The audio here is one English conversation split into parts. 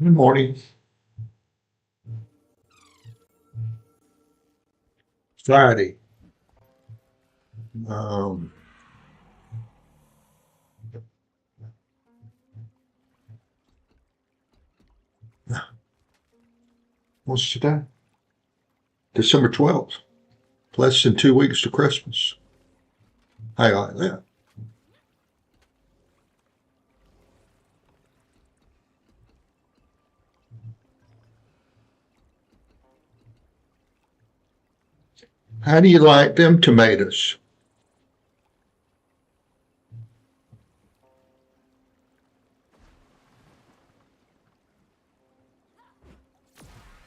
Good morning. Friday. Um, what's today? December 12th. Less than 2 weeks to Christmas. How you like that? How do you like them tomatoes?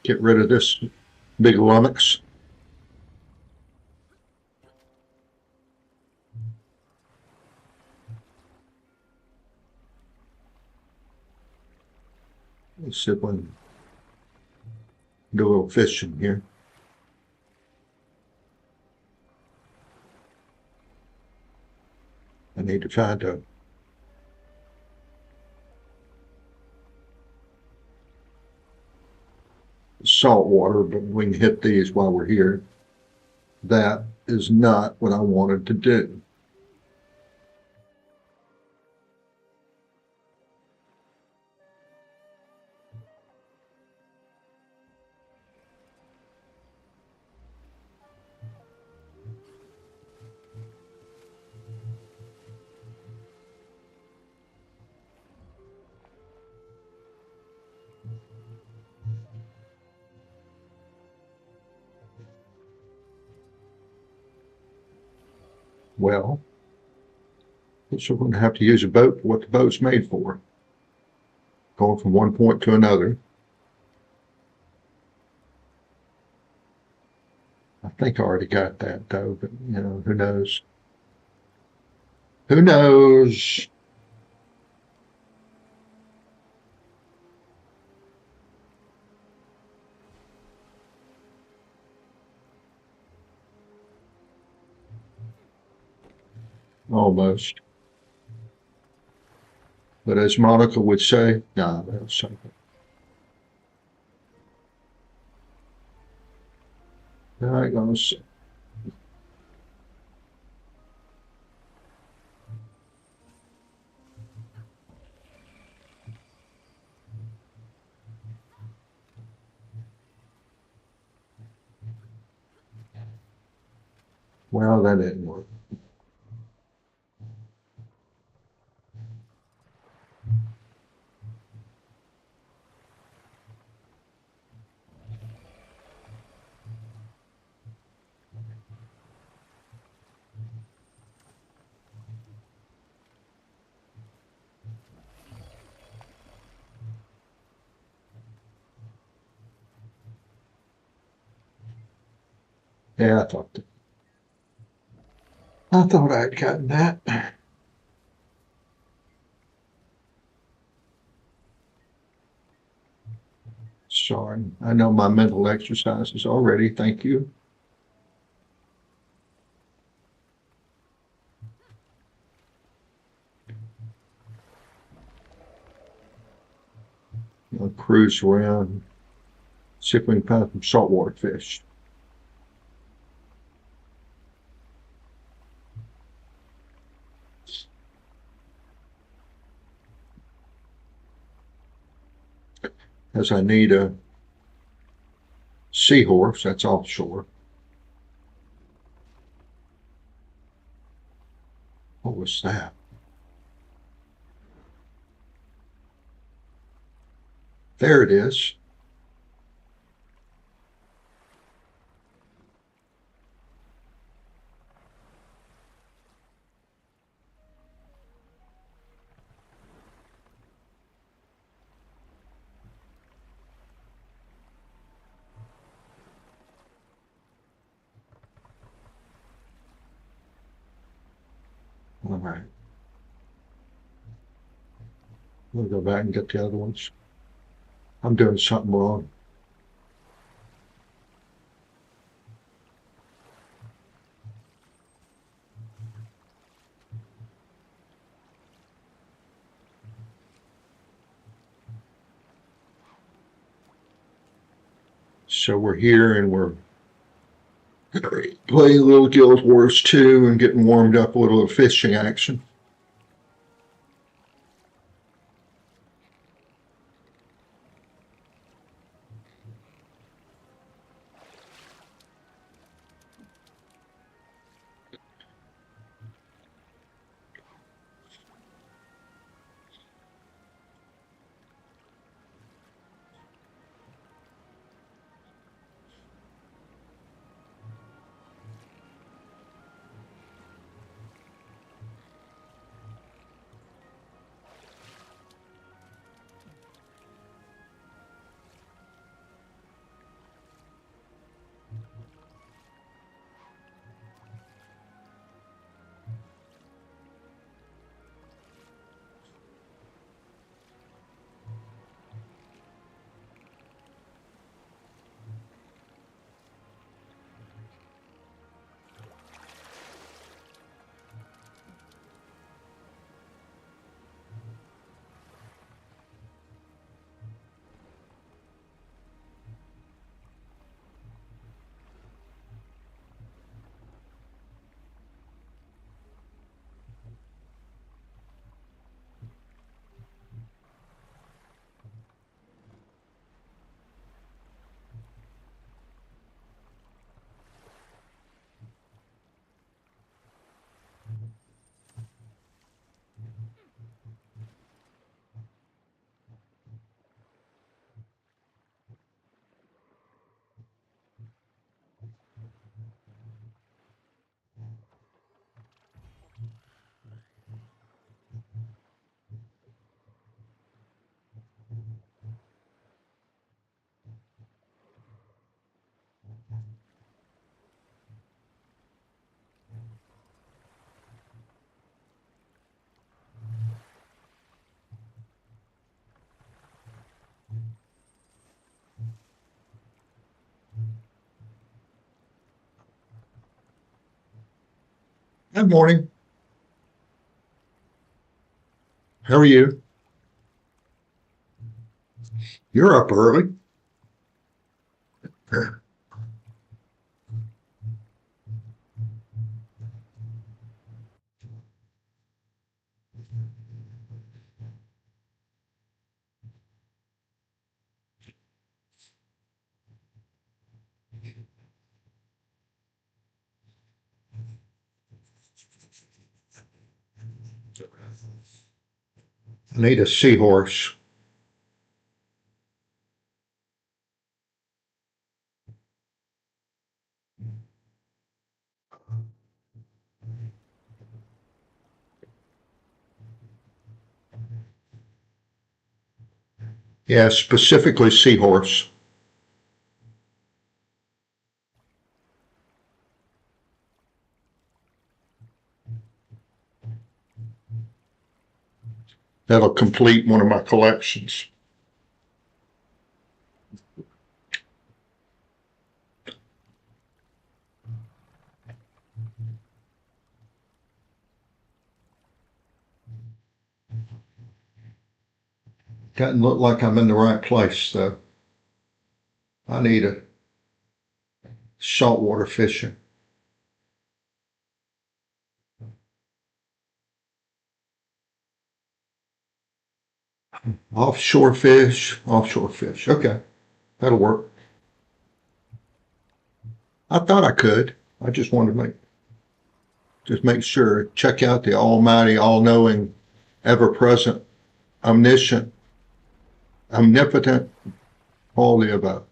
Get rid of this big lummox. Let's see if we can do a little fishing here. I need to find a salt water, but we can hit these while we're here. That is not what I wanted to do. Well, so we're going to have to use a boat for what the boat's made for. Going from one point to another. I think I already got that though, but you know, who knows? Who knows? Almost. But as Monica would say, nah, that's something. All right, guys. Well, that didn't work. Yeah, I thought I had gotten that. Sorry, I know my mental exercises already. Thank you. I'll cruise around, see if we can find some saltwater fish. As I need a seahorse, that's offshore. What was that? There it is. All right. We'll go back and get the other ones. I'm doing something wrong. So we're here and we're playing a little Guild Wars 2 and getting warmed up a little fishing action. Good morning. How are you? You're up early. I need a seahorse. Yeah, specifically seahorse. That'll complete one of my collections. Doesn't look like I'm in the right place, though. I need a saltwater fishing. Offshore fish, offshore fish. Okay, that'll work. I thought I could. I just wanted to make sure. Check out the almighty, all-knowing, ever-present, omniscient, omnipotent, all the above.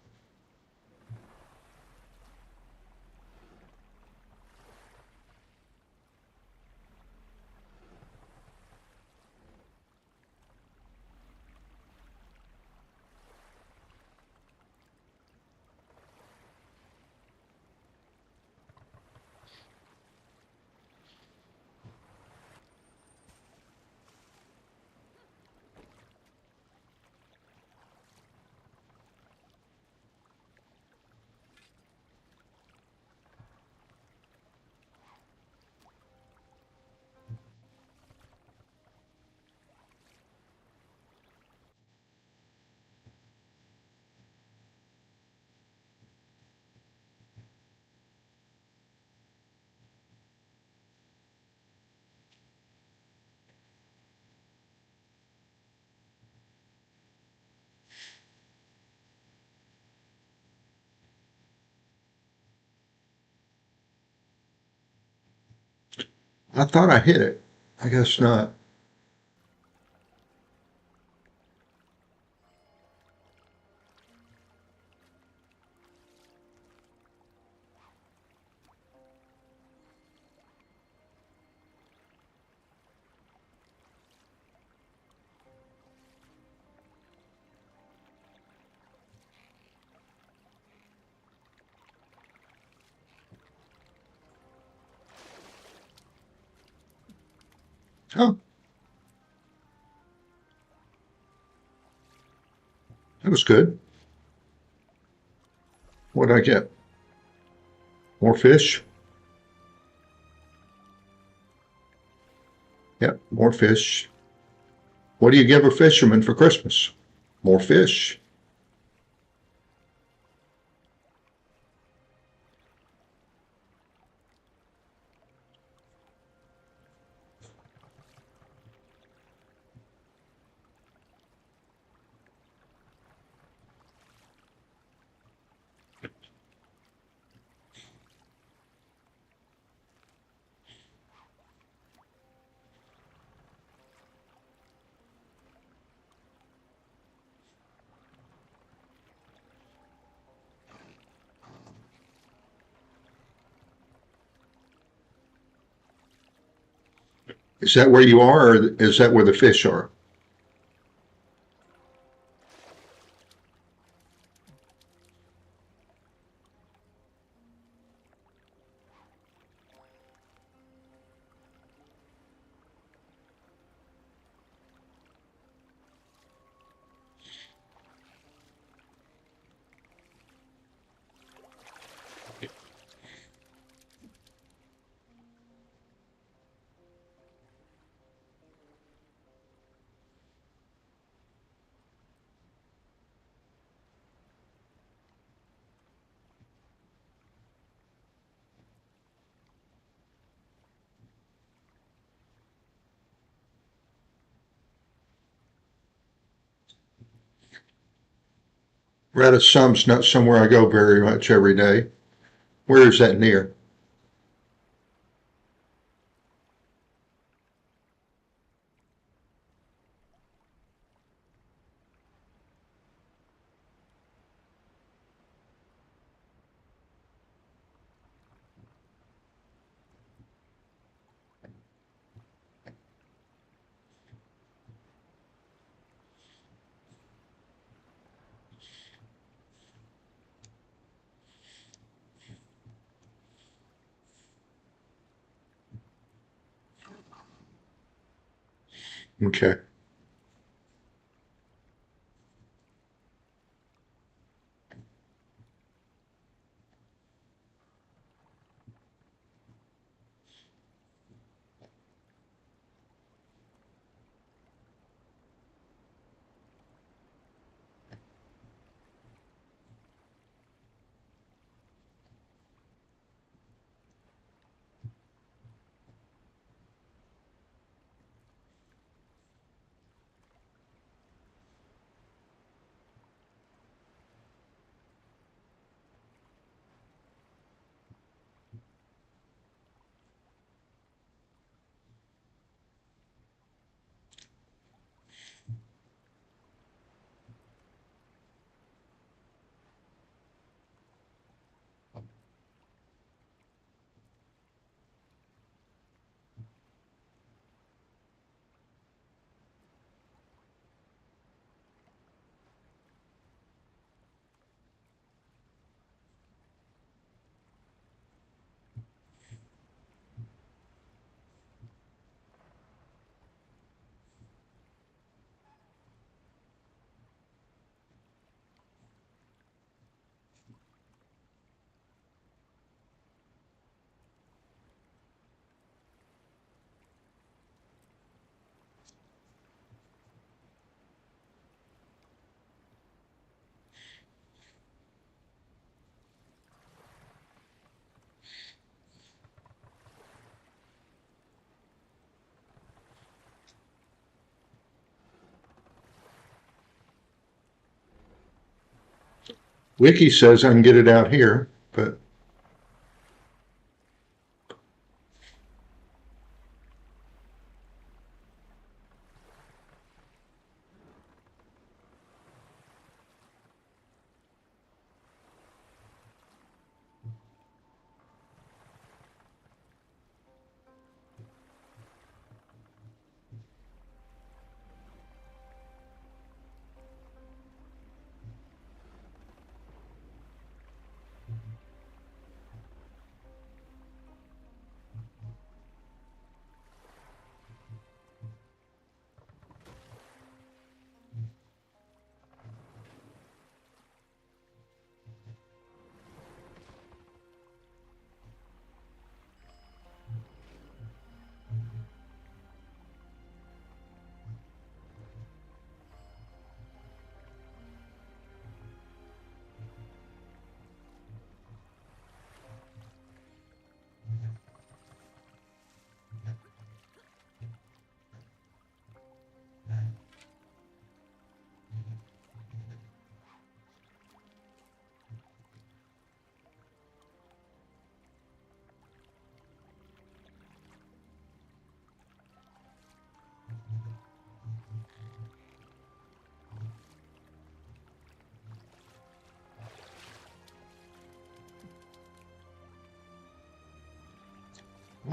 I thought I hit it. I guess not. Oh, that was good. What did I get? More fish? Yep, more fish. What do you give a fisherman for Christmas? More fish. Is that where you are, or is that where the fish are? Retisum's not somewhere I go very much every day. Where is that near? Okay. Wiki says I can get it out here, but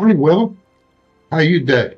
morning, Will. How you day?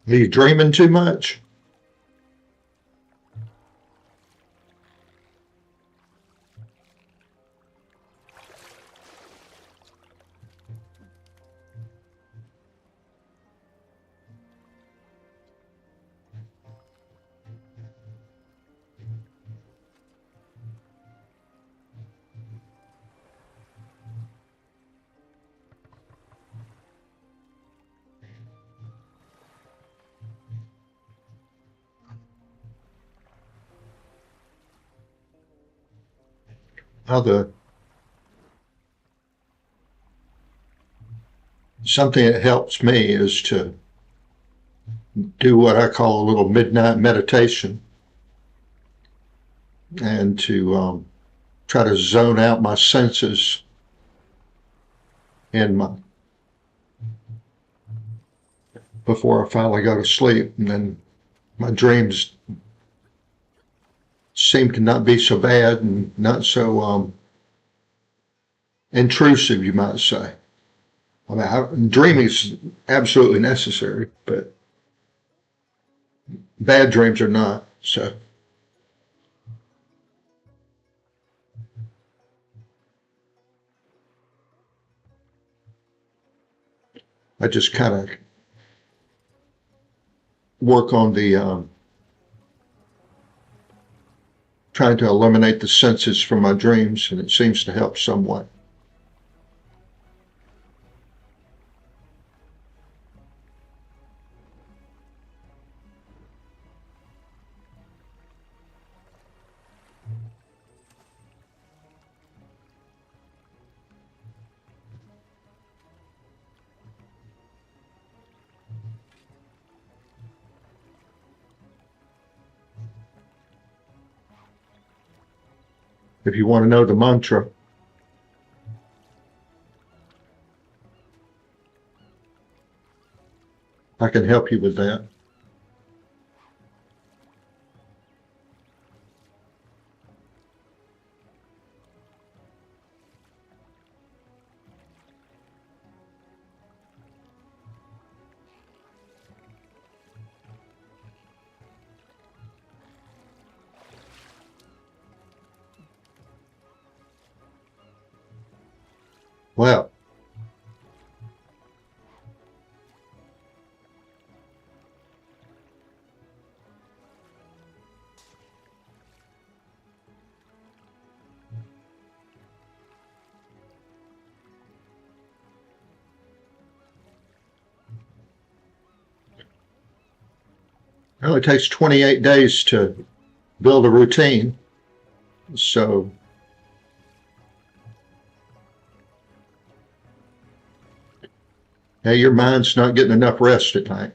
Are you dreaming too much? how the something that helps me is to do what I call a little midnight meditation and to try to zone out my senses in my before I finally go to sleep, and then my dreams seem to not be so bad and not so intrusive, you might say. I mean, dreaming is absolutely necessary, but bad dreams are not. So I just kind of work on the trying to eliminate the senses from my dreams, and it seems to help somewhat. If you want to know the mantra, I can help you with that. Well, it only takes 28 days to build a routine. So, hey, your mind's not getting enough rest at night.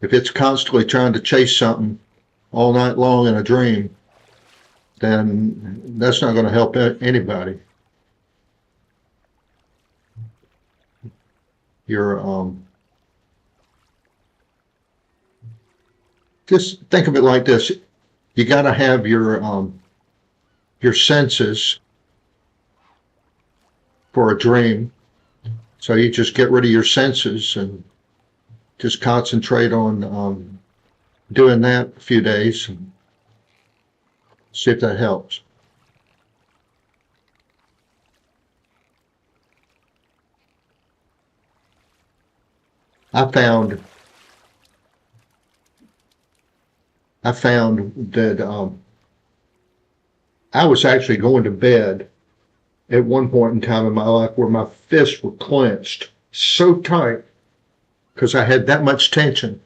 If it's constantly trying to chase something all night long in a dream, then that's not going to help anybody. You're just think of it like this: you got to have your senses for a dream. So you just get rid of your senses and just concentrate on doing that a few days and see if that helps. I found I found that I was actually going to bed at one point in time in my life where my fists were clenched so tight because I had that much tension.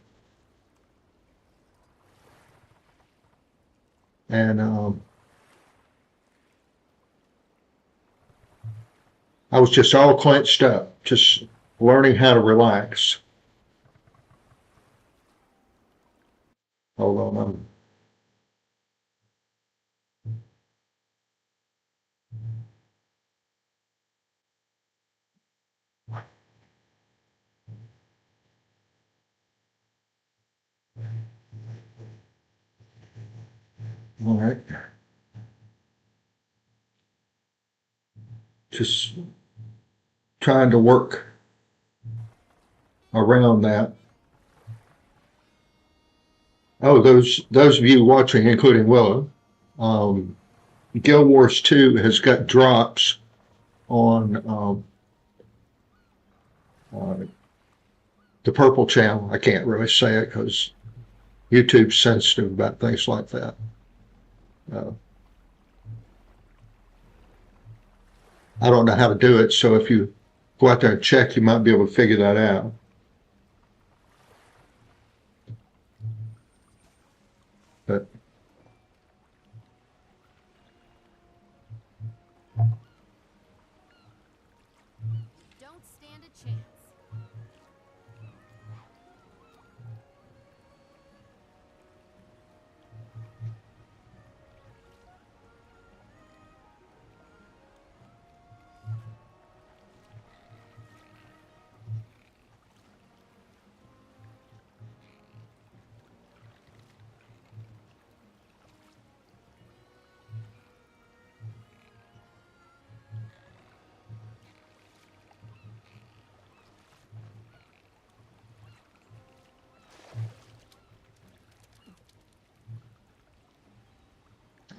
And I was just all clenched up, just learning how to relax. Hold on. All right. Just trying to work around that. Oh, those of you watching, including Willow, um, Guild Wars 2 has got drops on uh, the purple channel. I can't really say it because YouTube's sensitive about things like that. Uh, I don't know how to do it, so if you go out there and check, you might be able to figure that out. But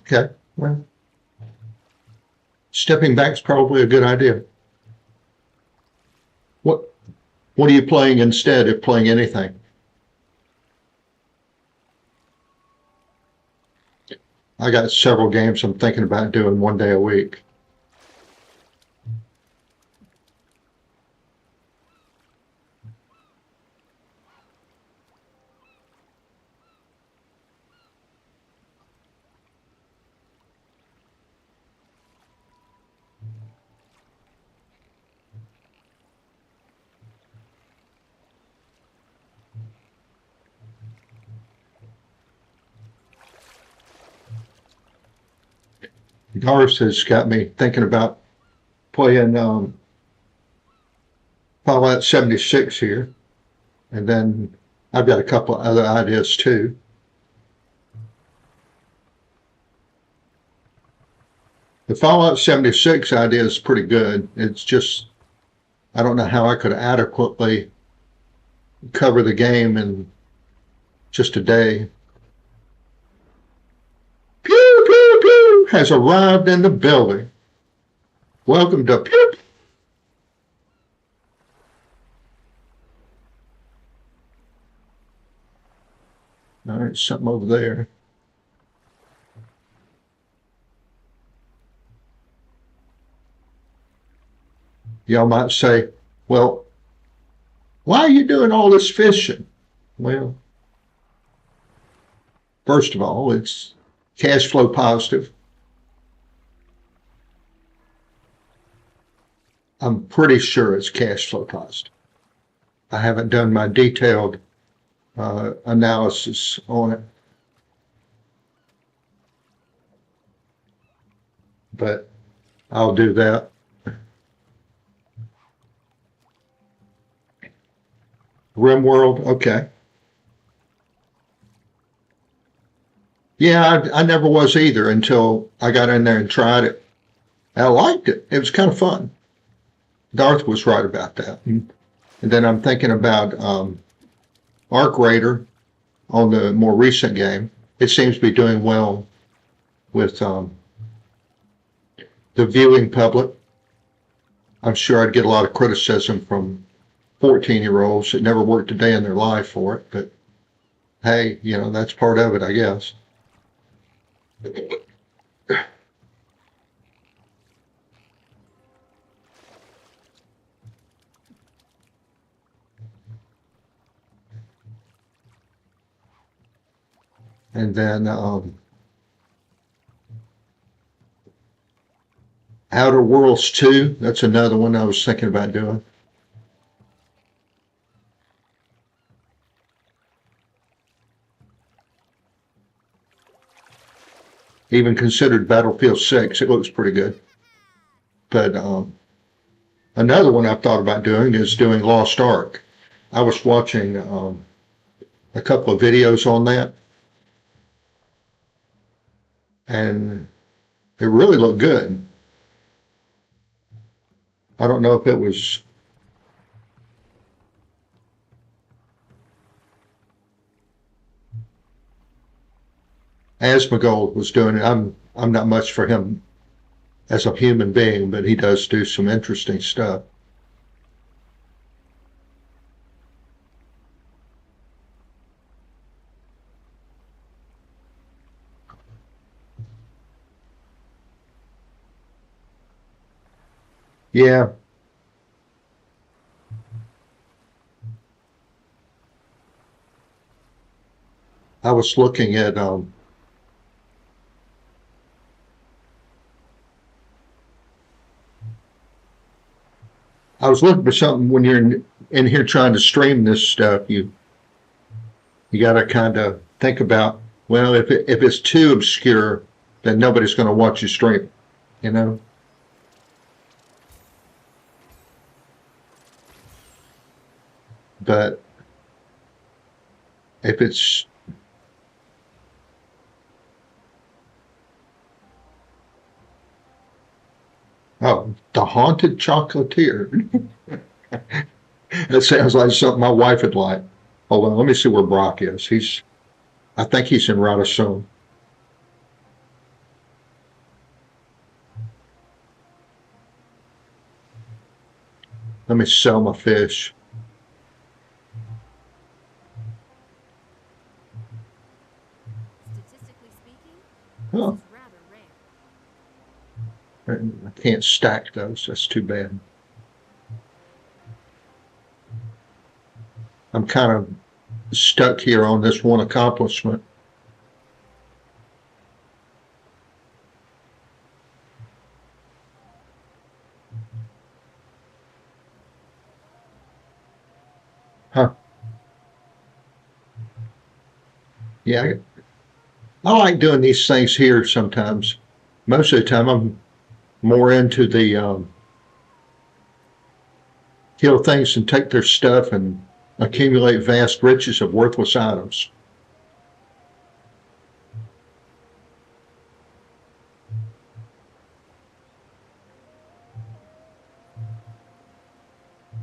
Okay. Well, stepping back is probably a good idea. What What are you playing instead of playing anything? I got several games I'm thinking about doing one day a week. Doris has got me thinking about playing Fallout 76 here, and then I've got a couple of other ideas too. The Fallout 76 idea is pretty good. It's just, I don't know how I could adequately cover the game in just a day. Pew, pew, pew has arrived in the building. Welcome to Pew. All right, something over there. Y'all might say, well, why are you doing all this fishing? Well, first of all, it's cash flow positive. I'm pretty sure it's cash flow positive. I haven't done my detailed analysis on it, but I'll do that. RimWorld, okay. Yeah, I never was either until I got in there and tried it. I liked it. It was kind of fun. Darth was right about that. And then I'm thinking about Arc Raider on the more recent game. It seems to be doing well with the viewing public. I'm sure I'd get a lot of criticism from 14-year-olds that never worked a day in their life for it, but hey, you know, that's part of it, I guess. And then Outer Worlds 2, that's another one I was thinking about doing. Even considered Battlefield 6, it looks pretty good. But another one I've thought about doing is doing Lost Ark. I was watching a couple of videos on that, and it really looked good. I don't know if it was Asmongold was doing it. I'm not much for him as a human being, but he does do some interesting stuff. Yeah, I was looking at I was looking for something when you're in here trying to stream this stuff. You got to kind of think about, well, if it's too obscure, then nobody's going to watch you stream. You know. But if it's the Haunted Chocolatier. That sounds like something my wife would like. Hold on, let me see where Brock is. I think he's in Radisson. Let me sell my fish. Statistically speaking, this Oh, is rather rare. I can't stack those. That's too bad. I'm kind of stuck here on this one accomplishment. Huh. Yeah, I like doing these things here sometimes. Most of the time, I'm more into the kill things and take their stuff and accumulate vast riches of worthless items.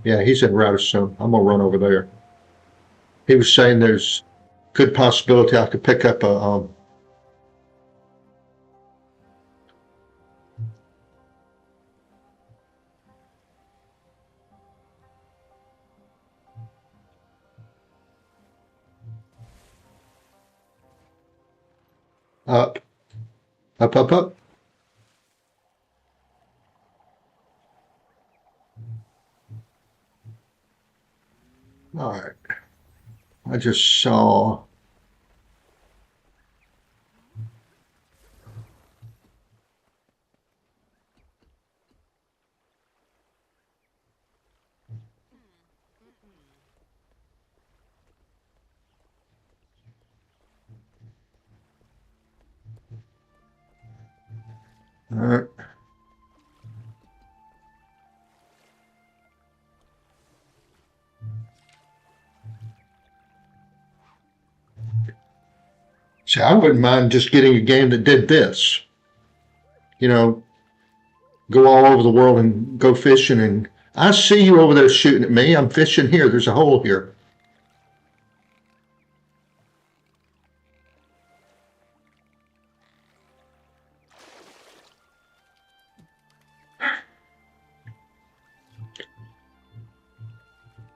Yeah, he's in Radisson. I'm gonna run over there. He was saying there's good possibility I could pick up a up, up. All right. I just saw. All right. See, I wouldn't mind just getting a game that did this. You know, go all over the world and go fishing. And I see you over there shooting at me. I'm fishing here. There's a hole here.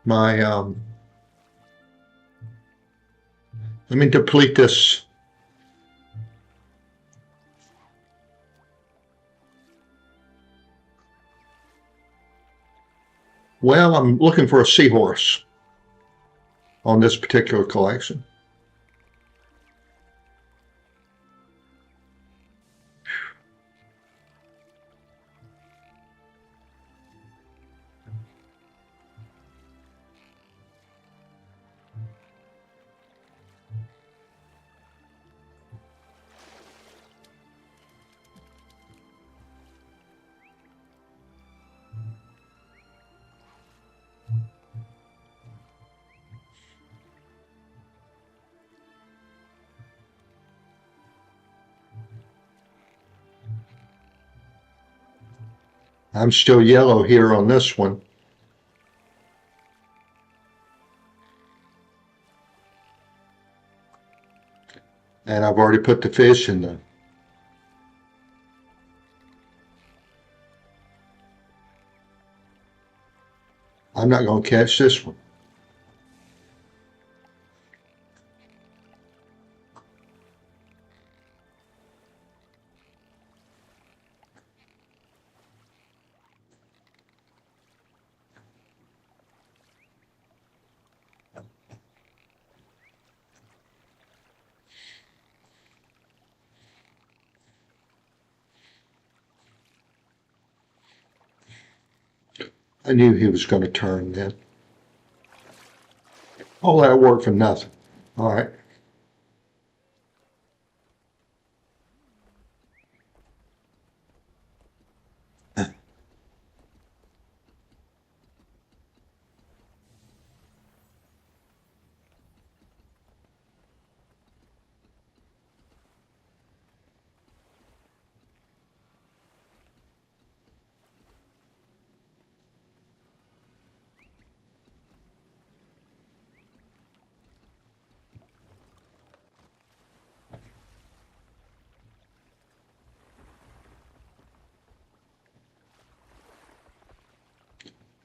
My let me deplete this. Well, I'm looking for a seahorse on this particular collection. I'm still yellow here on this one. And I've already put the fish in the. I'm not going to catch this one. I knew he was going to turn then. All that work for nothing. All right.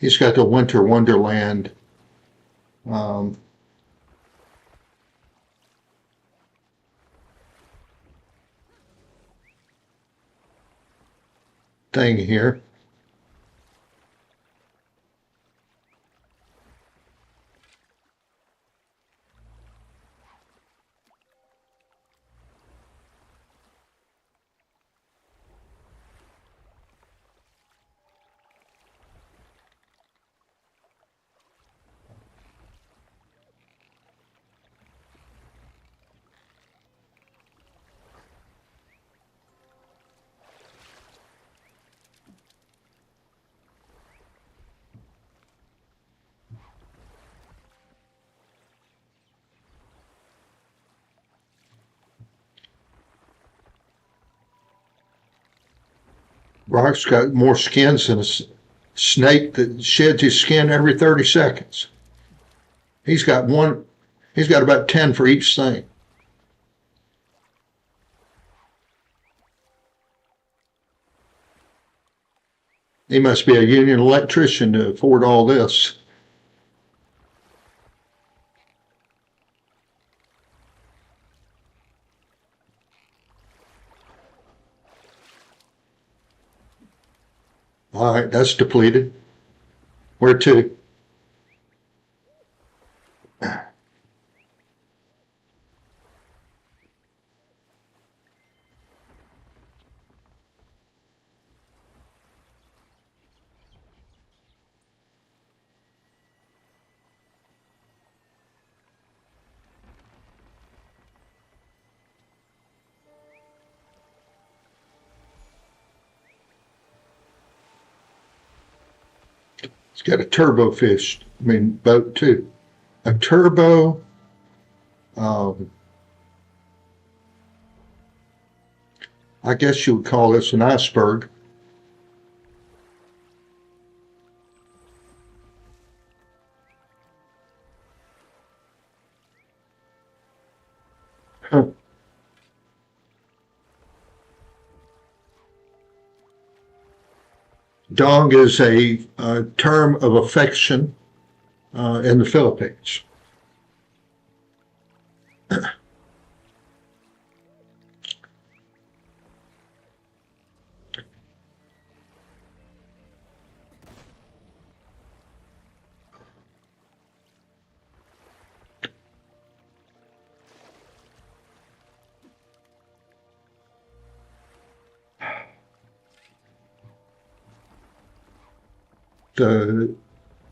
He's got the Winter Wonderland um, thing here. Rock's got more skins than a snake that sheds his skin every 30 seconds. He's got about 10 for each thing. He must be a union electrician to afford all this. All right, that's depleted. Where to? It's got a turbo fish, boat too. A turbo, um, I guess you would call this an iceberg. Huh. Dong is a term of affection in the Philippines. The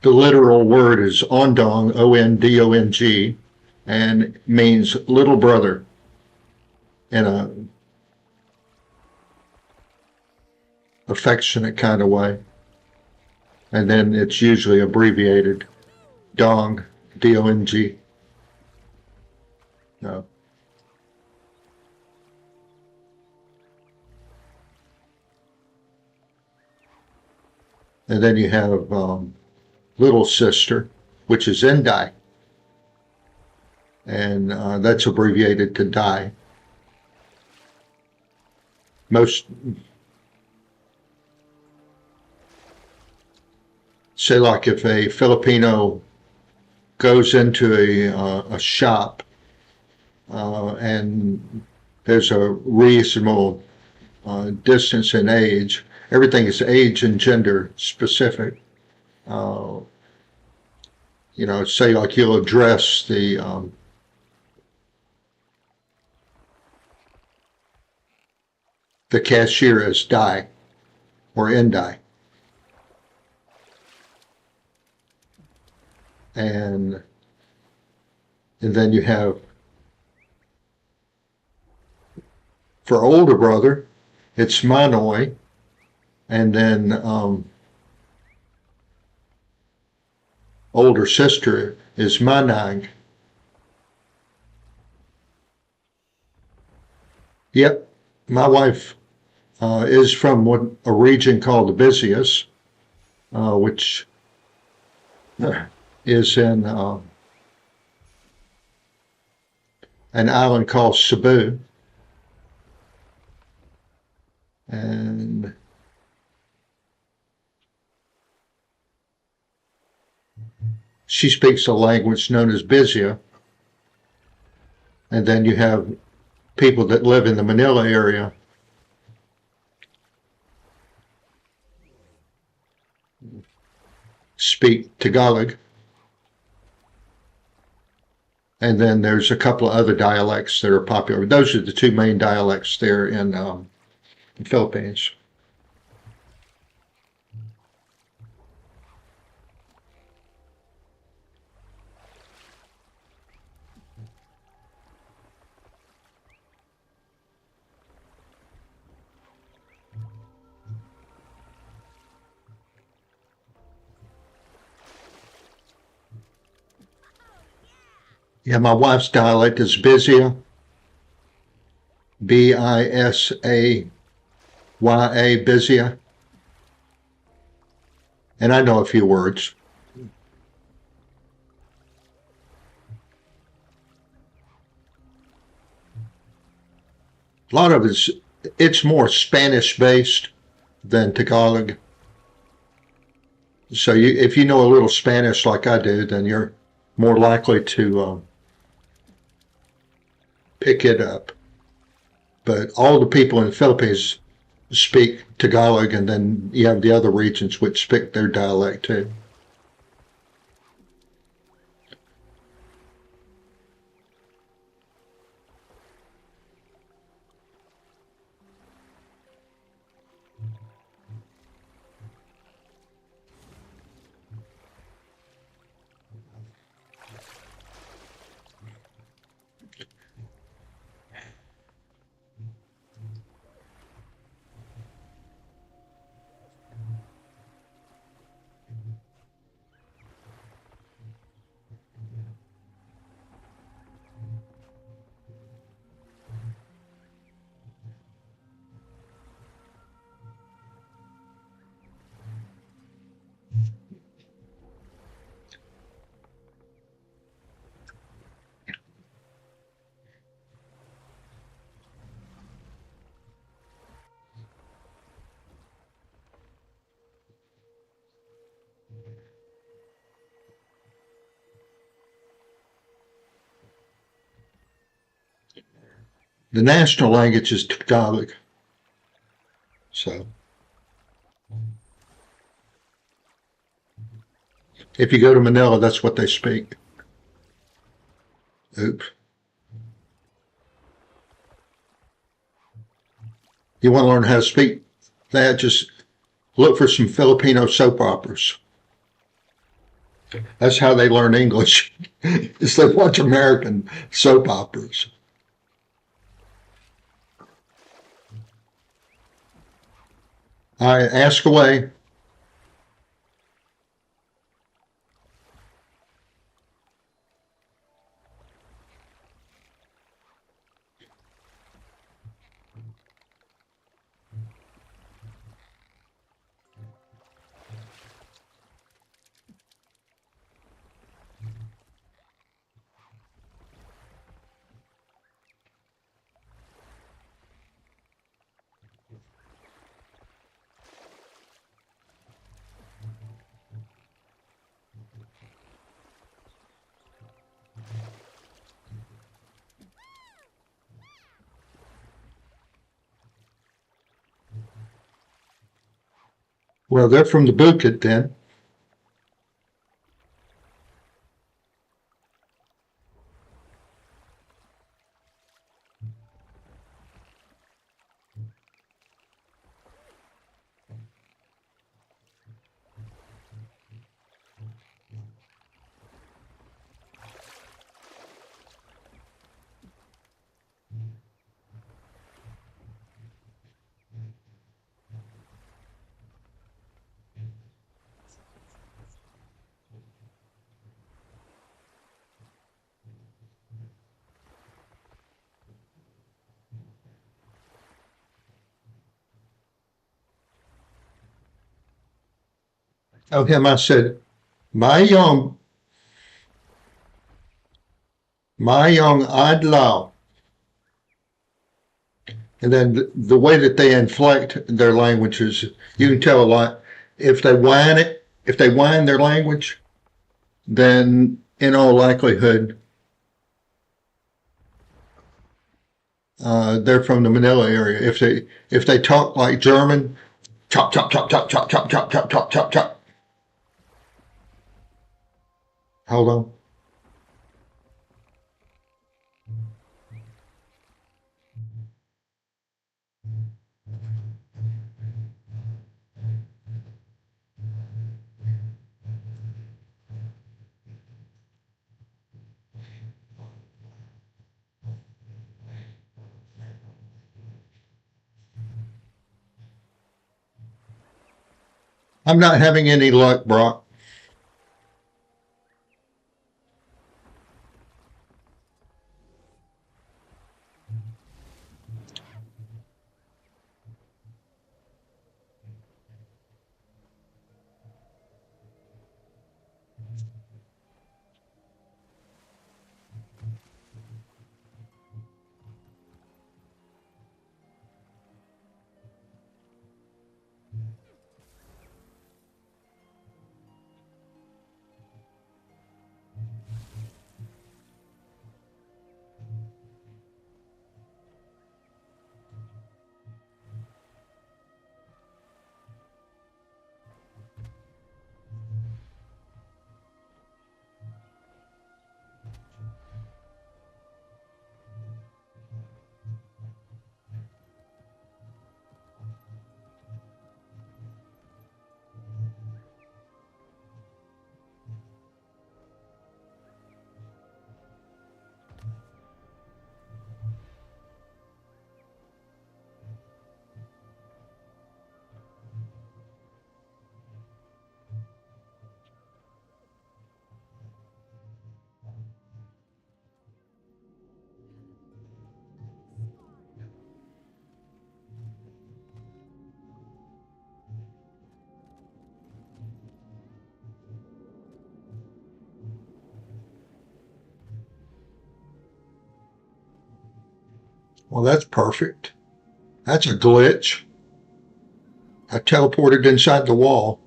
the literal word is Ondong, Ondong, and means little brother in a affectionate kind of way. And then it's usually abbreviated Dong, D-O-N-G. No. And then you have little sister, which is Endai, and that's abbreviated to Dai. Most say, like, if a Filipino goes into a shop and there's a reasonable distance in age, everything is age and gender specific. Say, like, you'll address the cashier as Dai or Endai. And then you have, for older brother, it's Manoi, and then older sister is Manang. Yep, my wife is from a region called the Busiest, which is in an island called Cebu. And she speaks a language known as Bizia. And then you have people that live in the Manila area speak Tagalog. And then there's a couple of other dialects that are popular. Those are the two main dialects there in the Philippines. Yeah, my wife's dialect is Bizia, Bisaya, Bizia. And I know a few words. A lot of it's more Spanish based than Tagalog. So if you know a little Spanish like I do, then you're more likely to pick it up. But all the people in the Philippines speak Tagalog, and then you have the other regions which speak their dialect too. The national language is Tagalog. So if you go to Manila, that's what they speak. Oops. You want to learn how to speak that, just look for some Filipino soap operas. That's how they learn English, is they watch American soap operas. All right, ask away. Well, they're from the Bukid then. Of him, I said, my young Adlaw. And then the way that they inflect their languages, you can tell a lot. If they whine their language, then in all likelihood, they're from the Manila area. If they talk like German, chop chop chop chop chop chop chop chop chop chop chop. Hold on. I'm not having any luck, Brock. Well, that's perfect. That's a glitch. I teleported inside the wall.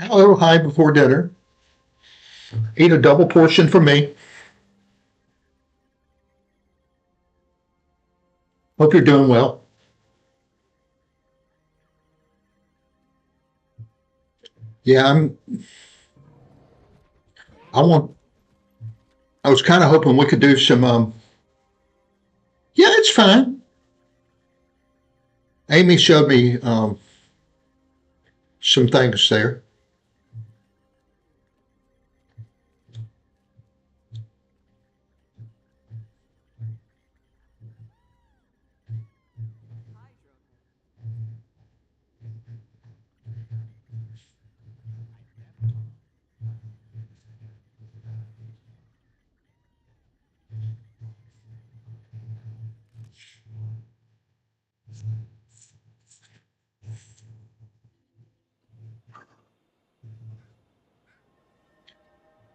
Hello, hi before dinner. Eat a double portion for me. Hope you're doing well. Yeah, I want. I was kind of hoping we could do some. Yeah, it's fine. Amy showed me some things there.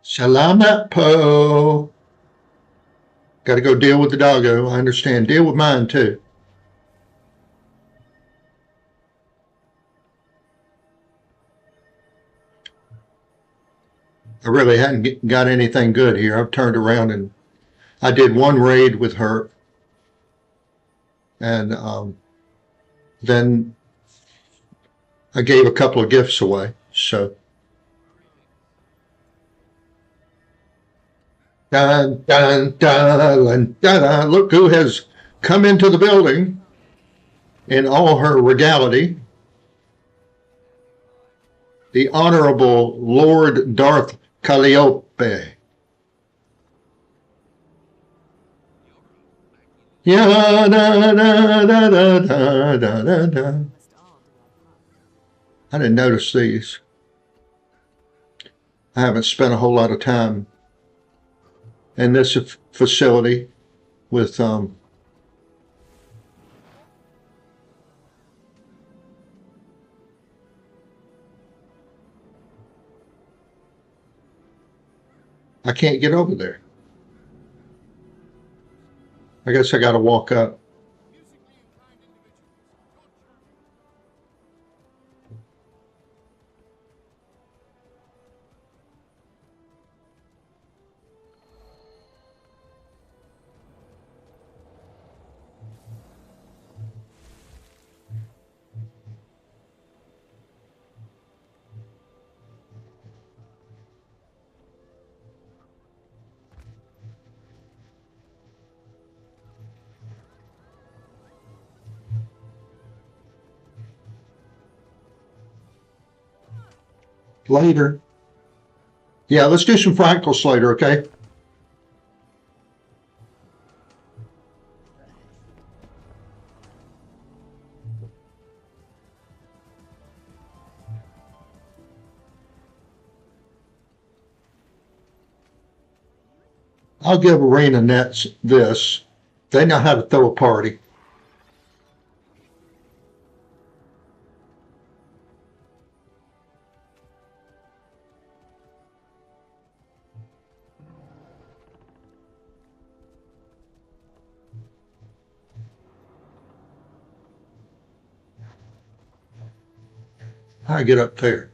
Salamat po. Got to go deal with the doggo. I understand. Deal with mine too. I really hadn't got anything good here. I've turned around and I did one raid with her, and then I gave a couple of gifts away. So, dun, dun, dun, dun, dun, look who has come into the building in all her regality. the Honorable Lord Darth Calliope. Yeah, da, da, da, da, da, da, da, da. I didn't notice these. I haven't spent a whole lot of time in this facility with I can't get over there. I guess I got to walk up. Later. Yeah, let's do some fractals later, okay? I'll give Arena Nets this. They know how to throw a party. How do I get up there?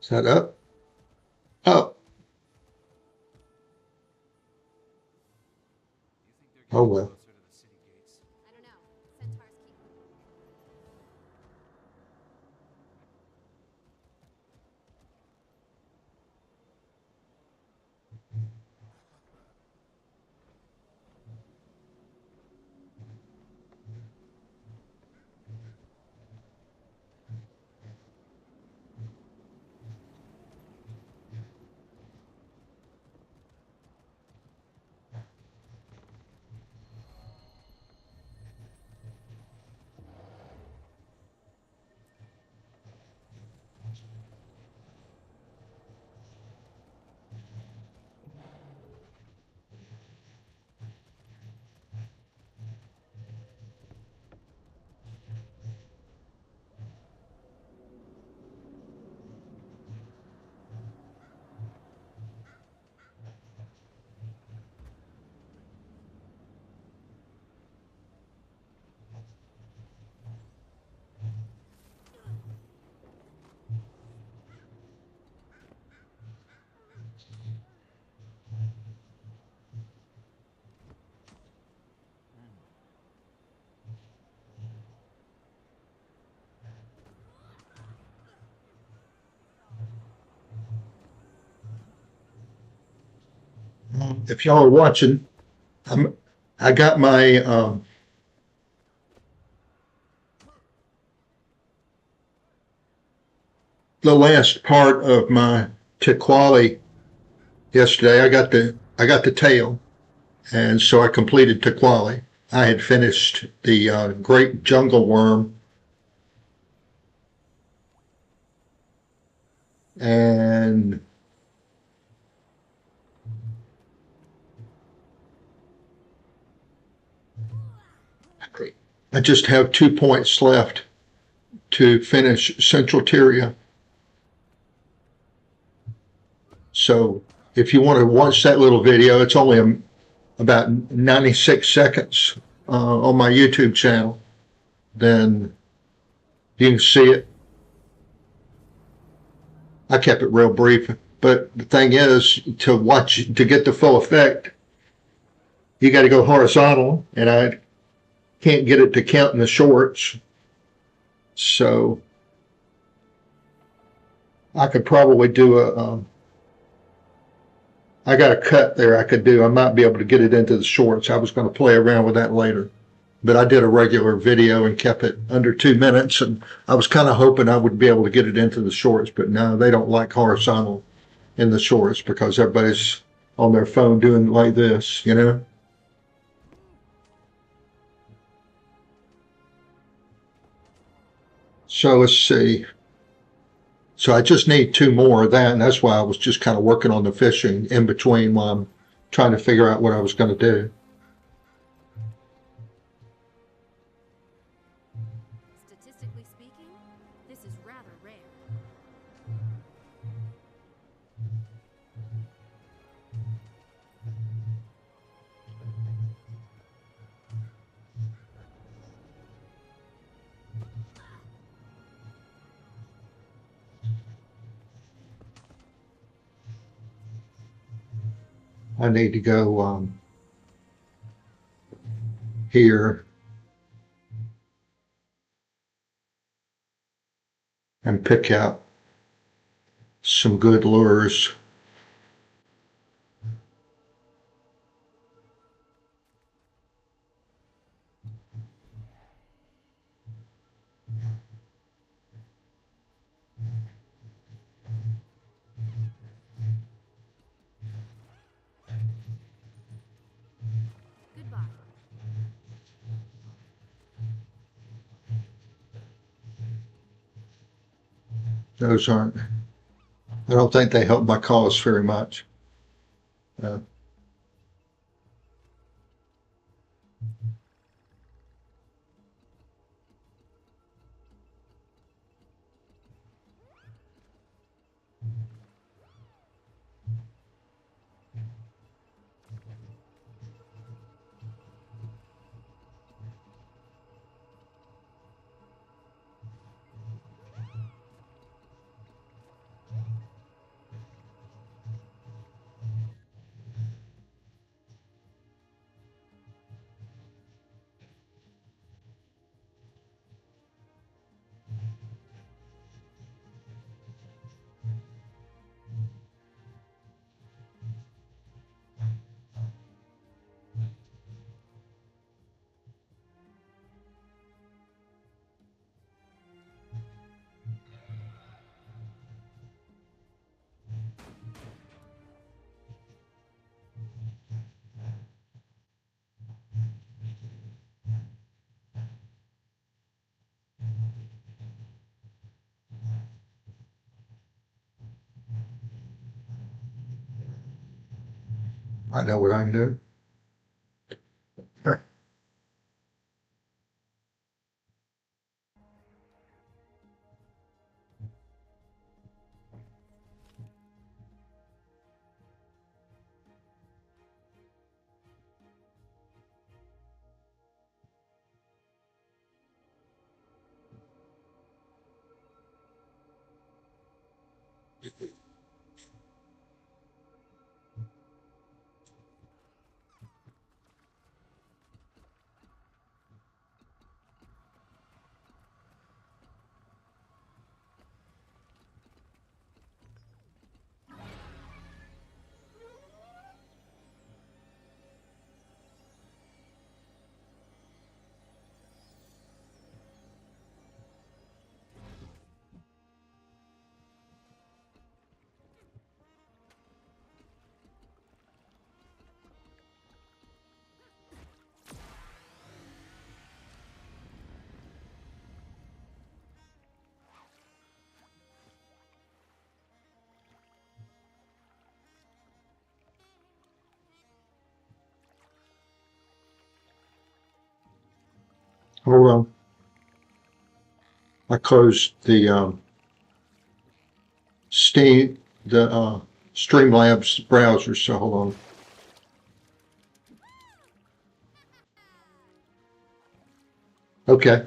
Is that up? Up. Oh well. I don't know. Centaurs keep. If y'all are watching, I got my the last part of my Tequali yesterday. I got the tail, and so I completed Tequali. I had finished the Great Jungle Worm, and I just have 2 points left to finish Central Tyria. So if you want to watch that little video, it's only about 96 seconds on my YouTube channel. Then you can see it. I kept it real brief, but the thing is, to get the full effect, you got to go horizontal, and I can't get it to count in the shorts. So I could probably do I got a cut there I could do. I might be able to get it into the shorts. I was going to play around with that later. but I did a regular video and kept it under 2 minutes. And I was kind of hoping I would be able to get it into the shorts, but no, they don't like horizontal in the shorts because everybody's on their phone doing like this, you know? So let's see. So I just need 2 more of that, and that's why I was just kind of working on the fishing in between while I'm trying to figure out what I was going to do. Statistically speaking, this is rather rare. I need to go here and pick out some good lures. Goodbye. Those aren't, I don't think they help my cause very much. Uh, I know what I can do. Hold on. I closed the Steam, the Streamlabs browser, so hold on. Okay.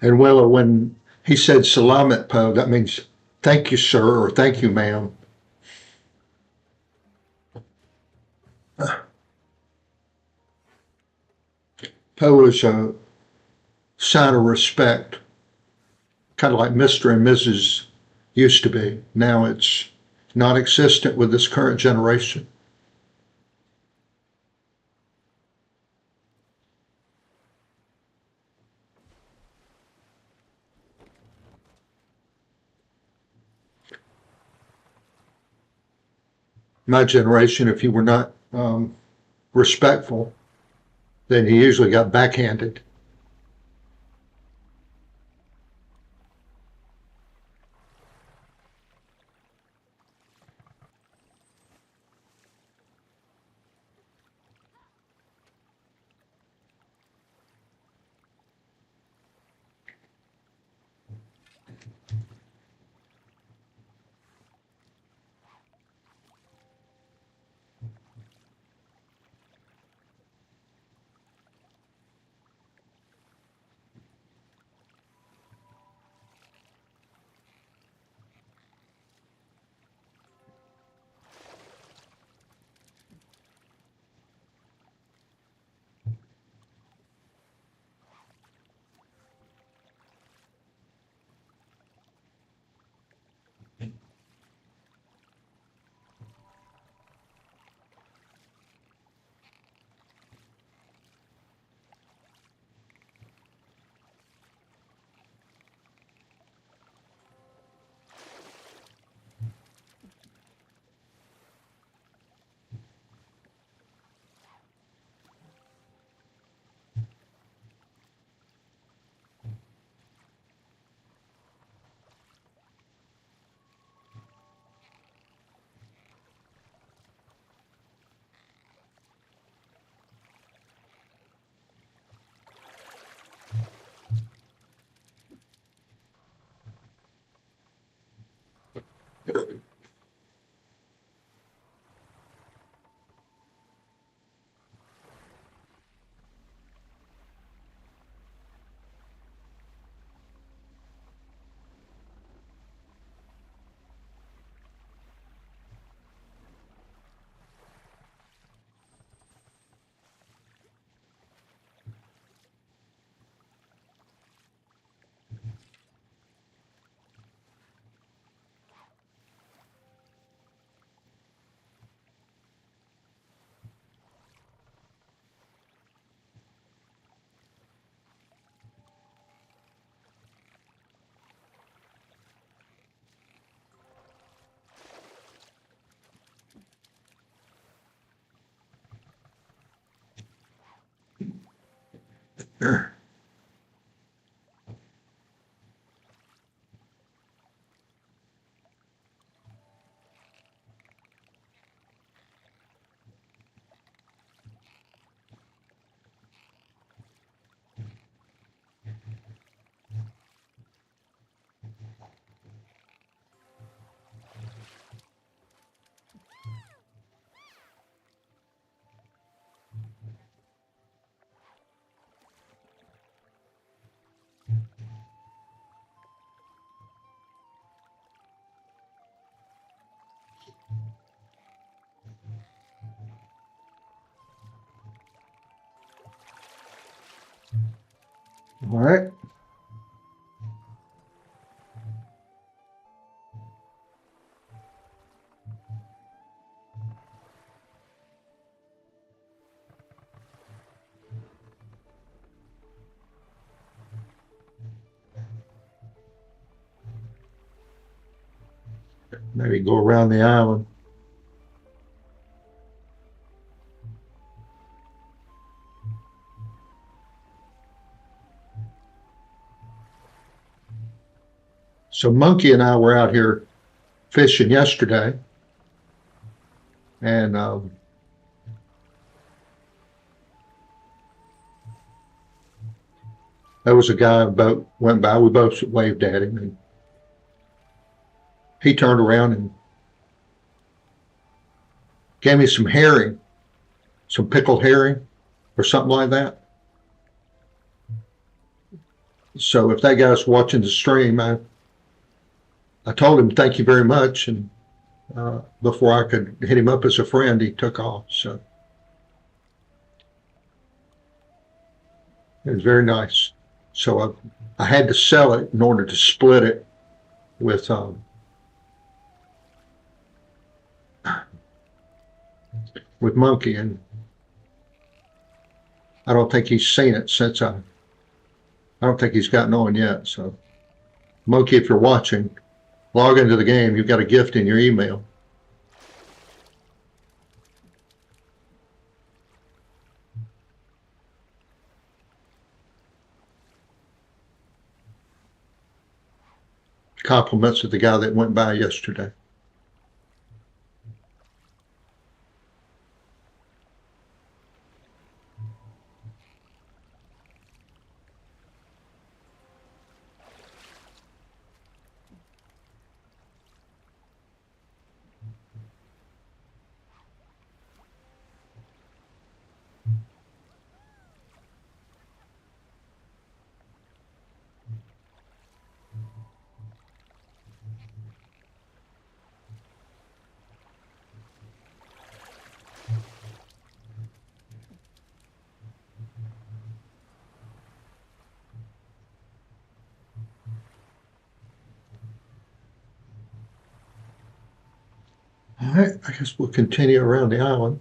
And well, when he said salamat po, that means thank you, sir, or thank you, ma'am. Po is a sign of respect, kind of like Mr. and Mrs. used to be. Now it's not existent with this current generation. My generation, if you were not respectful, then you usually got backhanded. All right. Maybe go around the island. So Monkey and I were out here fishing yesterday, and there was a guy in a boat went by. We both waved at him, and he turned around and gave me some herring, some pickled herring, or something like that. So if that guy's watching the stream, I told him thank you very much, and before I could hit him up as a friend, he took off. So it was very nice. So I had to sell it in order to split it with Monkey, and I don't think he's seen it since I don't think he's gotten on yet. So Monkey, if you're watching, log into the game. You've got a gift in your email. Compliments of the guy that went by yesterday. All right, I guess we'll continue around the island.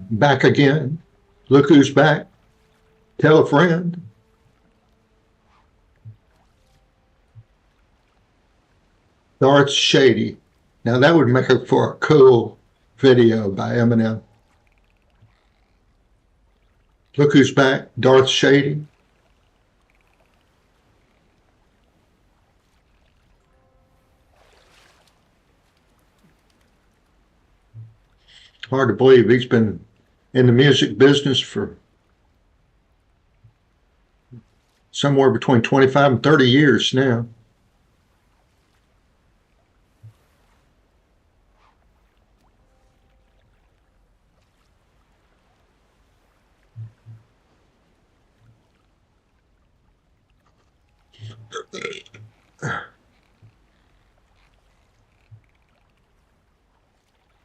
Back again. Look who's back. Tell a friend. Darth Shady. Now that would make it for a cool video by Eminem. Look who's back. Darth Shady. Hard to believe he's been in the music business for somewhere between 25 and 30 years now.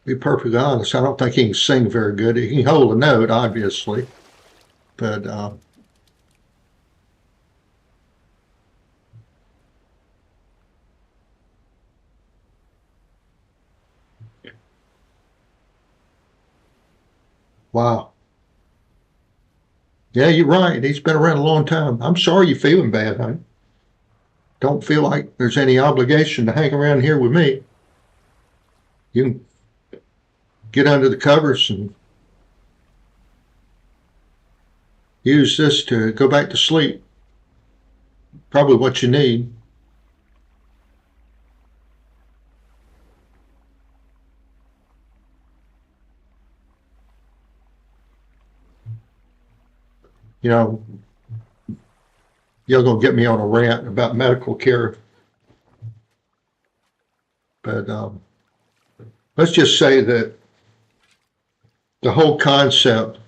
Be perfectly honest, I don't think he can sing very good. He can hold a note, obviously, but wow. Yeah, you're right. He's been around a long time. I'm sorry you're feeling bad, honey. Don't feel like there's any obligation to hang around here with me. You can get under the covers and use this to go back to sleep. Probably what you need. You know, you're going to get me on a rant about medical care, but let's just say that the whole concept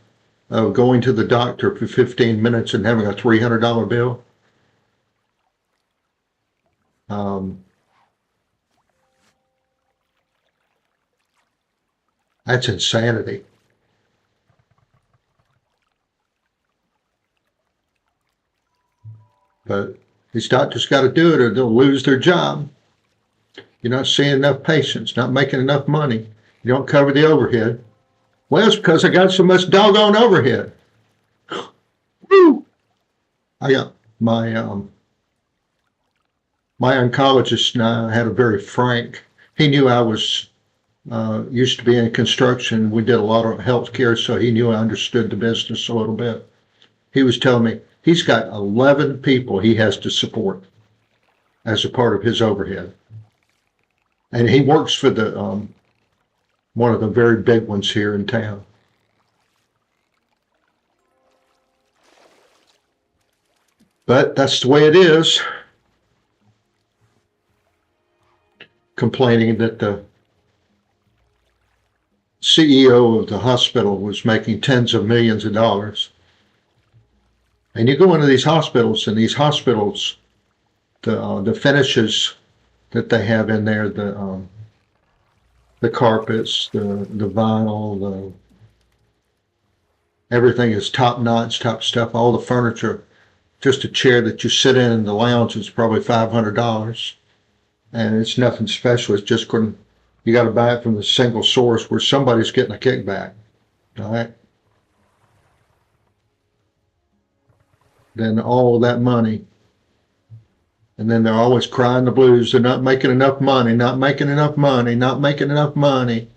of going to the doctor for 15 minutes and having a $300 bill, that's insanity. But these doctors got to do it or they'll lose their job. You're not seeing enough patients, not making enough money. You don't cover the overhead. Well, it's because I got so much doggone overhead. Woo! I got my oncologist and I had a very frank. He knew I was used to be in construction. We did a lot of healthcare, so he knew I understood the business a little bit. He was telling me he's got 11 people he has to support as a part of his overhead. And he works for the one of the very big ones here in town. But that's the way it is. Complaining that the CEO of the hospital was making tens of millions of dollars. And you go into these hospitals, and these hospitals, the finishes that they have in there, the carpets, the vinyl, everything is top notch, top stuff. All the furniture, just a chair that you sit in the lounge is probably $500, and it's nothing special. It's just you got to buy it from the single source where somebody's getting a kickback. All right. Then all of that money. And then they're always crying the blues. They're not making enough money, not making enough money, not making enough money.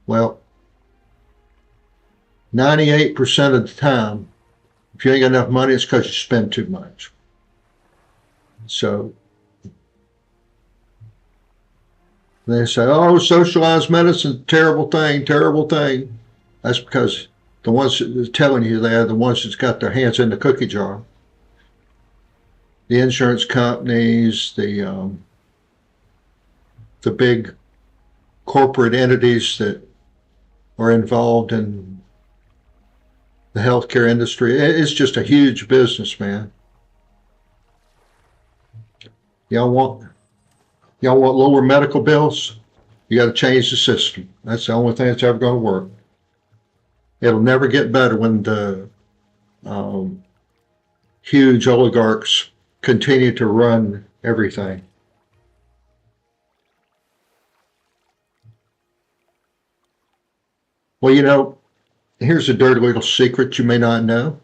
Well, 98% of the time, if you ain't got enough money, it's because you spend too much. So they say, oh, socialized medicine, terrible thing, terrible thing. That's because the ones that are telling you they're the ones that's got their hands in the cookie jar. The insurance companies, the big corporate entities that are involved in the healthcare industry. It's just a huge business, man. Y'all want lower medical bills? You got to change the system. That's the only thing that's ever going to work. It'll never get better when the huge oligarchs continue to run everything. Well, you know, here's a dirty little secret you may not know.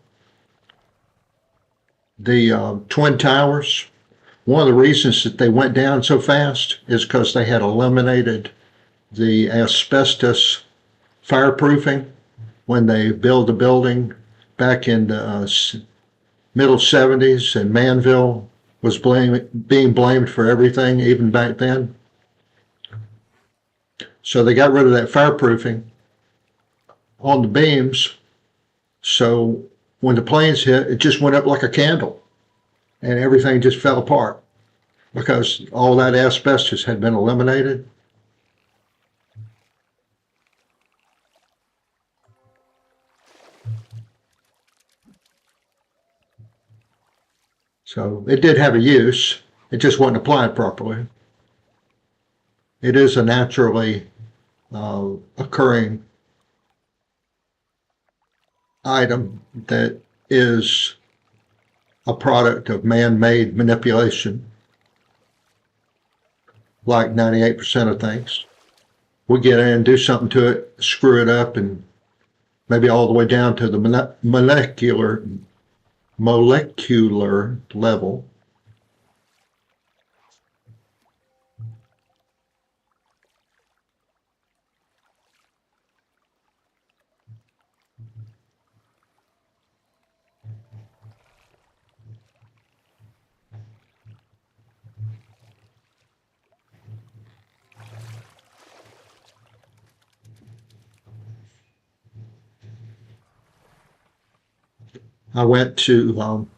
The Twin Towers, one of the reasons that they went down so fast is because they had eliminated the asbestos fireproofing when they built the building back in the middle 70s, and Manville was being blamed for everything even back then. So they got rid of that fireproofing on the beams. So when the planes hit, it just went up like a candle and everything just fell apart because all that asbestos had been eliminated. So it did have a use. It just wasn't applied properly. It is a naturally occurring item that is a product of man-made manipulation, like 98% of things. We get in, do something to it, screw it up, and maybe all the way down to the molecular level. I went to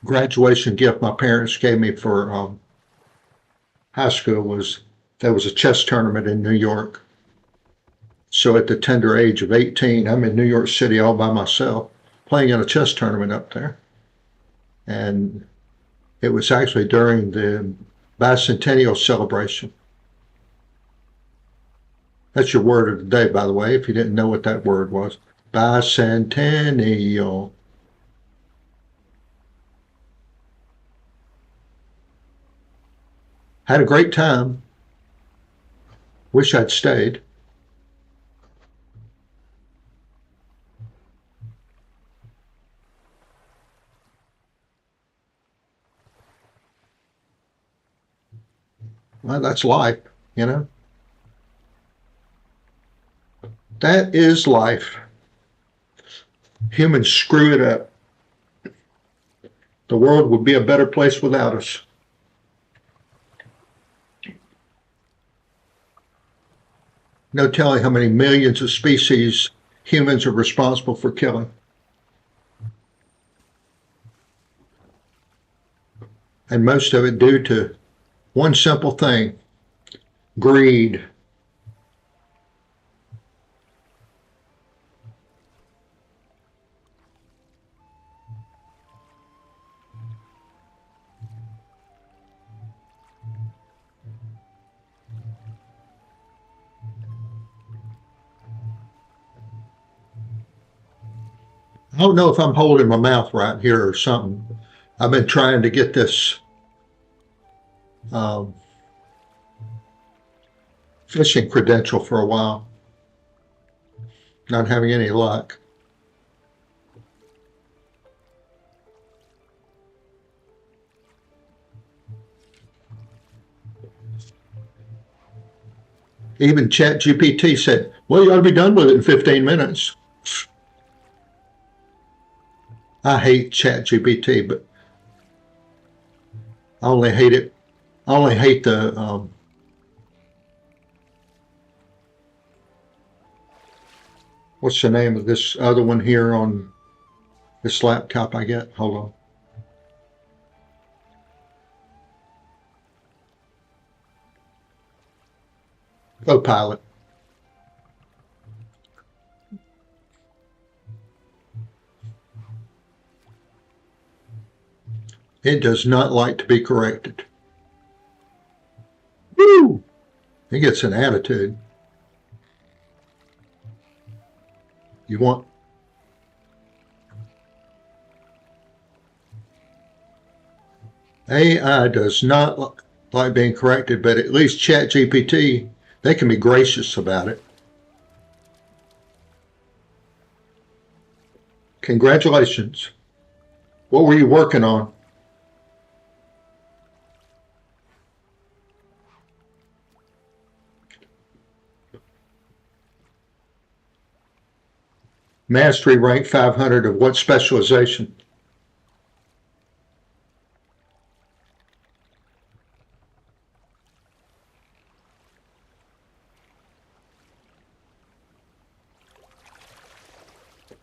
graduation gift my parents gave me for high school was there was a chess tournament in New York. So at the tender age of 18, I'm in New York City all by myself playing in a chess tournament up there. And it was actually during the bicentennial celebration. That's your word of the day, by the way, if you didn't know what that word was. Bicentennial. Had a great time. Wish I'd stayed. Well, that's life, you know. That is life. Humans screw it up. The world would be a better place without us. No telling how many millions of species humans are responsible for killing. And most of it due to one simple thing: greed. I don't know if I'm holding my mouth right here or something. I've been trying to get this fishing credential for a while. Not having any luck. Even ChatGPT said, well, you ought to be done with it in 15 minutes. I hate ChatGPT, but I only hate it. I only hate the what's the name of this other one here on this laptop I get? Hold on. Copilot. It does not like to be corrected. Woo! It gets an attitude. You want AI does not like being corrected, but at least ChatGPT, they can be gracious about it. Congratulations. What were you working on? Mastery rank 500 of what specialization?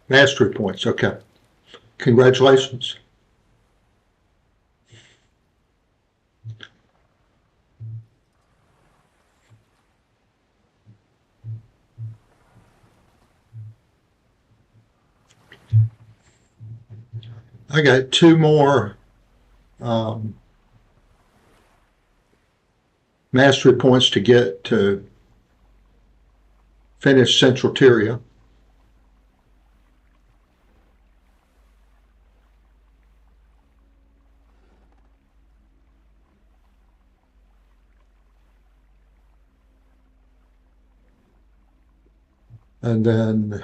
Mastery points, okay. Congratulations. I got two more mastery points to get to finish Central Tyria. And then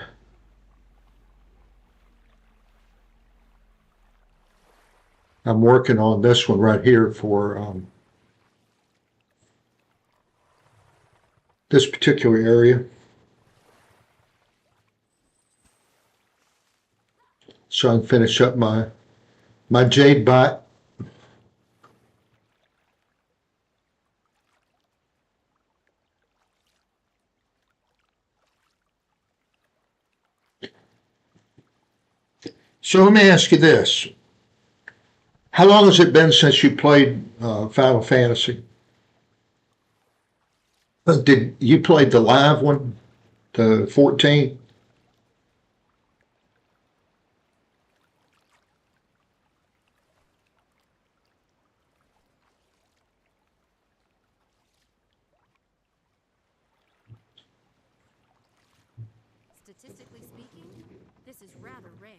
I'm working on this one right here for this particular area. So I can finish up my jade bot. So let me ask you this. How long has it been since you played Final Fantasy? Did you play the live one, the 14? Statistically speaking, this is rather rare.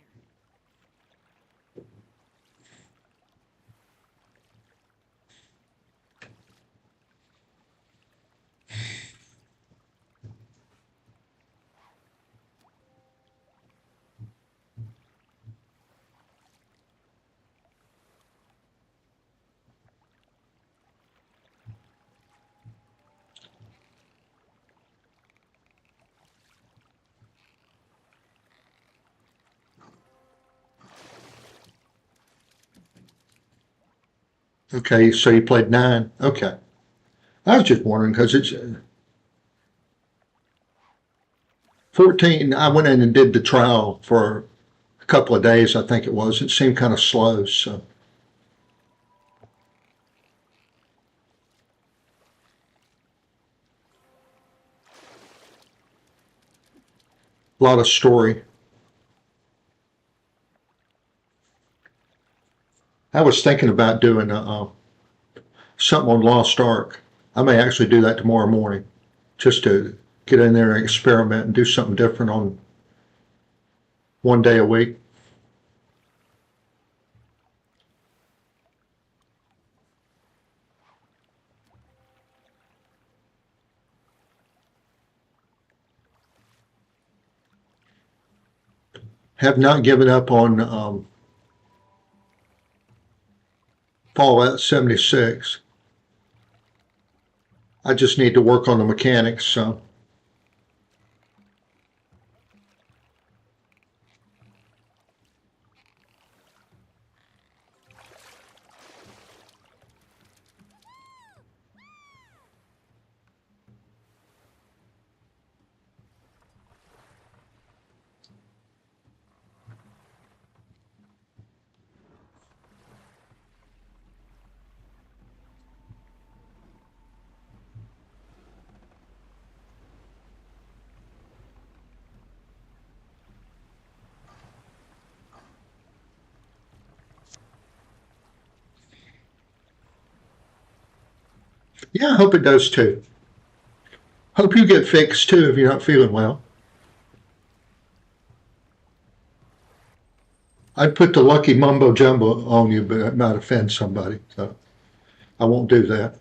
Okay, so you played 9. Okay. I was just wondering because it's 14. I went in and did the trial for a couple of days, I think it was. It seemed kind of slow, so. A lot of story. I was thinking about doing something on Lost Ark. I may actually do that tomorrow morning just to get in there and experiment and do something different on one day a week. Have not given up on Fallout 76. I just need to work on the mechanics, so. Yeah, I hope it does too. Hope you get fixed too if you're not feeling well. I'd put the lucky mumbo jumbo on you, but it might offend somebody, so I won't do that.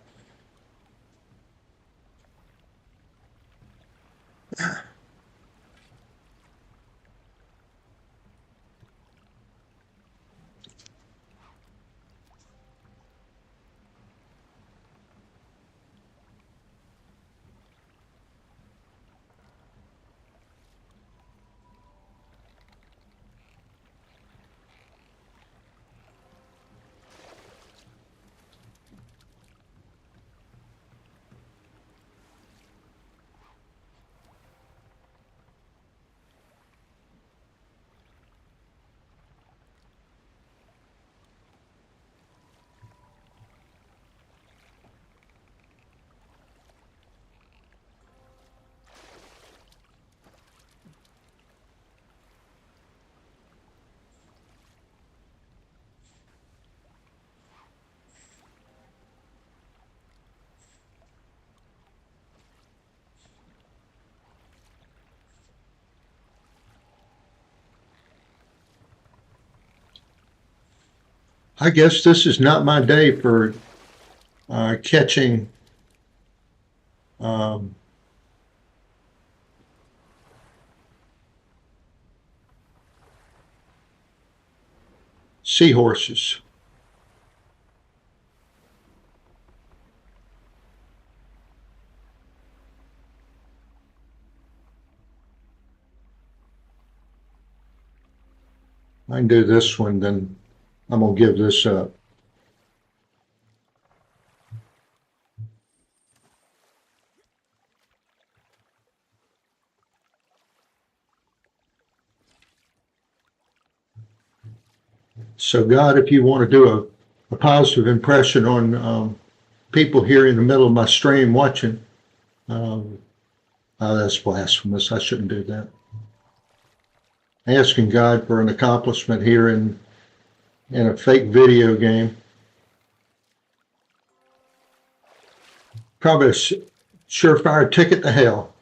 I guess this is not my day for catching um, seahorses. I can do this one, then I'm going to give this up. So, God, if you want to do a positive impression on people here in the middle of my stream watching, oh, that's blasphemous. I shouldn't do that. Asking God for an accomplishment here in a fake video game. Probably a surefire ticket to hell.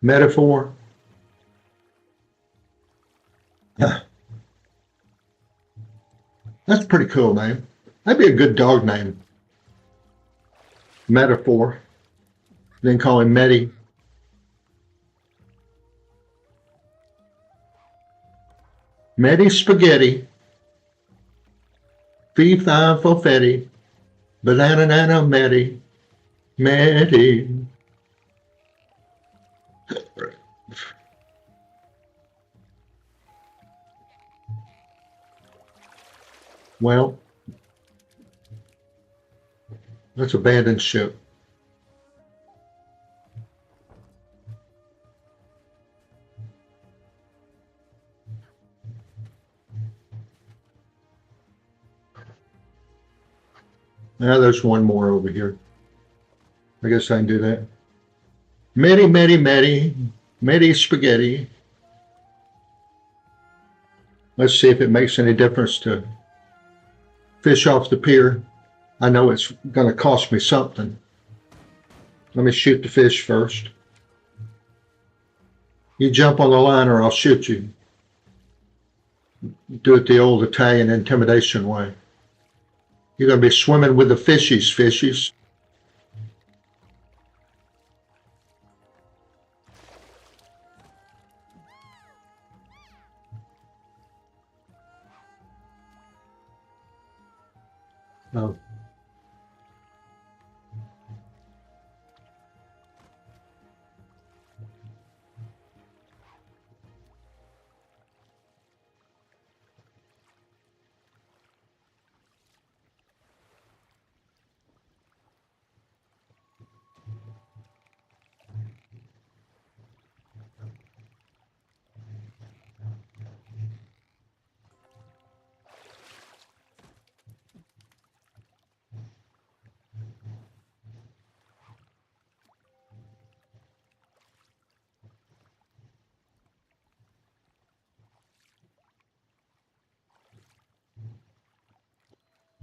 Metaphor. That's a pretty cool name. That'd be a good dog name. Metaphor. Then call him Medi. Medi Spaghetti. Fee fi fo fetti. Banana nana Medi. Medi. Well, let's abandon ship. Now there's one more over here. I guess I can do that. Medi, Medi, Medi. Medi Spaghetti. Let's see if it makes any difference to fish off the pier. I know it's going to cost me something. Let me shoot the fish first. You jump on the line or I'll shoot you. Do it the old Italian intimidation way. You're going to be swimming with the fishies, fishies. Oh.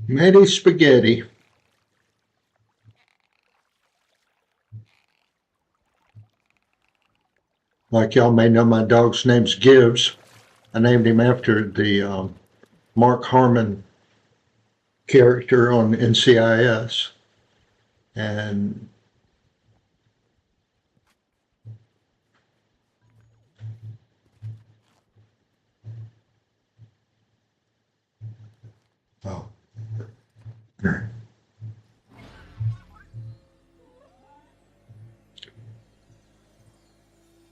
Medi Spaghetti. Like y'all may know, my dog's name's Gibbs. I named him after the Mark Harmon character on NCIS. And oh,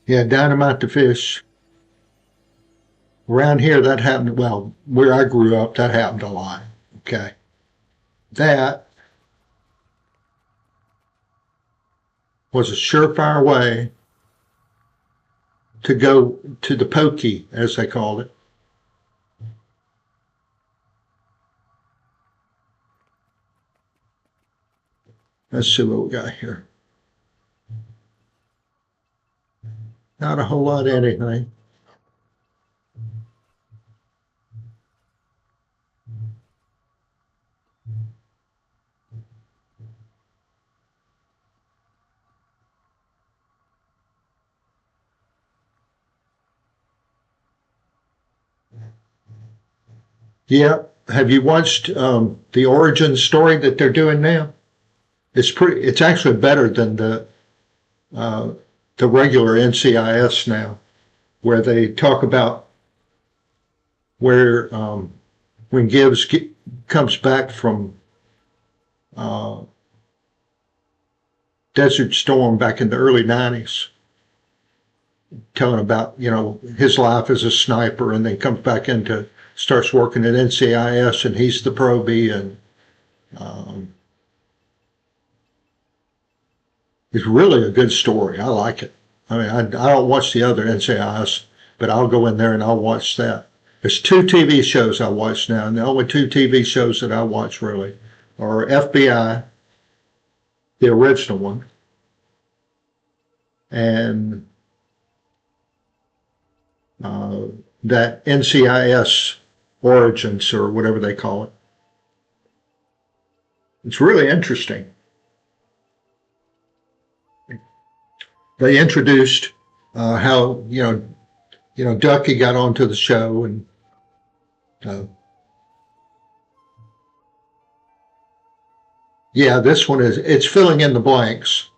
yeah, dynamite the fish. Around here, that happened. Well, where I grew up, that happened a lot. Okay, that was a surefire way to go to the pokey, as they called it. Let's see what we got here. Not a whole lot of anything. Yeah. Have you watched the origin story that they're doing now? It's actually better than uh, the regular NCIS now, where they talk about where when comes back from uh, Desert Storm back in the early 90s, telling about, his life as a sniper, and then comes back starts working at NCIS, and he's the probie, and um, it's really a good story. I like it. I mean, I don't watch the other NCIS, but I'll go in there and I'll watch that. There's 2 TV shows I watch now, and the only 2 TV shows that I watch really are FBI, the original one, and uh, that NCIS Origins or whatever they call it. It's really interesting. They introduced how Ducky got onto the show, and uh, yeah, this one it's filling in the blanks.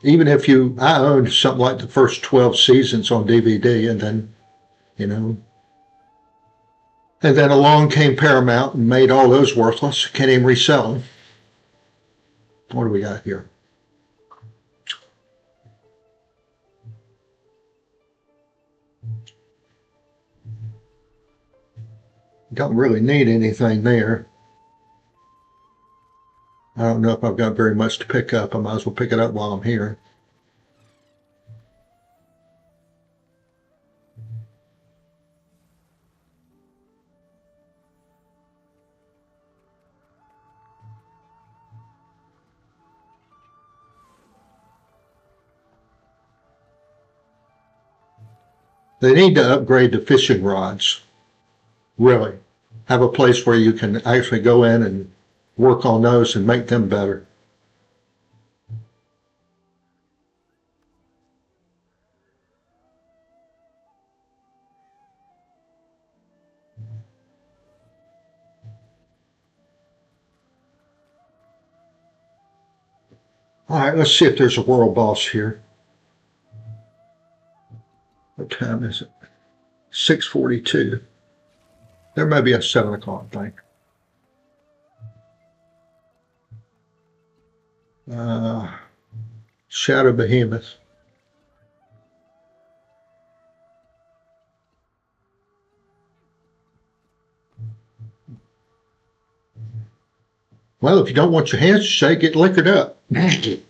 Even if I owned something like the first 12 seasons on DVD, and then you know, and then along came Paramount and made all those worthless. Can't even resell them. What do we got here? Don't really need anything there. I don't know if I've got very much to pick up. I might as well pick it up while I'm here. They need to upgrade the fishing rods, really. Have a place where you can actually go in and work on those and make them better. All right, let's see if there's a world boss here. What time is it? 6:42. There may be a 7 o'clock thing. Shadow Behemoth. Well, if you don't want your hands to shake, get liquored up. Do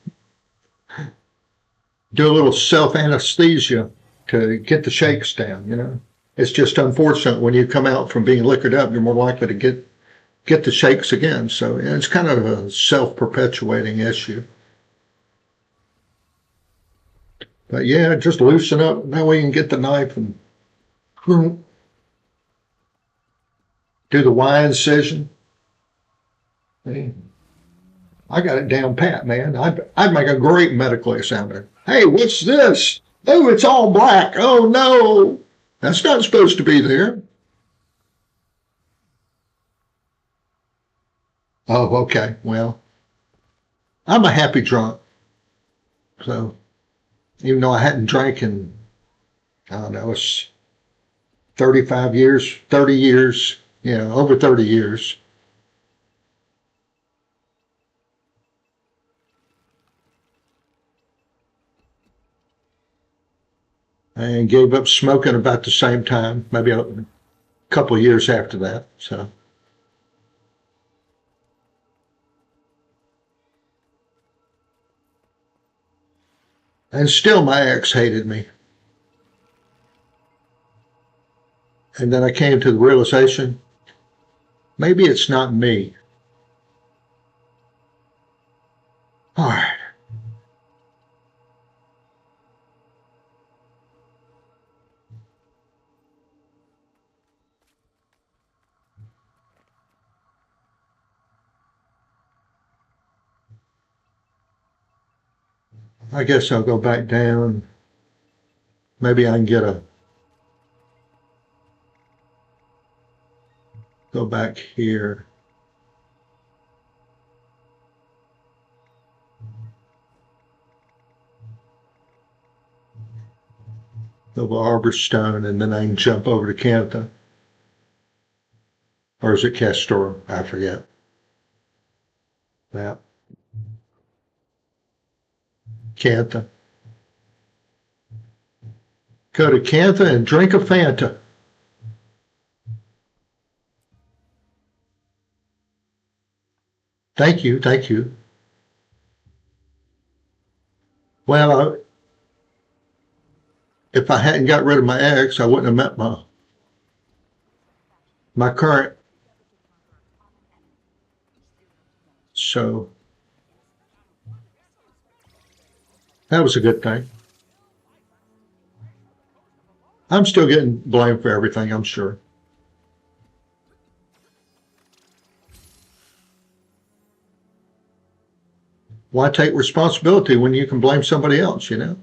a little self-anesthesia to get the shakes down. It's just unfortunate when you come out from being liquored up, you're more likely to get the shakes again. So it's kind of a self-perpetuating issue. But yeah, just loosen up. That way you can get the knife and do the Y incision. I got it down pat, man. I'd make a great medical examiner. Hey, what's this? Oh, it's all black. Oh, no. That's not supposed to be there. Oh, okay. Well, I'm a happy drunk. So even though I hadn't drank in, I don't know, it's 35 years, 30 years, over 30 years. And gave up smoking about the same time, maybe a couple of years after that. So, and still my ex hated me. And then I came to the realization, maybe it's not me. All right. I guess I'll go back down. Maybe I can get a go back here. Go to Arborstone, and then I can jump over to Cantha. Or is it Castor? I forget. Yeah. Cantha. Go to Cantha and drink a Fanta. Thank you, thank you. Well, if I hadn't got rid of my ex, I wouldn't have met my current. So that was a good thing. I'm still getting blamed for everything, I'm sure. Why take responsibility when you can blame somebody else, you know?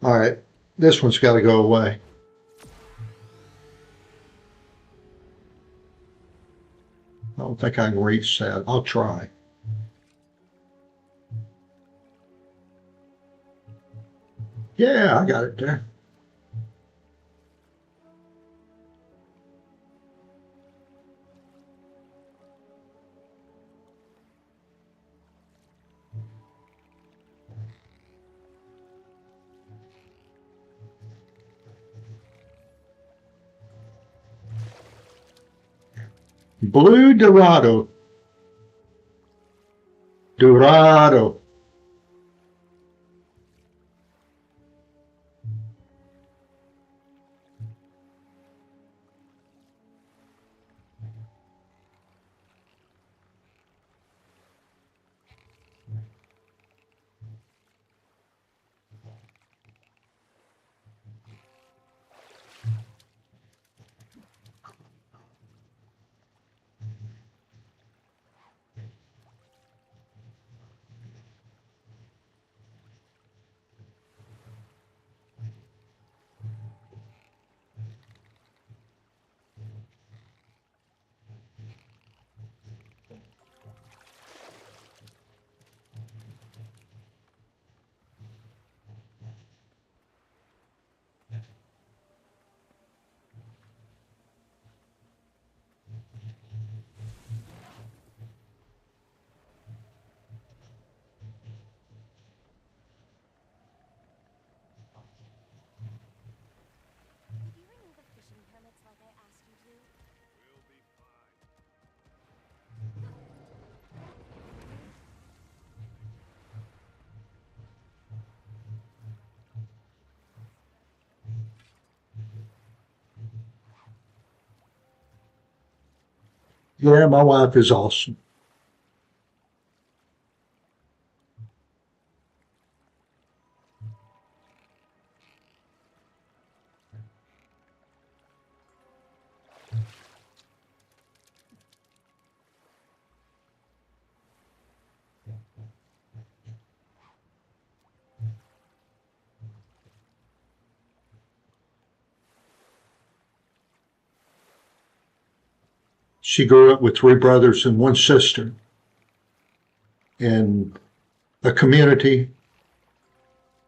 All right, this one's got to go away. I don't think I can reach that. I'll try. Yeah, I got it there. Blue Dorado. Dorado. Did you renew the fishing permits like I asked you to? We'll be fine. Yeah, my wife is awesome. She grew up with three brothers and one sister in a community,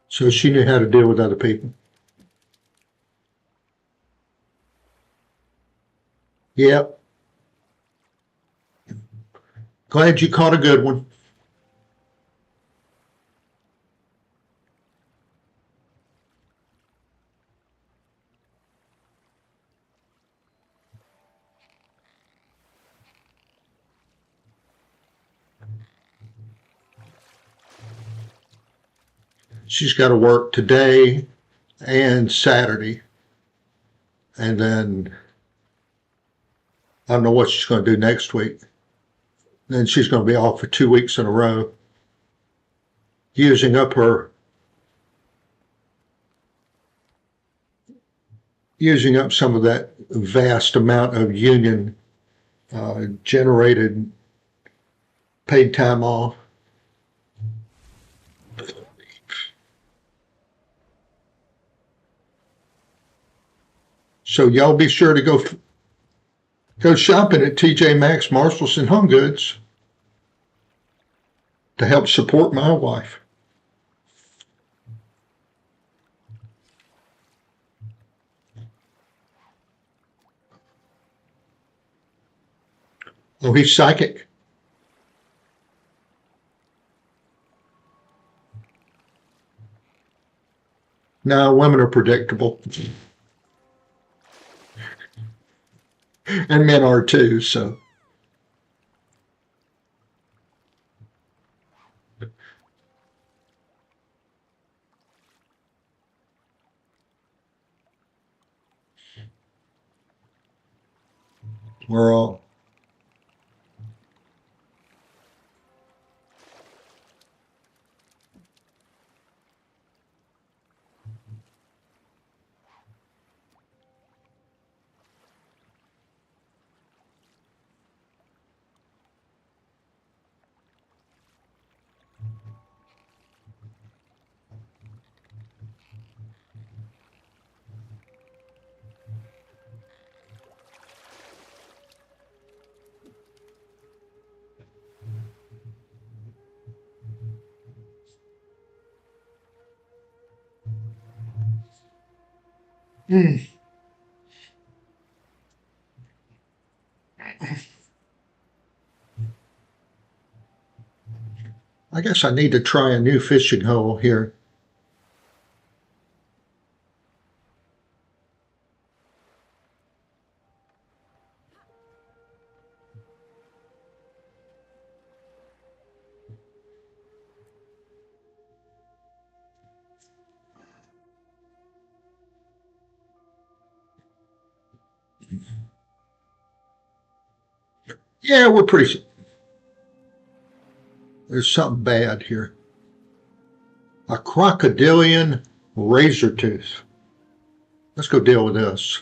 so she knew how to deal with other people. Yep. Glad you caught a good one. She's got to work today and Saturday. And then I don't know what she's going to do next week. Then she's going to be off for 2 weeks in a row, using up some of that vast amount of union generated paid time off. So y'all be sure to go shopping at TJ Maxx, Marshalls, and Home Goods to help support my wife. Oh, he's psychic. No, women are predictable. And men are too, so. We're all. I guess I need to try a new fishing hole here. Yeah, we're pretty. There's something bad here. A crocodilian razor tooth. Let's go deal with this.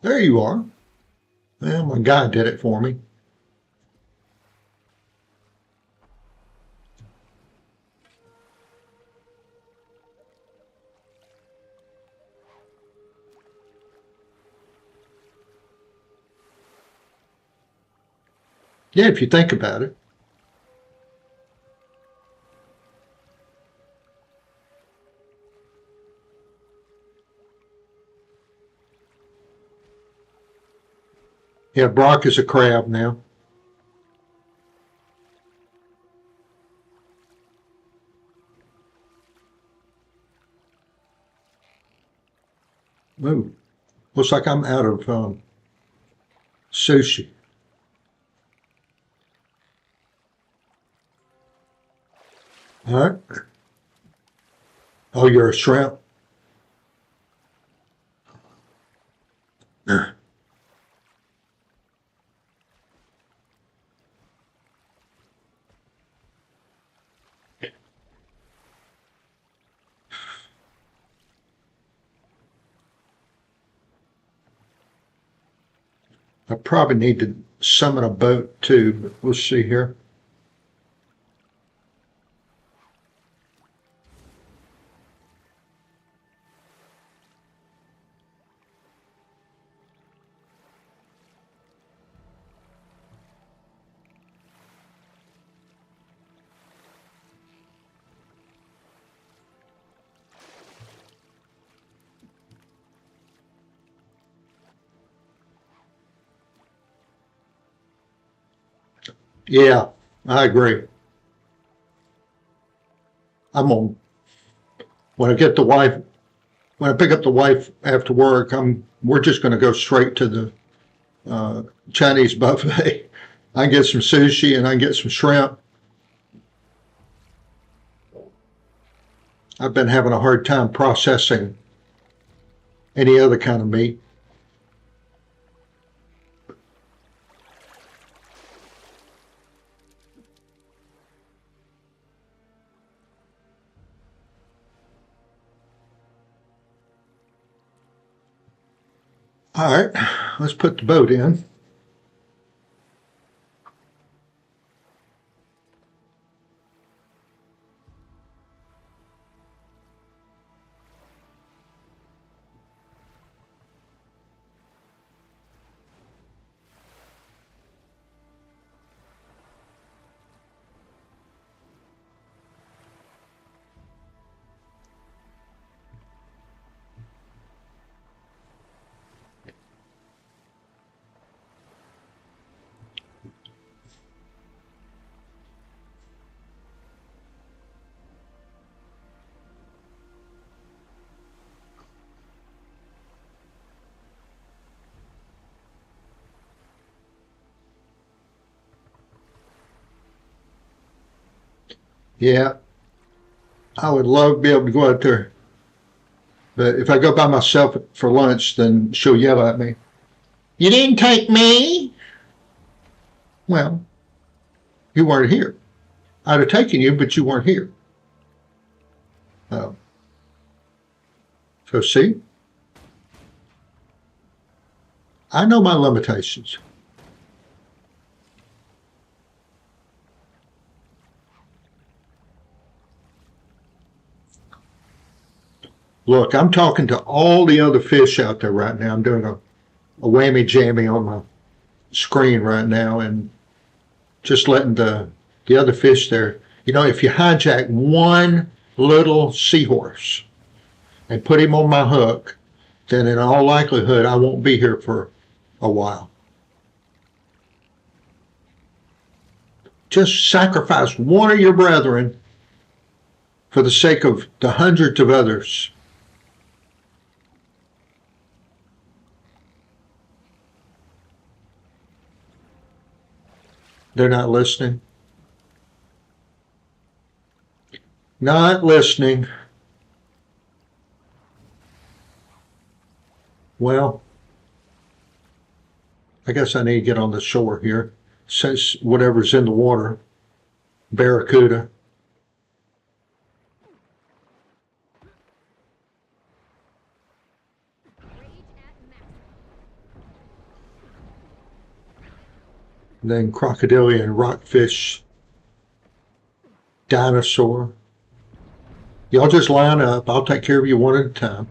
There you are. Well, my guy did it for me. Yeah, if you think about it. Yeah, Brock is a crab now. Ooh, looks like I'm out of sushi. All right. Oh, you're a shrimp? Yeah. I probably need to summon a boat too, but we'll see here. Yeah, I agree. I'm on when I get the wife when I pick up the wife after work, we're just going to go straight to the Chinese buffet. I can get some sushi and I can get some shrimp. I've been having a hard time processing any other kind of meat. All right, let's put the boat in. Yeah, I would love to be able to go out there. But if I go by myself for lunch, then she'll yell at me. You didn't take me? Well, you weren't here. I'd have taken you, but you weren't here. So see, I know my limitations. Look, I'm talking to all the other fish out there right now. I'm doing a whammy jammy on my screen right now and just letting the other fish there. You know, if you hijack one little seahorse and put him on my hook, then in all likelihood I won't be here for a while. Just sacrifice one of your brethren for the sake of the hundreds of others. They're not listening. Not listening. Well, I guess I need to get on the shore here, since whatever's in the water, barracuda. Rage at maximum. Then crocodilian, rockfish, dinosaur. Y'all just line up. I'll take care of you one at a time.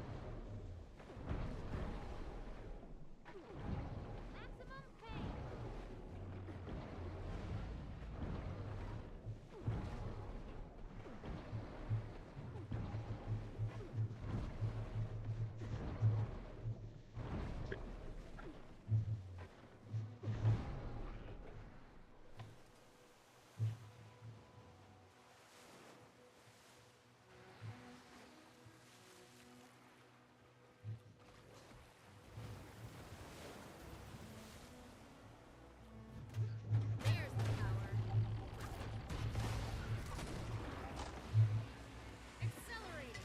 There's the power. Accelerating.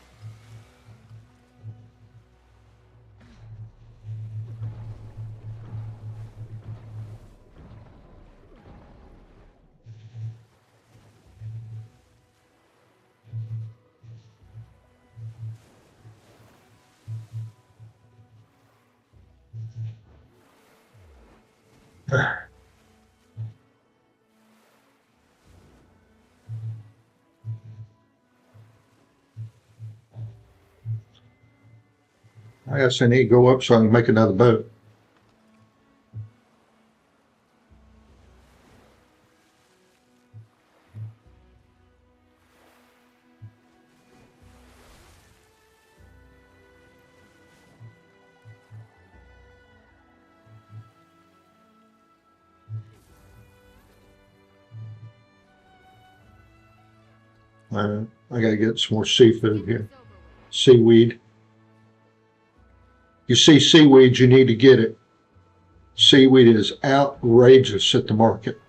I guess I need to go up so I can make another boat. I gotta get some more seafood here. It's over with. Seaweed. You see seaweed, you need to get it. Seaweed is outrageous at the market.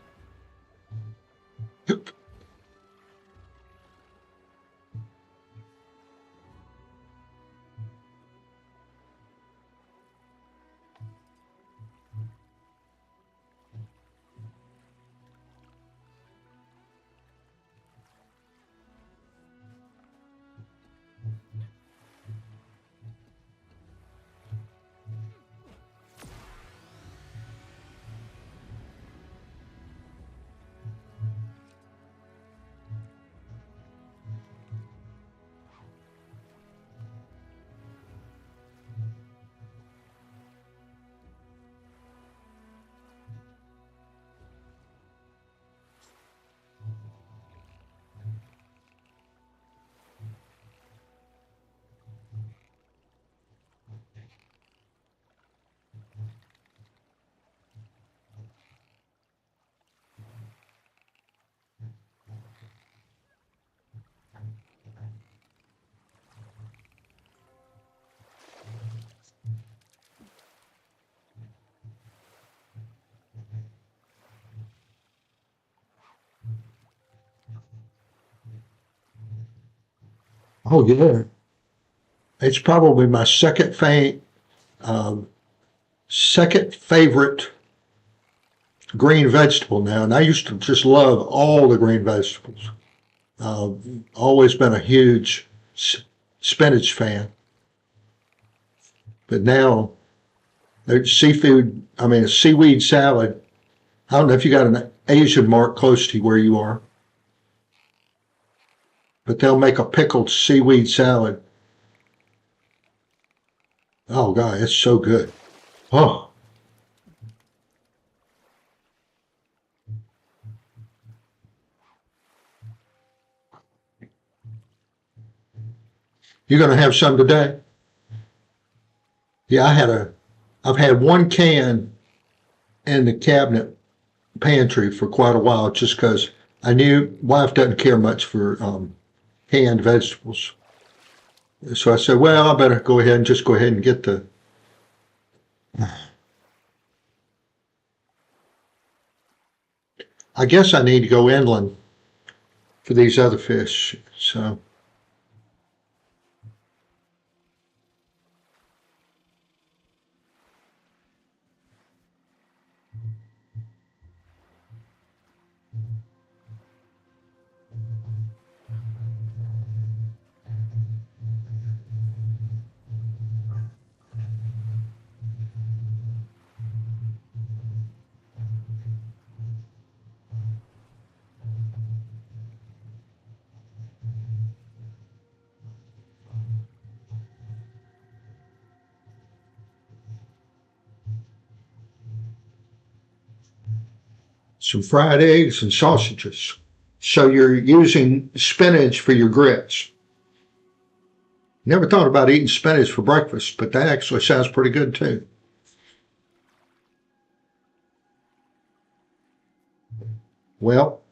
Oh yeah. It's probably my second favorite green vegetable now. And I used to just love all the green vegetables. Uh, Always been a huge spinach fan. But now there's seafood, I mean, a seaweed salad. I don't know if you got an Asian mark close to where you are, but they'll make a pickled seaweed salad. Oh, God, it's so good. Oh, you're going to have some today? Yeah, I've had one can in the cabinet pantry for quite a while just because I knew wife doesn't care much for canned vegetables. So I said, well, I better go ahead and get the. I guess I need to go inland for these other fish. So some fried eggs and sausages. So you're using spinach for your grits. Never thought about eating spinach for breakfast, but that actually sounds pretty good too. Well,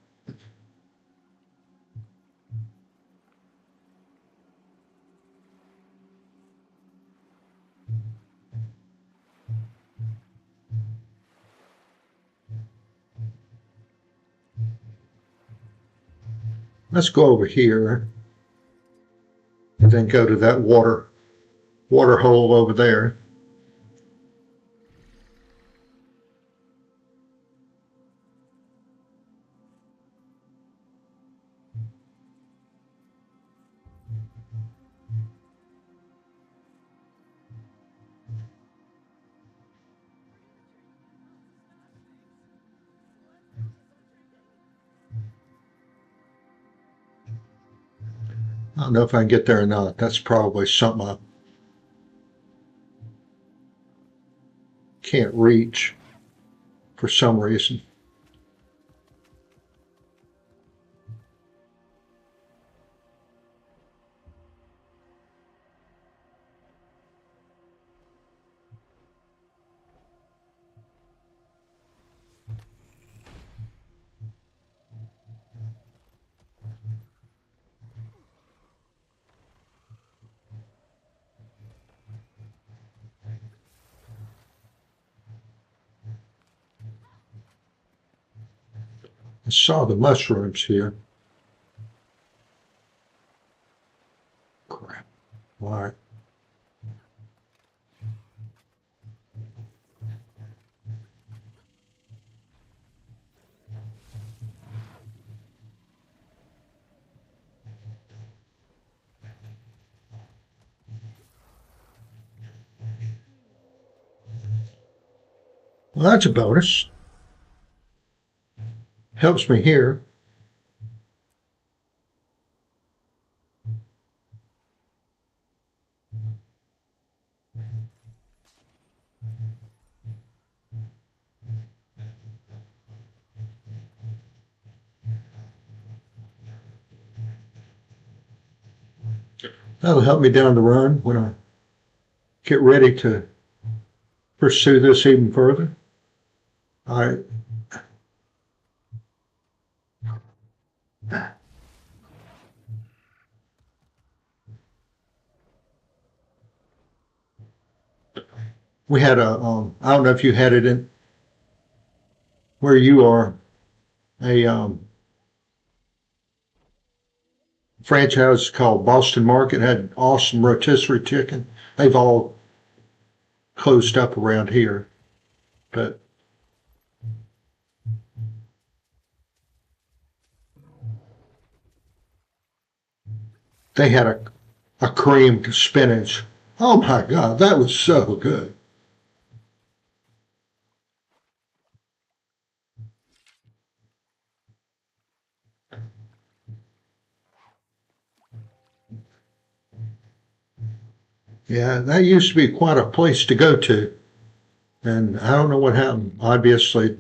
let's go over here and then go to that water hole over there. I don't know if I can get there or not. That's probably something I can't reach for some reason. I saw the mushrooms here. Crap. All right. Well, that's a bonus. Helps me here. That'll help me down the run when I get ready to pursue this even further. All right. We had I don't know if you had it in where you are, a franchise called Boston Market, had awesome rotisserie chicken. They've all closed up around here, but they had a creamed spinach. Oh my God, that was so good. Yeah, that used to be quite a place to go to. And I don't know what happened. Obviously,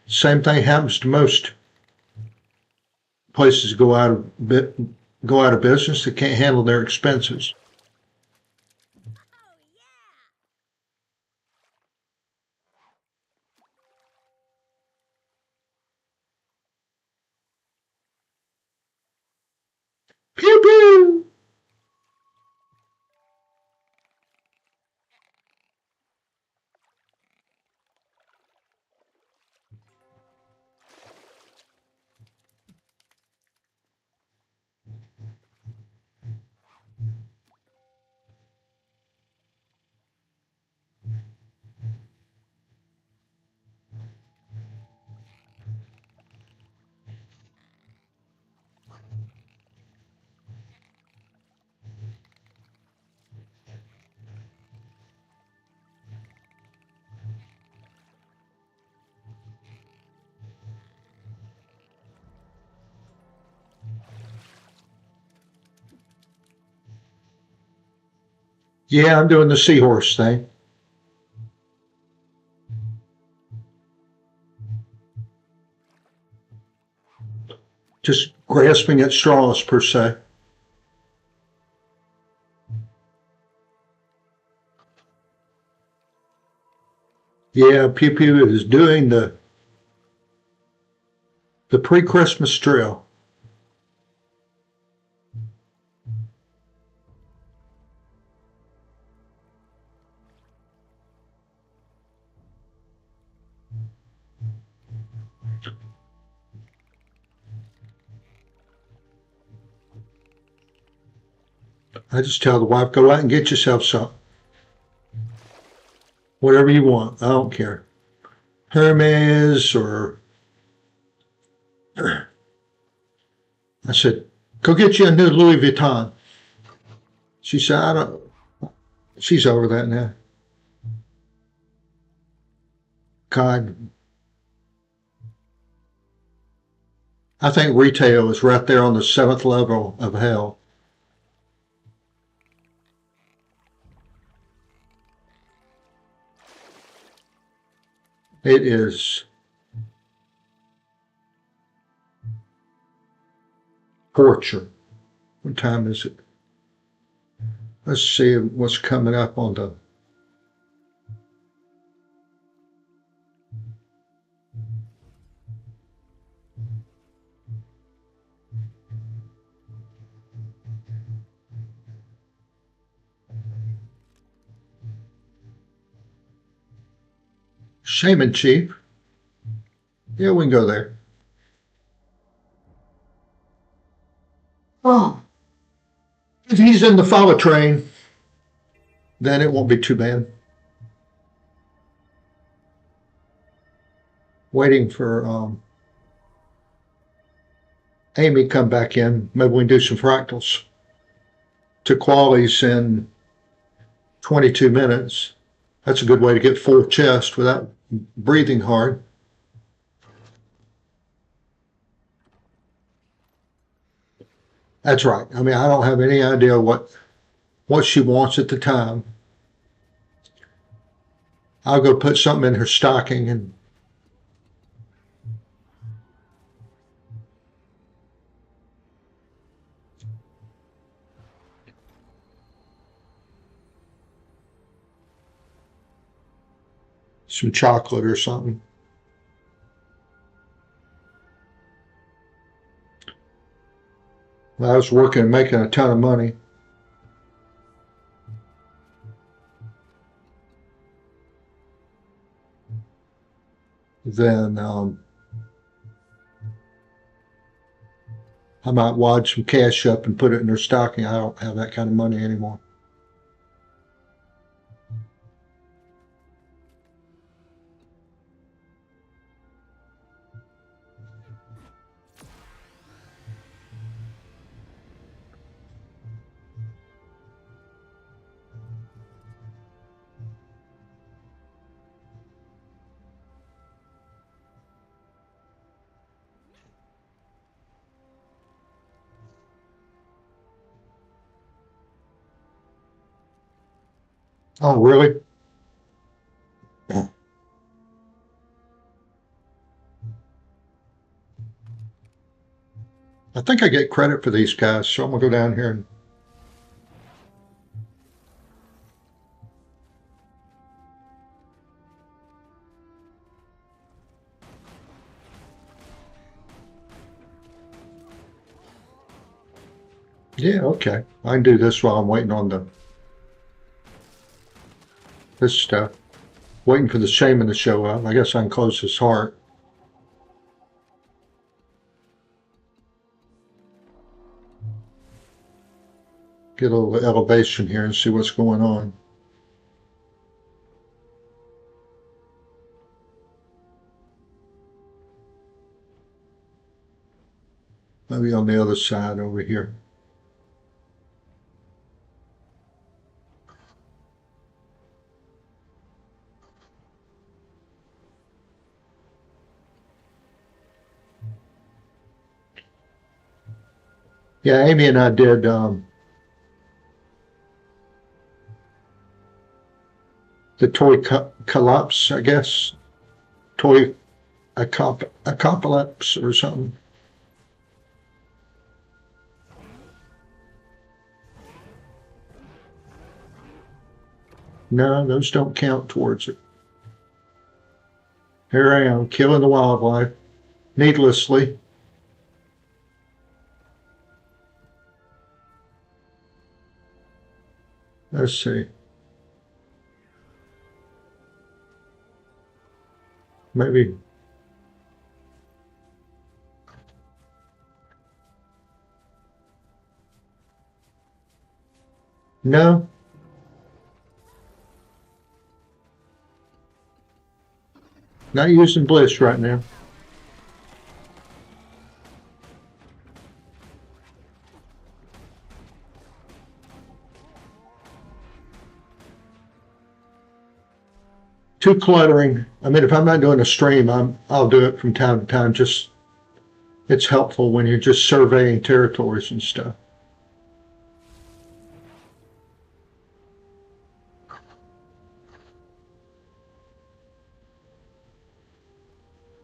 same thing happens to most places go out of business. They can't handle their expenses. Pew pew. Yeah, I'm doing the seahorse thing. Just grasping at straws per se. Yeah, Pew Pew is doing the pre-Christmas drill. I just tell the wife, go out and get yourself some. Whatever you want. I don't care. Hermes or I said, go get you a new Louis Vuitton. She said, I don't, she's over that now. God, I think retail is right there on the seventh level of hell. It is torture. What time is it? Let's see what's coming up on the Shaman Chief. Yeah, we can go there. Oh, if he's in the follow train, then it won't be too bad. Waiting for Amy come back in. Maybe we can do some fractals. To qualities in 22 minutes. That's a good way to get full chest without breathing hard. That's right. I mean, I don't have any idea what she wants at the time. I'll go put something in her stocking and some chocolate or something. I was working and making a ton of money. Then I might wad some cash up and put it in their stocking. I don't have that kind of money anymore. Oh, really? I think I get credit for these guys, so I'm gonna go down here and yeah, okay. I can do this while I'm waiting on this stuff. Waiting for the shaman to show up. I guess I can close his heart. Get a little elevation here and see what's going on. Maybe on the other side over here. Yeah, Amy and I did the toy collapse, I guess. Toy apocalypse or something. No, those don't count towards it. Here I am, killing the wildlife needlessly. Let's see. Maybe. No. Not using bliss right now. Too cluttering. I mean, if I'm not doing a stream, I'll do it from time to time. Just it's helpful when you're just surveying territories and stuff.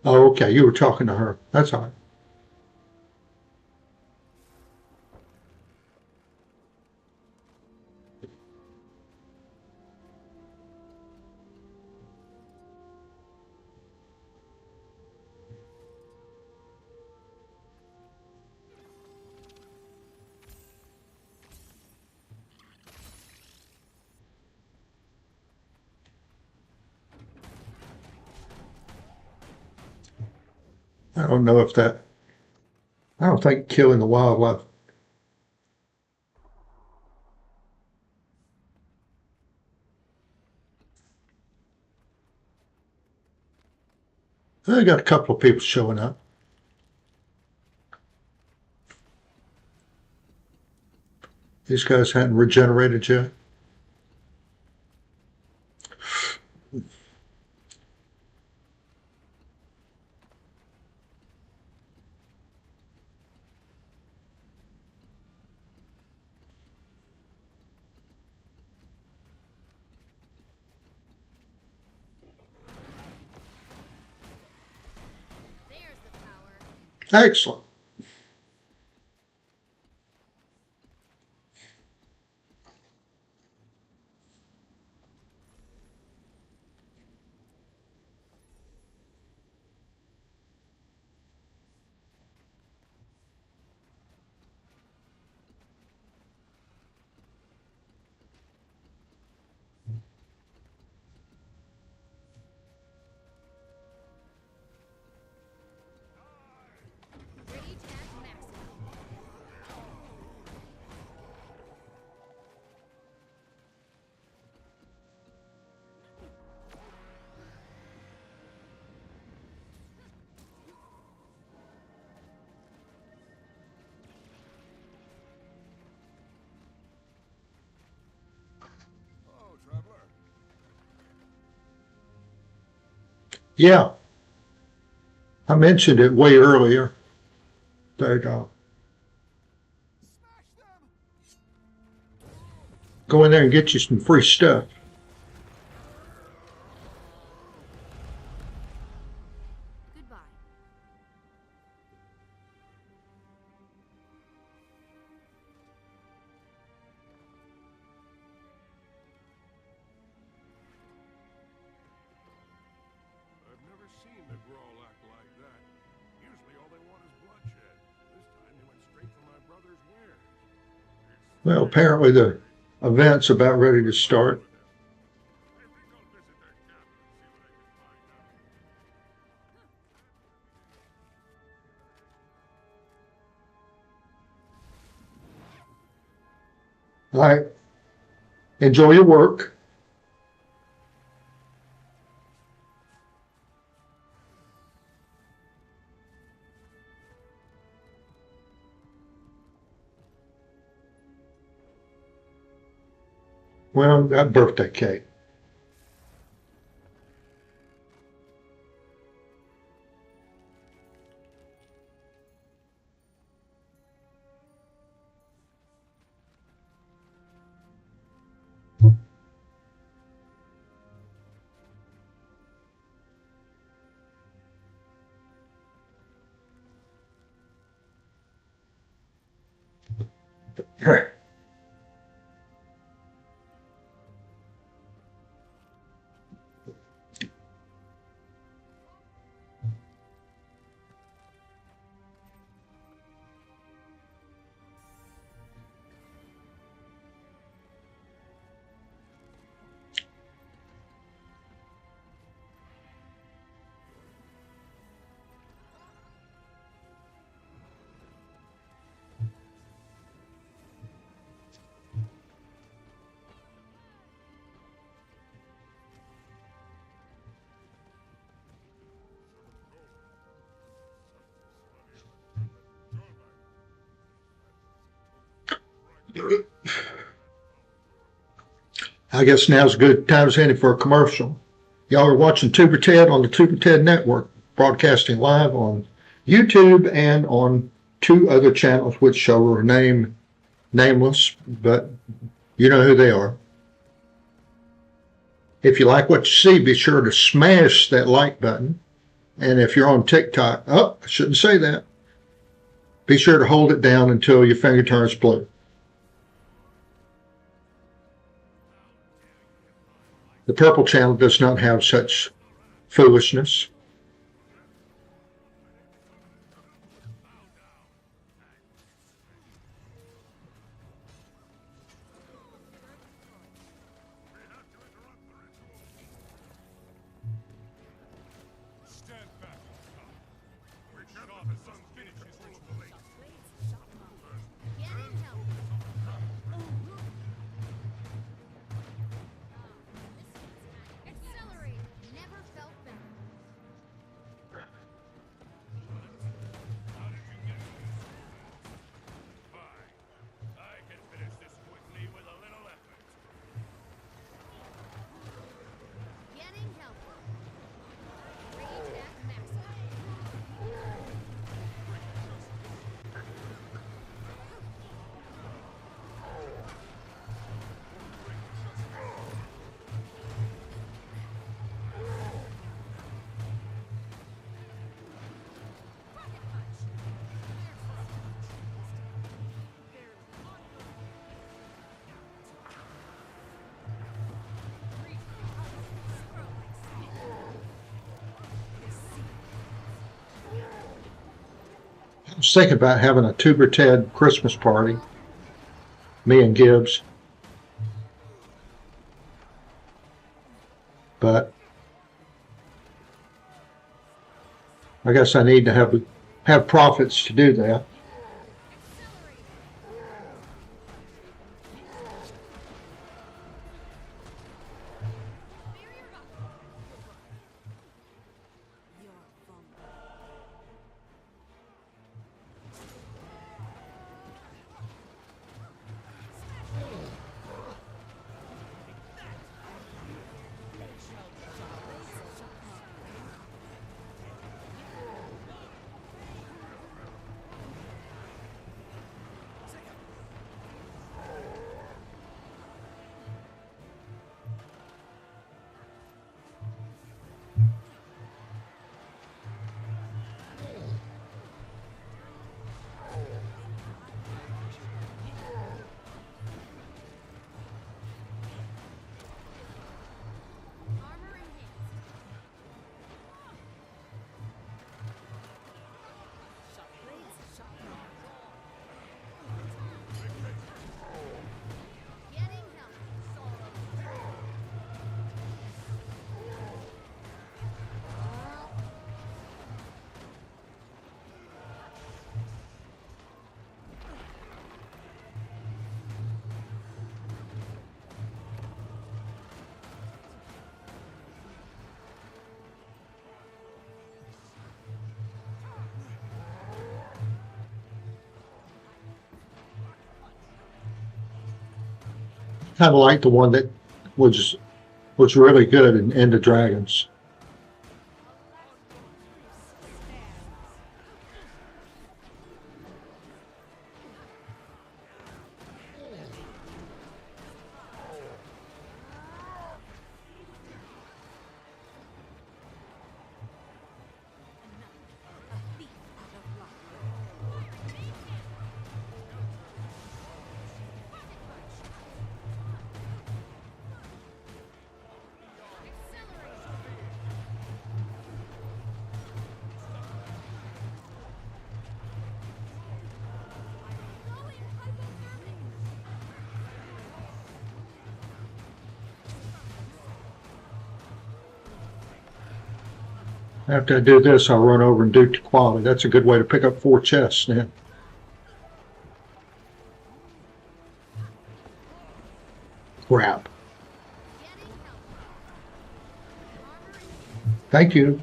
Oh, okay. You were talking to her. That's all right. I don't know if that. I don't think killing the wildlife. I got a couple of people showing up. These guys hadn't regenerated yet. There's the power. Excellent. Yeah, I mentioned it way earlier that go in there and get you some free stuff. Goodbye. I've never seen the Grawl act like that. Usually all they want is bloodshed. This time they went straight for my brother's wares. Well, apparently the event's about ready to start. I think I'll visit their camp and see what I can find out. All right. Enjoy your work. Well, that birthday cake. I guess now's a good time as any for a commercial. Y'all are watching Tuberted on the Tuberted Network, broadcasting live on YouTube and on two other channels which shall remain nameless, but you know who they are. If you like what you see, be sure to smash that like button. And if you're on TikTok, oh, I shouldn't say that. Be sure to hold it down until your finger turns blue. The purple channel does not have such foolishness. Stand back, Tom. We're shut off as son finishes ritual. Get in help. Accelerate. Never felt better. How did you get this? Fine. I can finish this quickly with a little effort. Getting help. Rage at maximum. I was thinking about having a Tuberted Christmas party, me and Gibbs. But I guess I need to have profits to do that. Kind of like the one that was really good in End of Dragons. A thief out of luck. After I do this, I'll run over and do quality. That's a good way to pick up 4 chests now. Crap. Thank you.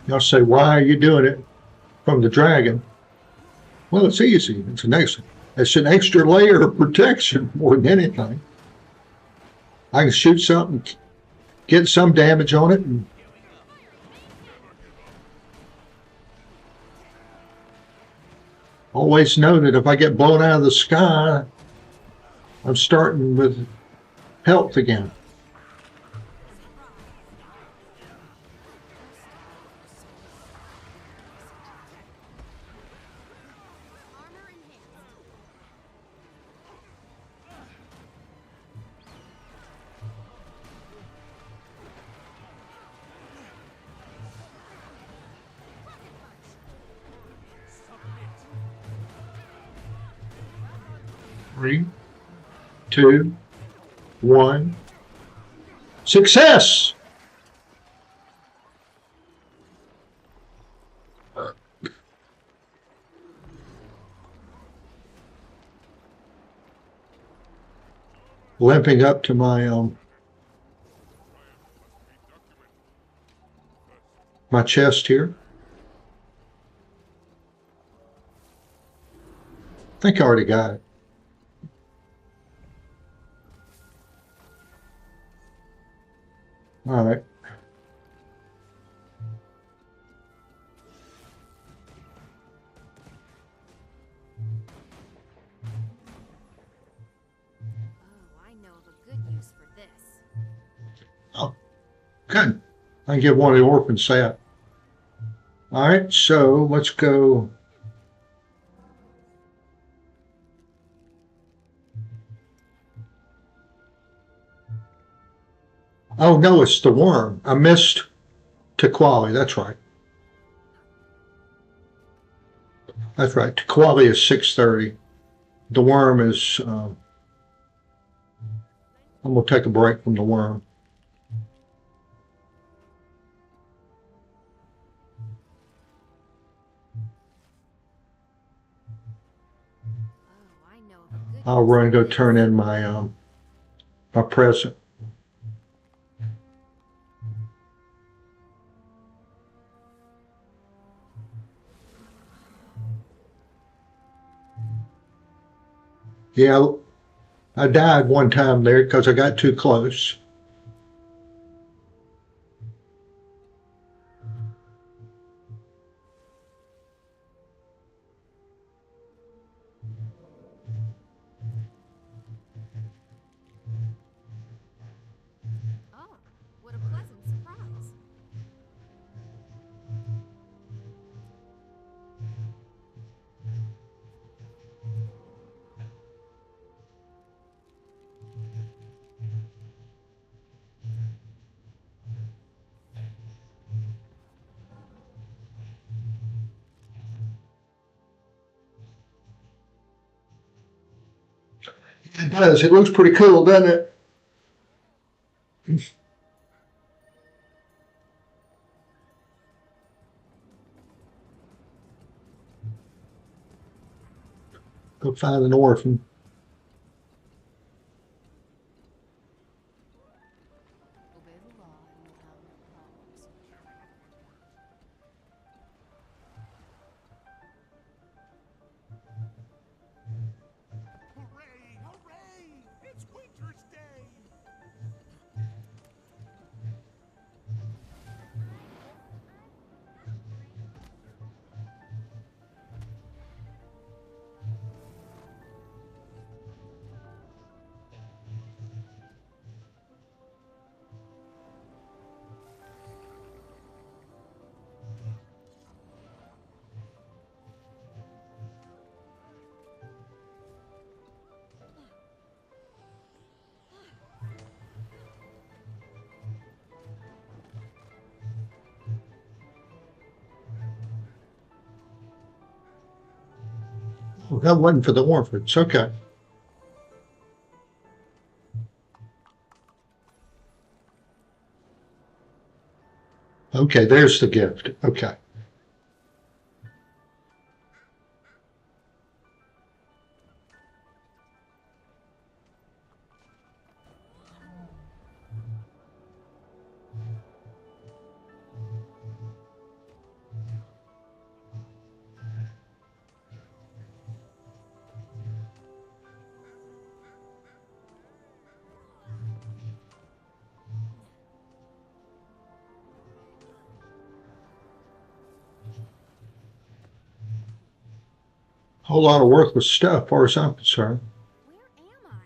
Y'all say, why are you doing it from the dragon? Well, it's easy. It's an extra layer of protection more than anything. I can shoot something, get some damage on it, and always know that if I get blown out of the sky, I'm starting with health again. Armor enhanced. 3, 2, 1. Success! Limping up to my chest here. I think I already got it. All right. Oh, I know of a good use for this. Oh, good. I can get one of the orphans set. All right, so let's go. Oh, no, it's the worm. I missed Tequali. That's right. That's right. Tequali is 6:30. The worm is, I'm going to take a break from the worm. Oh, I know of a good I'll use run and for go this. turn in my present. Yeah, I died one time there because I got too close. Oh, what a pleasant surprise. It does. It looks pretty cool, doesn't it? Go find an orphan. Obey the law and you'll have no problems. Hooray! Hooray! It's Winter's Day! Well, that wasn't for the orphans. Okay. Okay, there's the gift. Okay. Whole lot of worthless stuff, as far as I'm concerned. Where am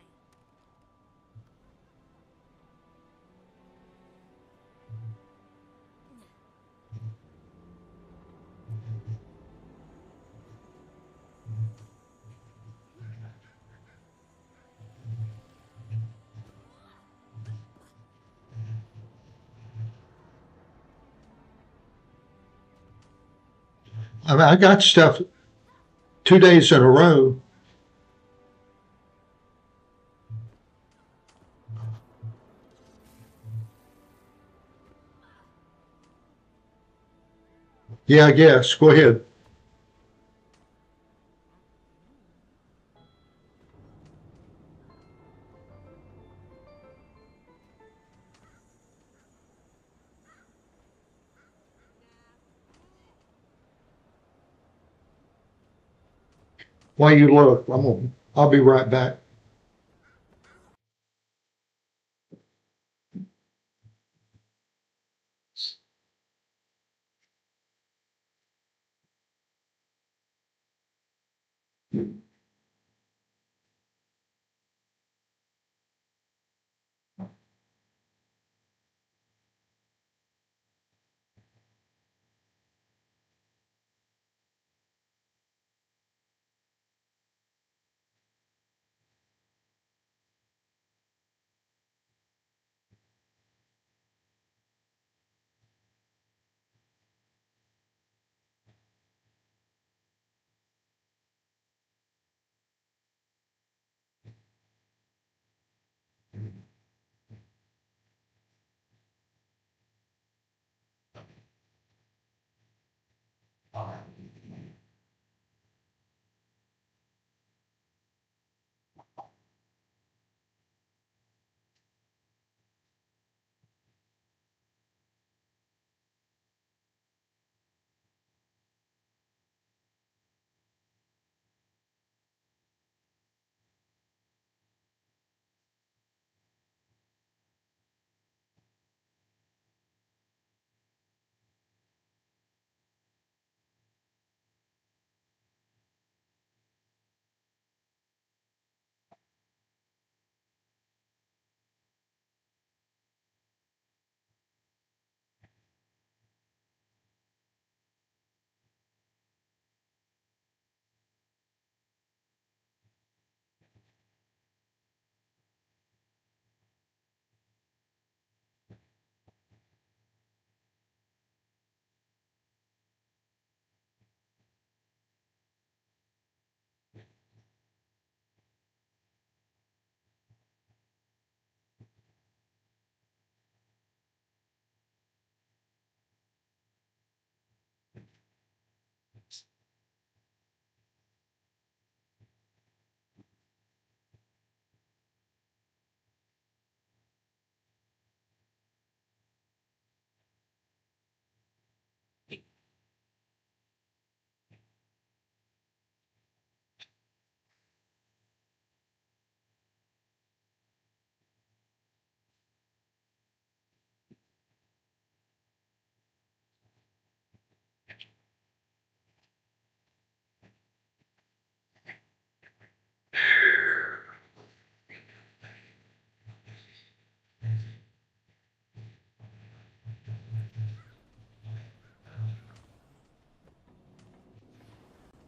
I? I mean, I got stuff 2 days in a row. Yeah, I guess. Go ahead. While you look, I'll be right back.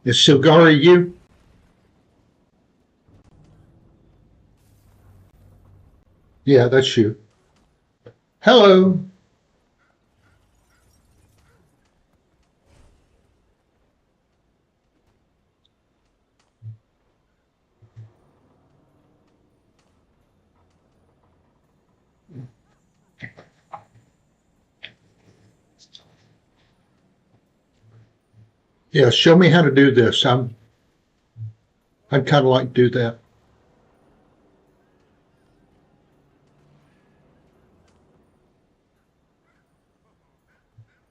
Is Silgari you? Yeah, that's you. Hello. Yeah, show me how to do this. I'd kind of like to do that.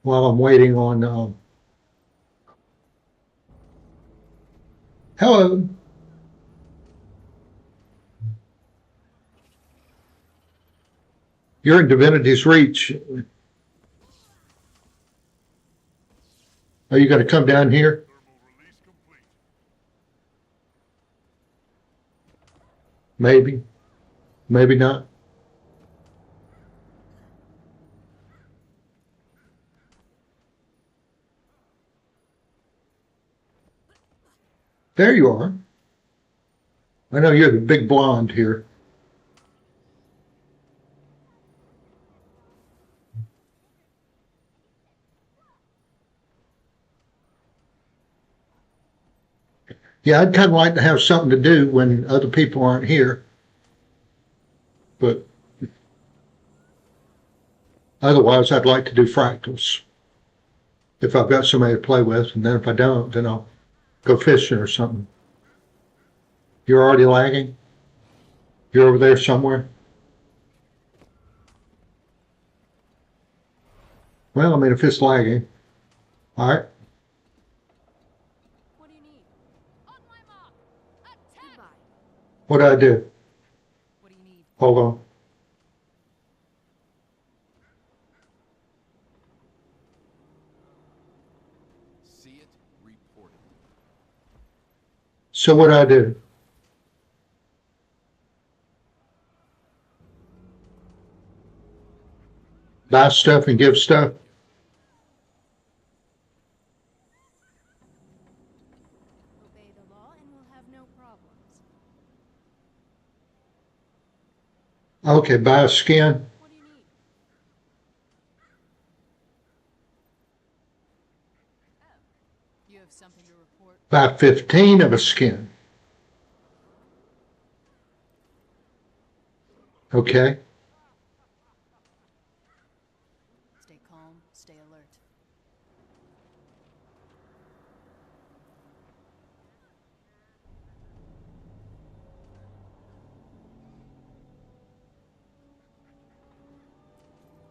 While I'm waiting on, hello. You're in Divinity's Reach. Are you going to come down here? Thermal release complete. Maybe. Maybe not. There you are. I know you're the big blonde here. Yeah, I'd kind of like to have something to do when other people aren't here. But otherwise, I'd like to do fractals. If I've got somebody to play with, and then if I don't, then I'll go fishing or something. You're already lagging? You're over there somewhere? Well, I mean, if it's lagging. All right. What do you need? On my mark. Attack! Goodbye. What do I do? What do you need? Hold on. See it, report it. So what do I do? Buy stuff and give stuff? Obey the law and we'll have no problems. Okay, buy a skin. What do you need? Oh, you have something to report? Buy 15 of a skin. Okay. Stay calm, stay alert.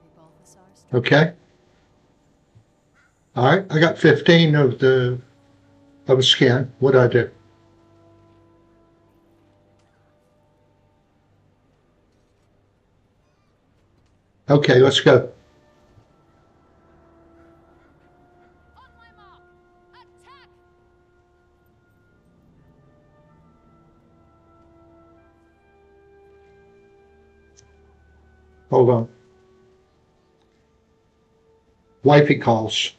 Hey, Balthasar, start. Okay. All right. I got 15 of a skin. What do I do? Okay, let's go. On my mark. Attack! Hold on. Wifey calls.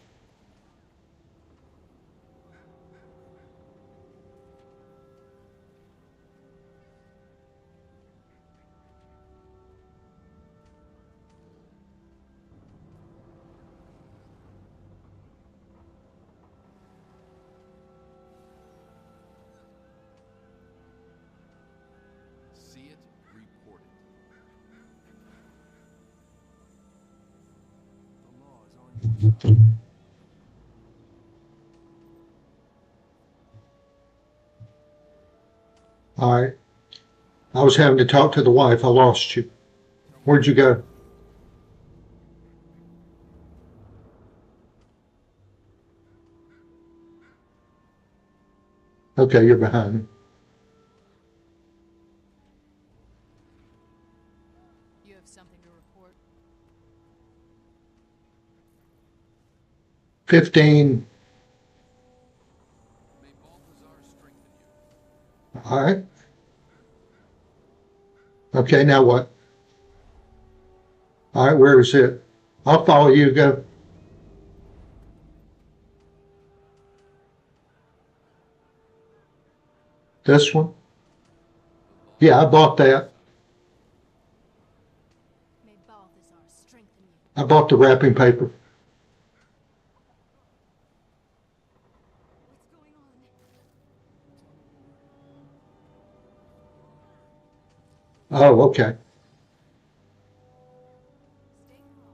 See it, report it. The law is on your side. All right. I was having to talk to the wife. I lost you. Where'd you go? Okay, you're behind me. You have something to report? 15. May Balthasar strengthen you. All right. Okay, now what? All right, where is it? I'll follow you. Go. This one? Yeah, I bought that. May Balthazar strengthen you. I bought the wrapping paper. What's going on? Oh, okay. Stay calm.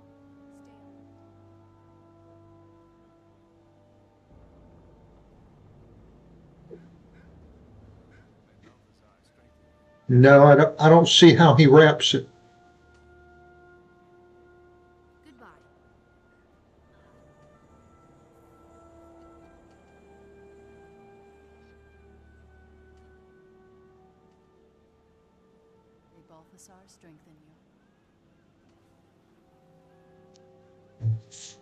Stay alert. No, I don't see how he wraps it. Goodbye. May Balthazar strengthen you. What's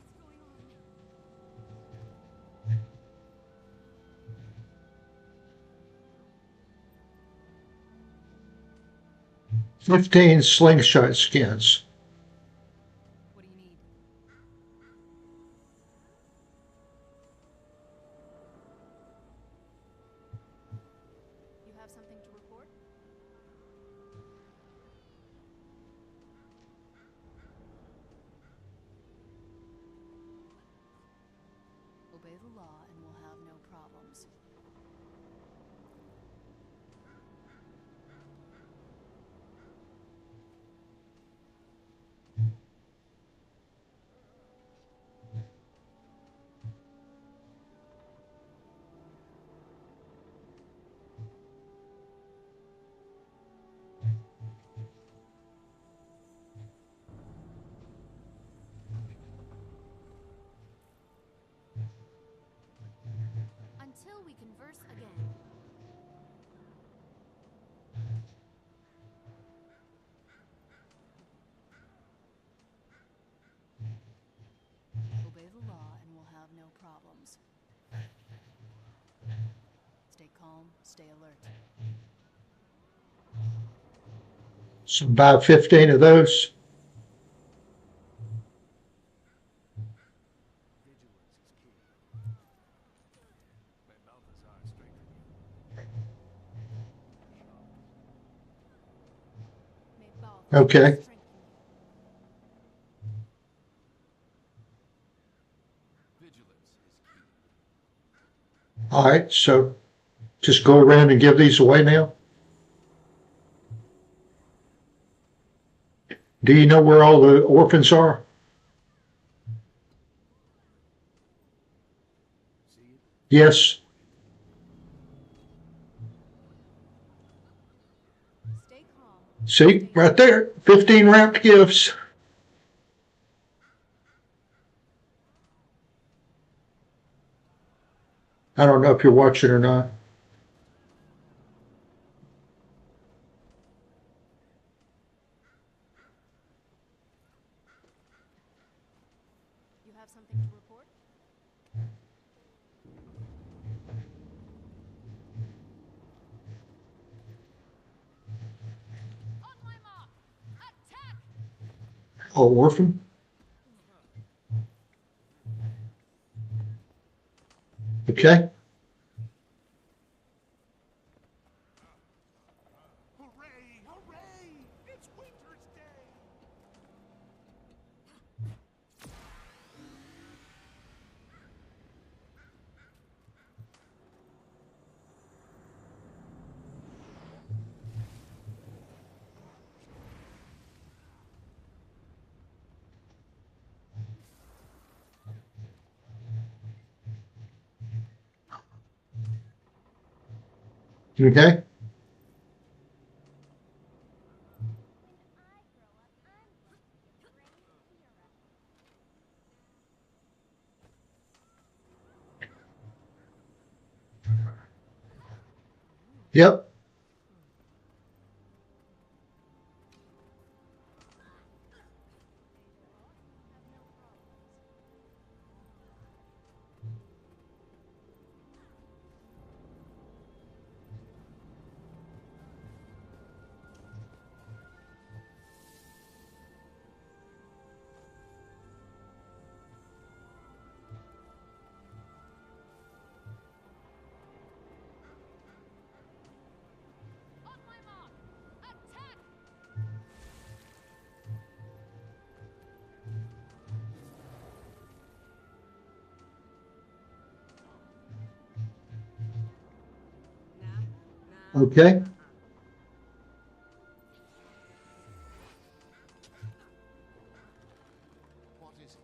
going on? 15 slingshot skins. What do you need? You have something to report? Obey the law and we'll have no problems. Until we converse again. Obey the law and we'll have no problems. Stay calm, stay alert. So buy 15 of those. May Balthazar Okay. strengthen you. All right, so just go around and give these away now. Do you know where all the orphans are? Yes. Stay calm. See, right there, 15 wrapped gifts. I don't know if you're watching or not. You have something to report? On my mark! Attack! Oh, orphan? Okay. Hooray! Hooray! It's Winter's Day! Okay. Yep. Okay. What is it?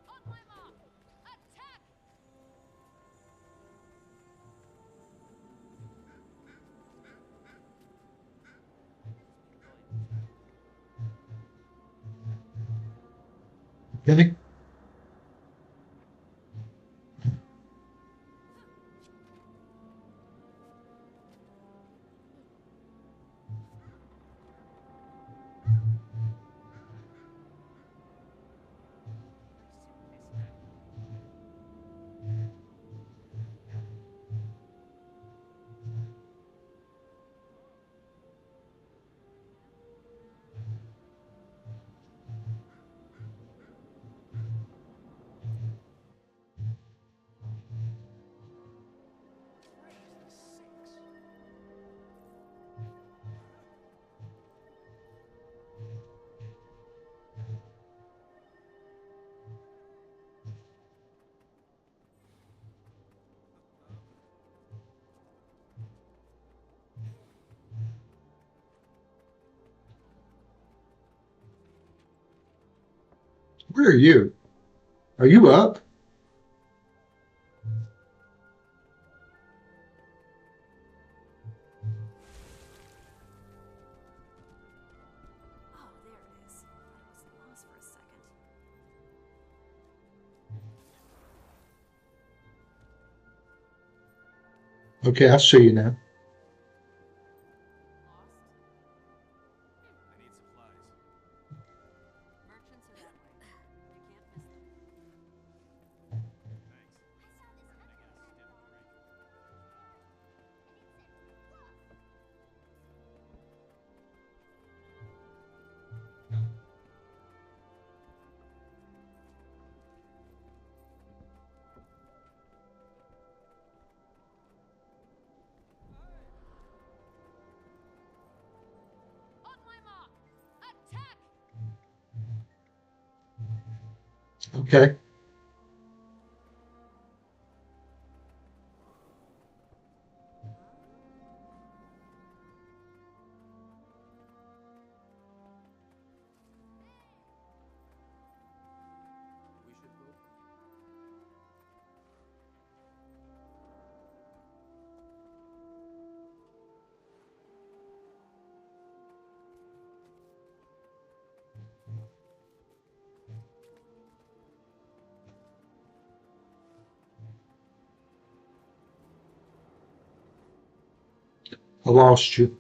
On my mark! Attack! Okay. Where are you? Are you up? Oh, there it is. Thought it was lost for a second. Okay, I see you now. Lost? I need supplies. Merchants are that way. You can't miss them. Thanks. I saw this I get a stiff drink. On my mark! Attack! Okay. We should move. I lost you.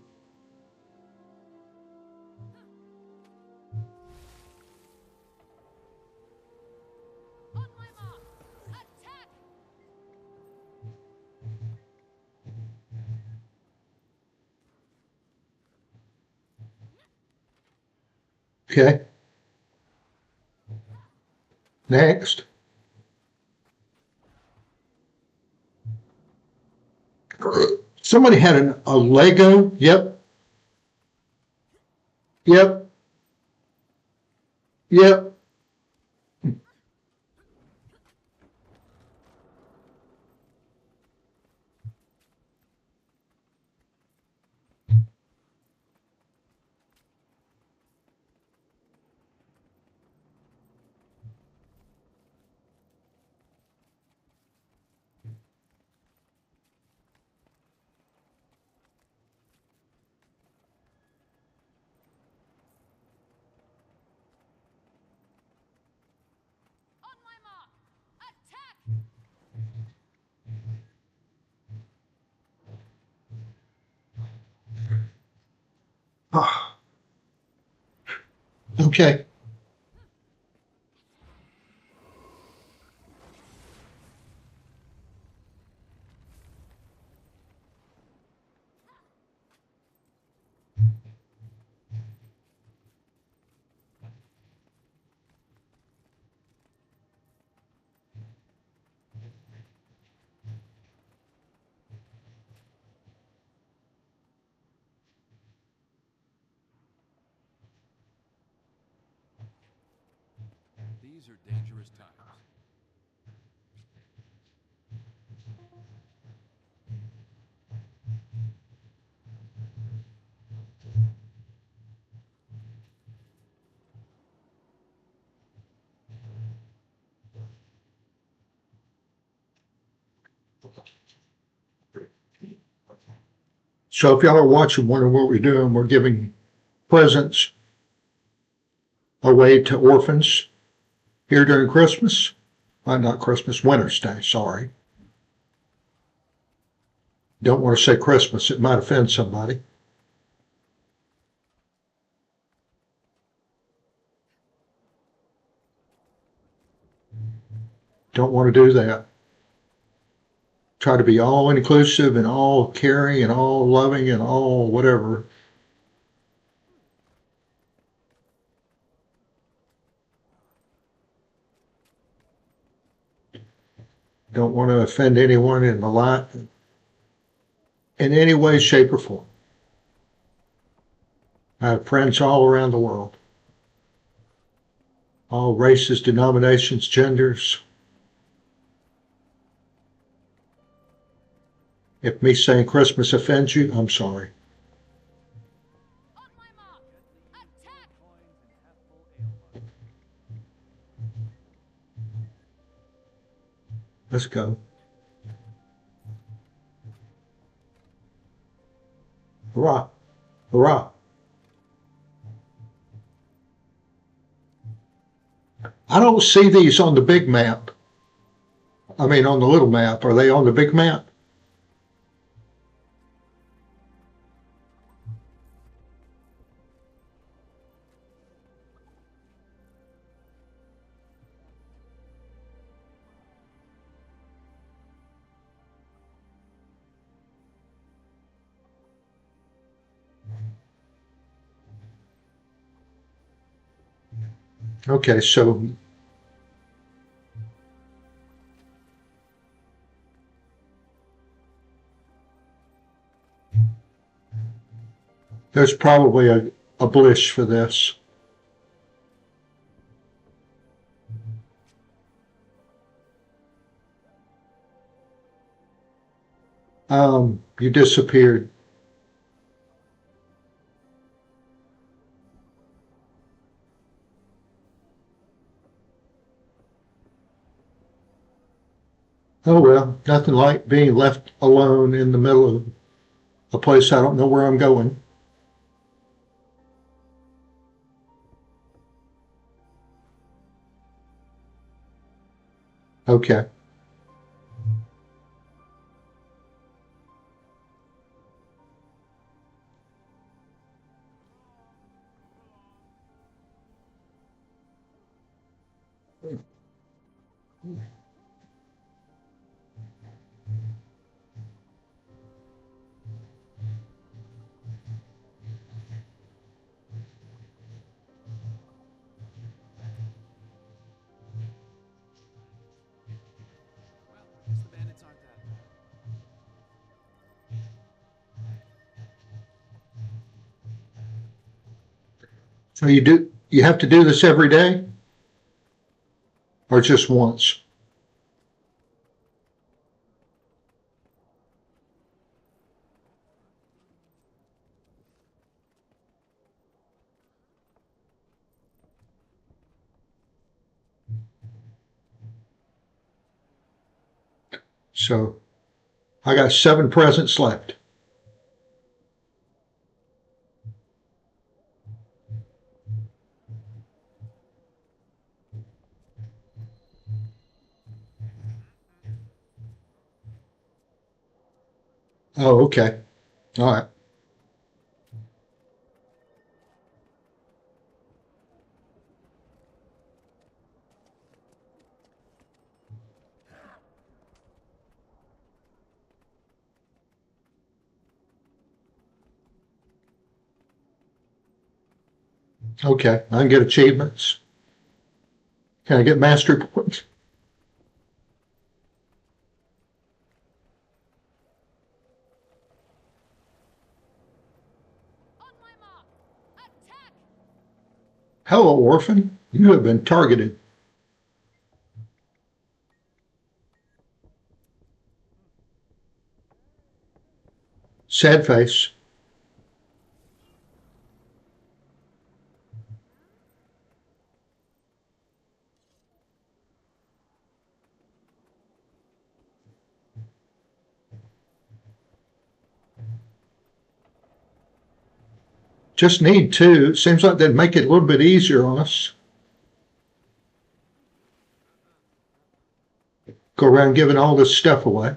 On my mark! Attack! Okay. Next. Somebody had a Lego. Yep. Yep. Yep. On my mark! Attack! Ah, okay. These are dangerous times. So if y'all are watching, wondering what we're doing, we're giving presents away to orphans here during Christmas. Not Christmas, Winter's Day, sorry. Don't want to say Christmas, it might offend somebody. Don't want to do that. Try to be all inclusive and all caring and all loving and all whatever. Don't want to offend anyone in the light in any way, shape, or form. I have friends all around the world, all races, denominations, genders. If me saying Christmas offends you, I'm sorry. On my mark. Attack! Let's go. Hurrah! Hurrah! I don't see these on the big map. I mean, on the little map. Are they on the big map? Okay, so there's probably a blish for this. You disappeared. Oh well, nothing like being left alone in the middle of a place I don't know where I'm going. Okay. Well, I guess the bandits aren't that bad. So you have to do this every day or just once? So I got 7 presents left. Oh, okay. All right. Okay. I can get achievements. Can I get mastery points? On my mark. Attack! Hello, orphan. You have been targeted. Sad face. Just need two. Seems like they'd make it a little bit easier on us. Go around giving all this stuff away.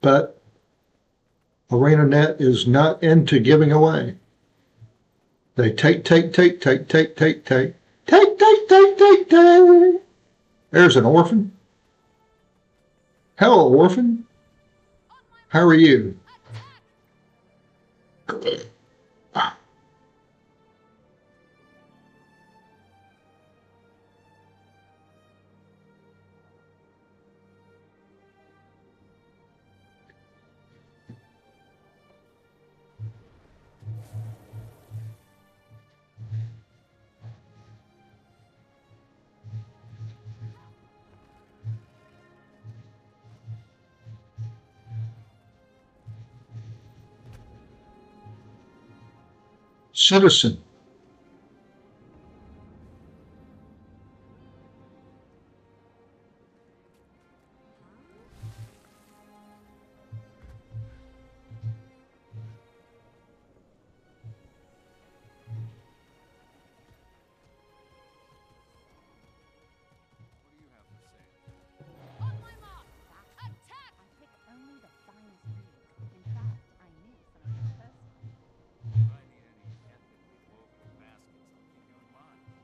But ArenaNet is not into giving away. They take. There's an orphan. Hello, orphan. How are you? Citizen. What do you have to say? On my mark! Attack! I pick only the finest breeds. In fact, I knew some of them personally. If I need any ethically woven baskets, I'll keep you in mind.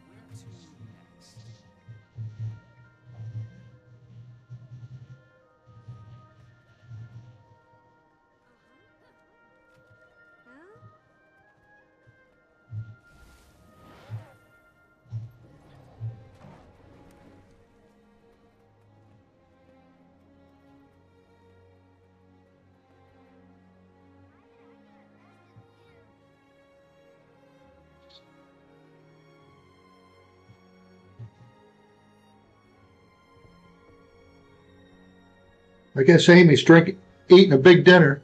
Where to next? Huh? I guess Amy's eating a big dinner.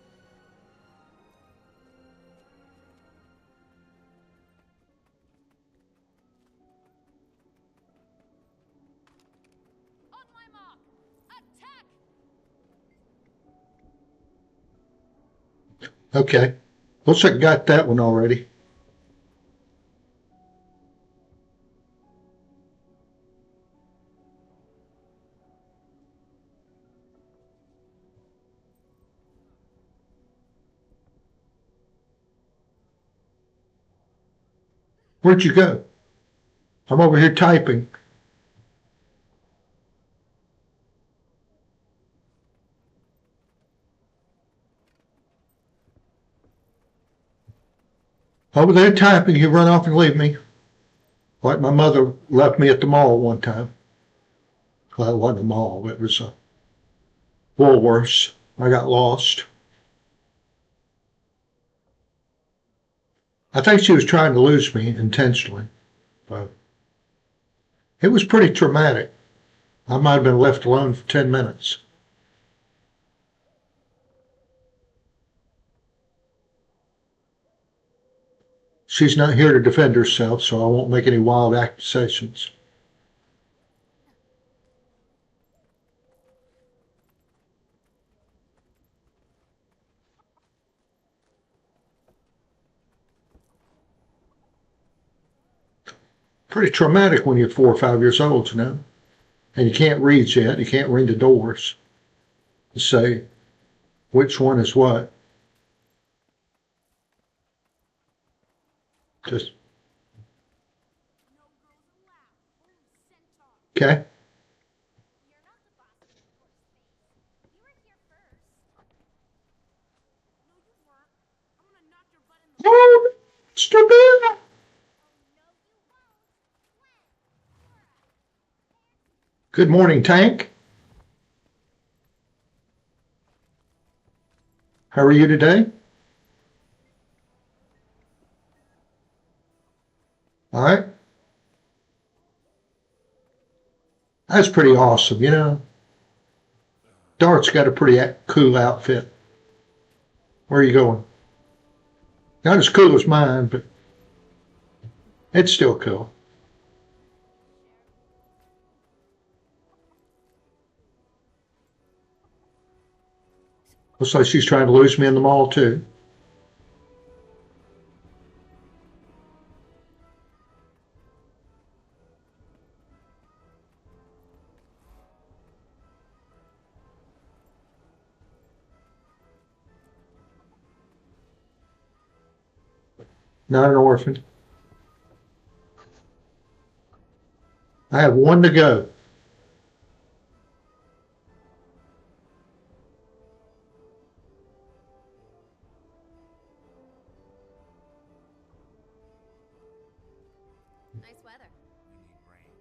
On my mark! Attack! Okay. Looks like I got that one already. Where'd you go? I'm over here typing. Over there typing, you run off and leave me. Like my mother left me at the mall one time. Well, it wasn't a mall, it was a Woolworths. I got lost. I think she was trying to lose me intentionally, but it was pretty traumatic. I might have been left alone for 10 minutes. She's not here to defend herself, so I won't make any wild accusations. Pretty traumatic when you're 4 or 5 years old, you know, and you can't read yet. You can't read the doors to say which one is what. Just No girls allowed. Only centaurs. okay. You're not the boss of the force space. You were here first. No, you weren't. I'm gonna knock your butt in the. Oh, Mr. Bear. Oh, no, you won't. When? Good morning, Tank. How are you today? All right. That's pretty awesome, you know. Dart's got a pretty cool outfit. Where are you going? Not as cool as mine, but it's still cool. Looks like she's trying to lose me in the mall too. Not an orphan. I have one to go. Nice weather. We need rain.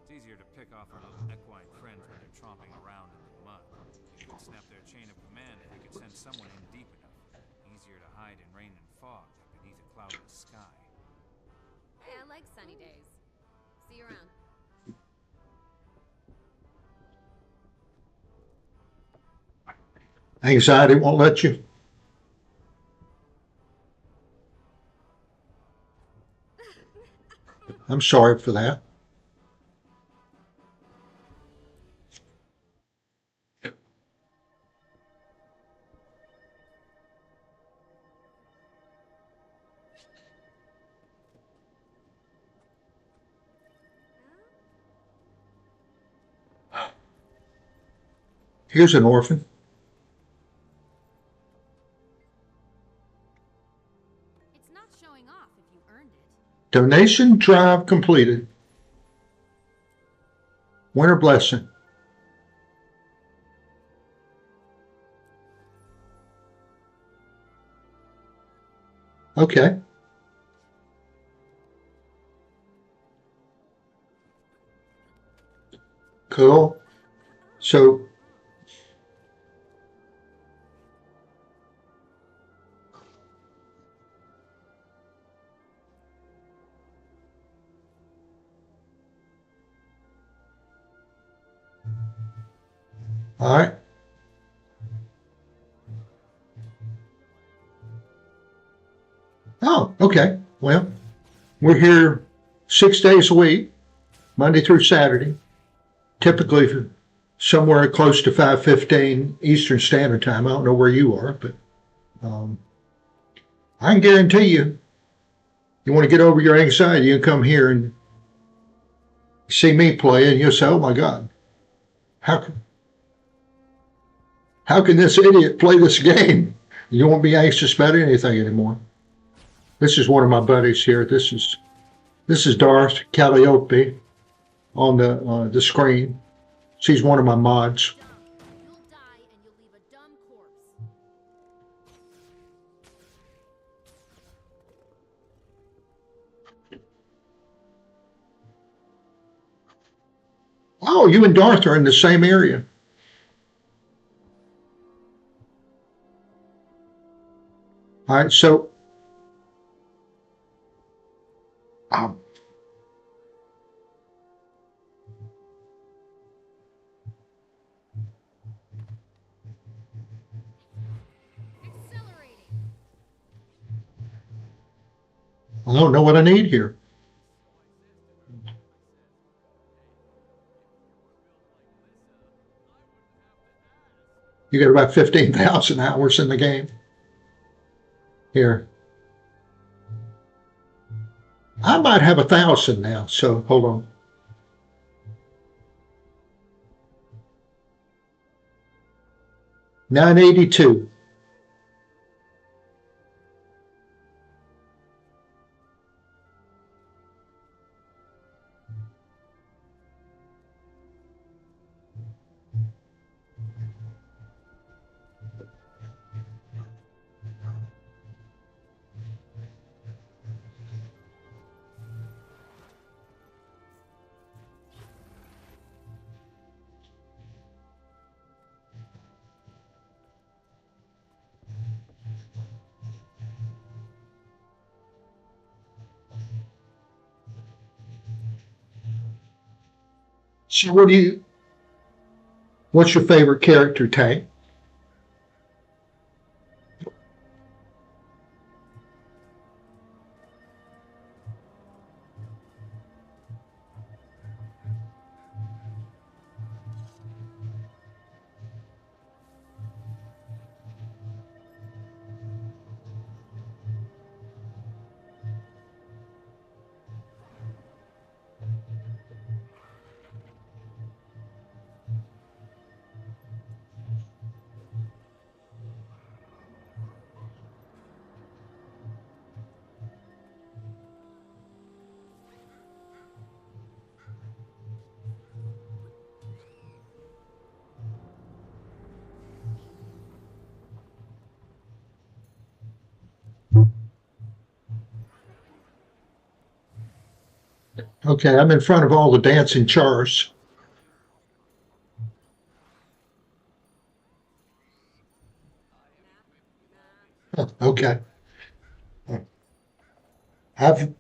It's easier to pick off our little equine friends when they're tromping around in the mud. You could snap their chain of command if you could send someone in deep enough. Easier to hide in rain and fog than beneath a cloudless sky. Hey, I like sunny days. See you around. Anxiety won't let you. I'm sorry for that. Here's an orphan. It's not showing off if you earned it. Donation drive completed. Winter blessing. Okay. Cool. So, all right. Oh, okay. Well, we're here 6 days a week, Monday through Saturday, typically somewhere close to 5:15 Eastern Standard Time. I don't know where you are, but um, I can guarantee you want to get over your anxiety, you come here and see me play, and you'll say, "Oh my God, how how can this idiot play this game?" You won't be anxious about anything anymore. This is one of my buddies here. This is Darth Calliope on the screen. She's one of my mods. Dumb. You'll die and you'll leave a dumb corpse. Oh, you and Darth are in the same area. All right, so um, Accelerating. I don't know what I need here. You got about 15,000 hours in the game. Here. I might have 1,000 now, so hold on. $982. So what's your favorite character tank? Okay, I'm in front of all the dancing chars. Okay. I've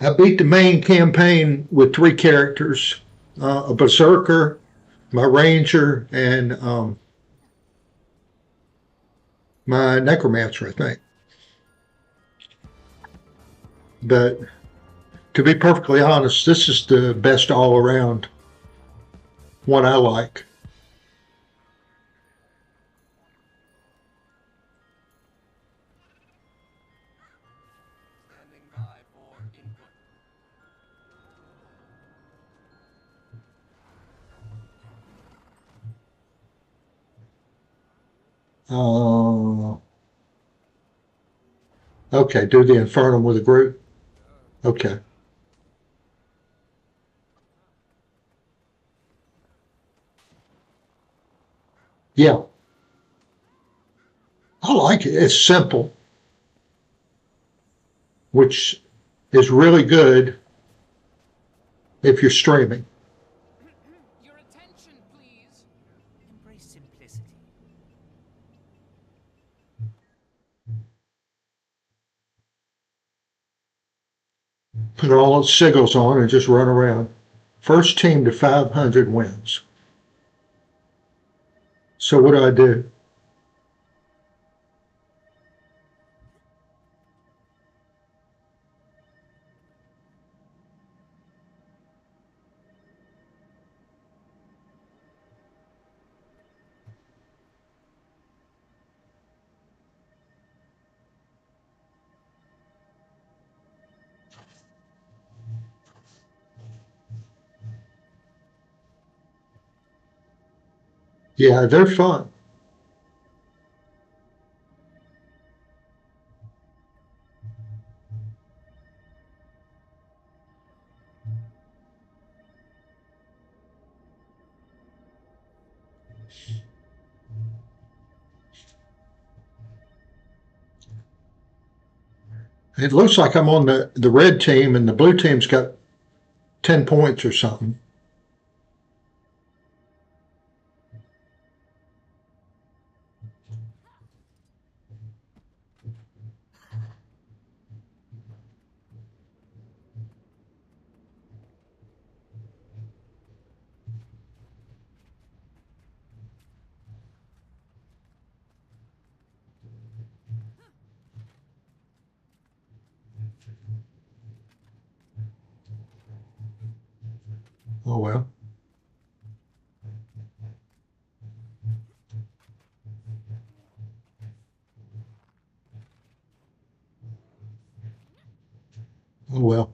I beat the main campaign with 3 characters: a berserker, my ranger, and my necromancer, I think. But to be perfectly honest, this is the best all around one I like. Standing by for input. Okay, do the Infernum with a group. Okay. Yeah, I like it. It's simple, which is really good if you're streaming. Your attention, please. Embrace simplicity. Put all its sigils on and just run around. First team to 500 wins. So what do I do? Yeah, they're fun. It looks like I'm on the red team and the blue team's got 10 points or something. Oh well. Oh well.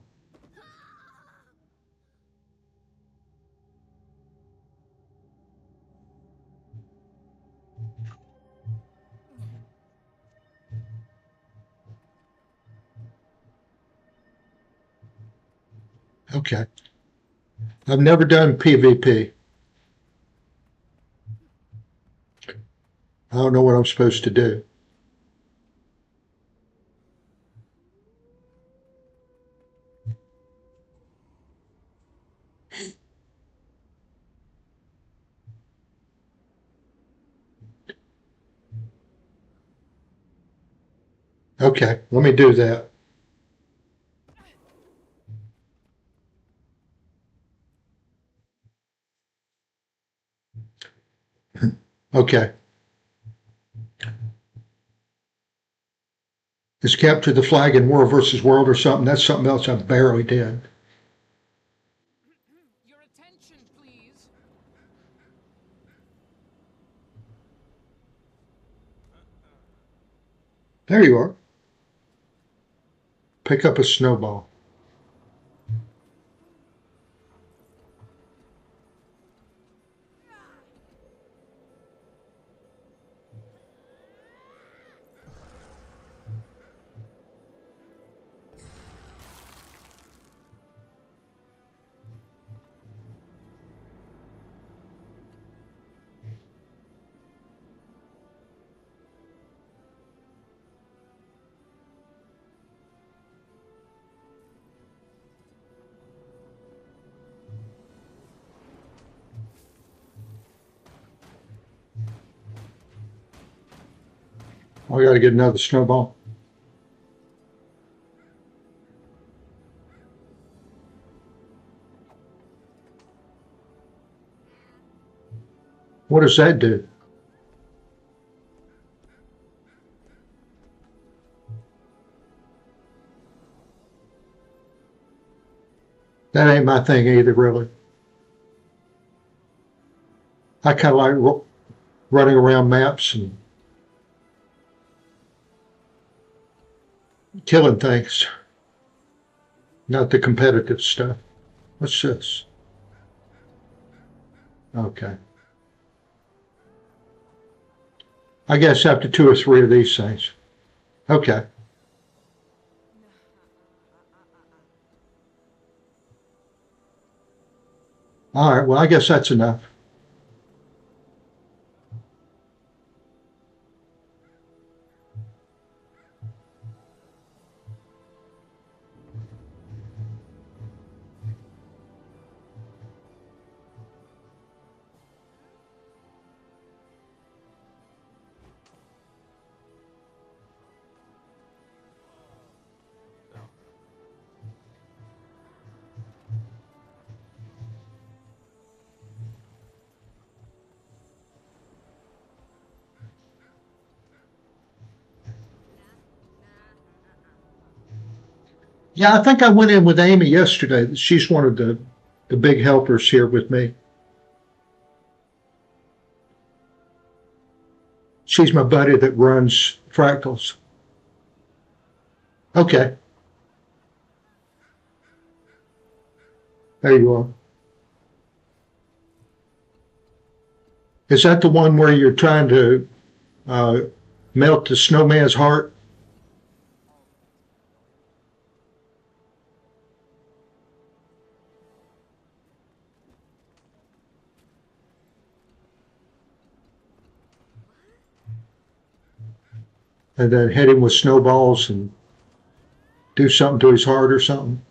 Okay. I've never done PvP. I don't know what I'm supposed to do. Okay, let me do that. Okay. Is capture the flag in World versus World or something? That's something else I barely did. Your attention, please. There you are. Pick up a snowball. I got to get another snowball. What does that do? That ain't my thing either, really. I kind of like running around maps and killing things, not the competitive stuff. What's this? Okay. I guess after 2 or 3 of these things. Okay. All right. Well, I guess that's enough. Yeah, I think I went in with Amy yesterday. She's one of the big helpers here with me. She's my buddy that runs fractals. Okay. There you are. Is that the one where you're trying to uh, melt the snowman's heart? And then hit him with snowballs and do something to his heart or something?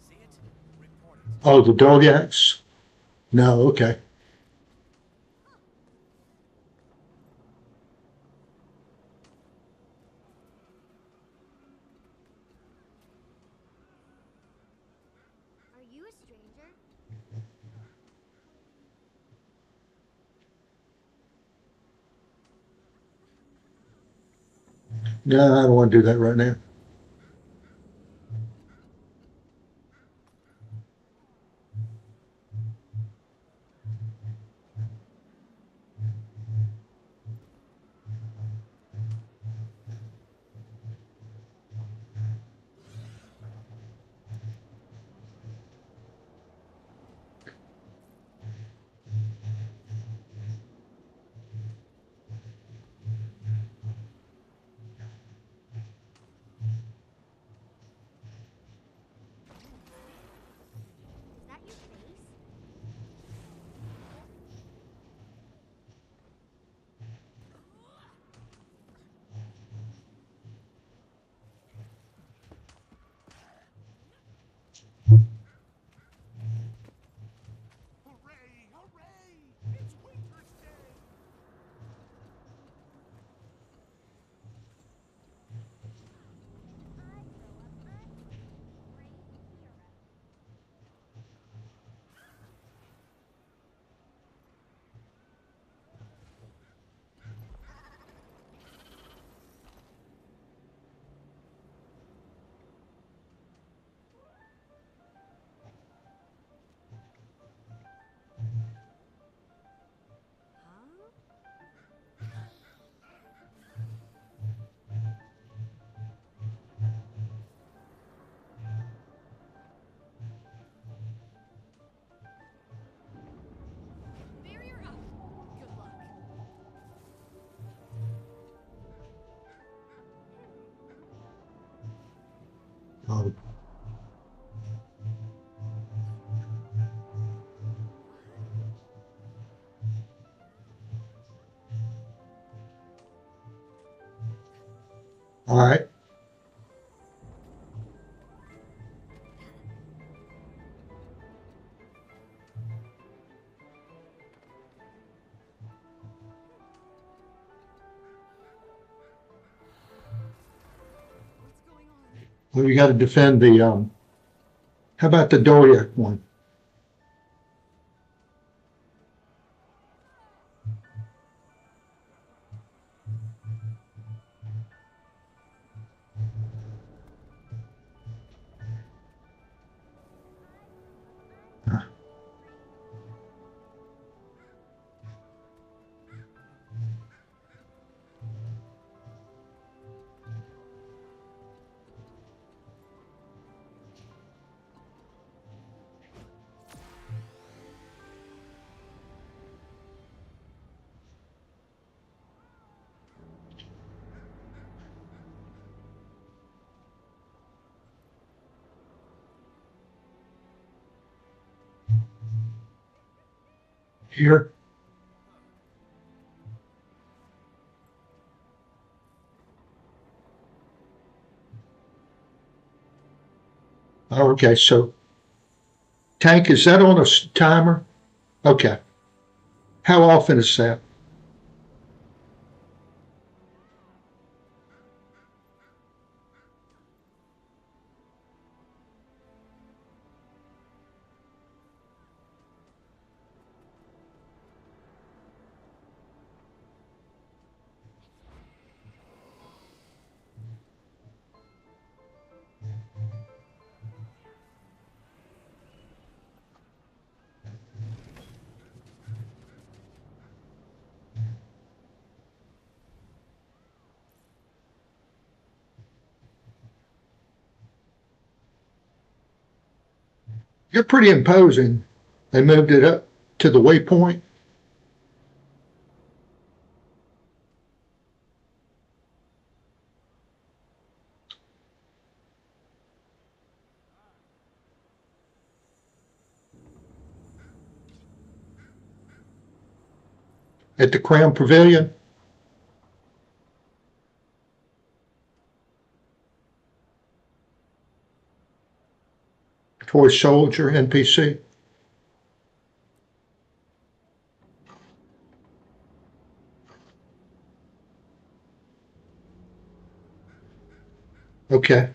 See it? Report it. Oh, the dog axe? No, okay. Are you a stranger? No, I don't want to do that right now. All right. Well, you got to defend the, how about the Doriac one? Here. Oh, okay, so tank, is that on a timer? Okay. How often is that? You're pretty imposing. They moved it up to the waypoint. At the Crown Pavilion. Toy Soldier NPC. Okay.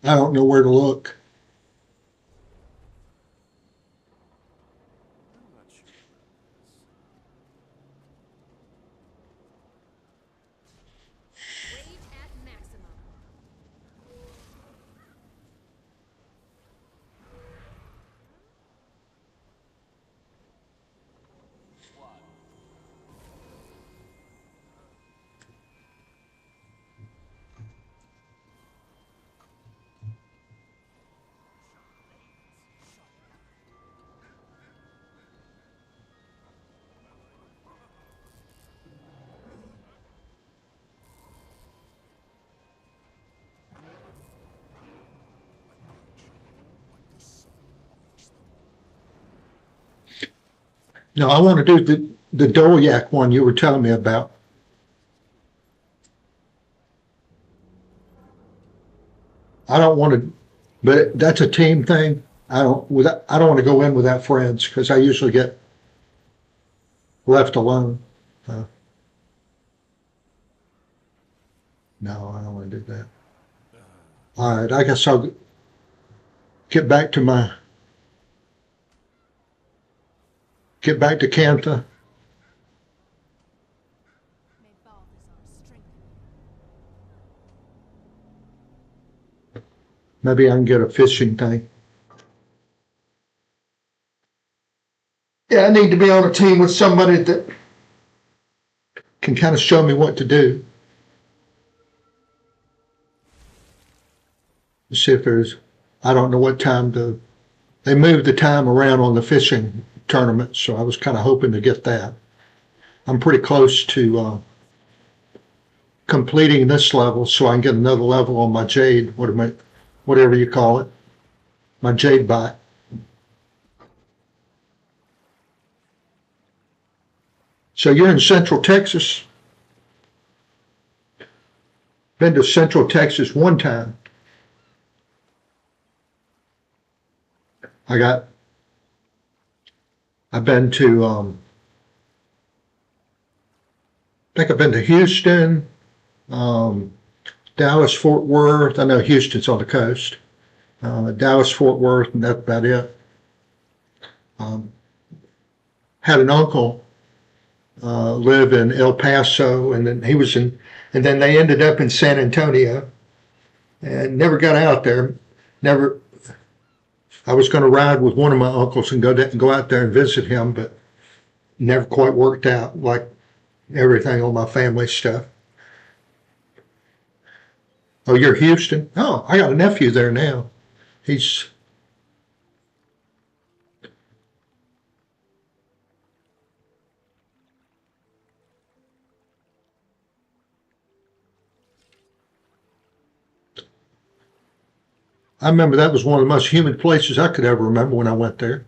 I don't know where to look. I'm not sure about this. Rage at maximum. No, I want to do the Doliac one you were telling me about. I don't want to, but that's a team thing. I don't want to go in without friends because I usually get left alone. No, I don't want to do that. All right, I guess I'll get back to Cantha. May Balthazar strengthen you. Maybe I can get a fishing thing. Yeah, I need to be on a team with somebody that can kind of show me what to do. See if there's, I don't know what time they moved the time around on the fishing tournament, so I was kind of hoping to get that. I'm pretty close to completing this level so I can get another level on my jade, whatever you call it, my jade bot. So you're in Central Texas. Been to Central Texas one time. I've been to, I think I've been to Houston, Dallas, Fort Worth. I know Houston's on the coast. Dallas, Fort Worth, and that's about it. Had an uncle live in El Paso, and then and then they ended up in San Antonio, and never got out there. Never. I was going to ride with one of my uncles and go out there and visit him, but never quite worked out, like everything on my family stuff. Oh, you're Houston? Oh, I got a nephew there now. I remember that was one of the most humid places I could ever remember when I went there.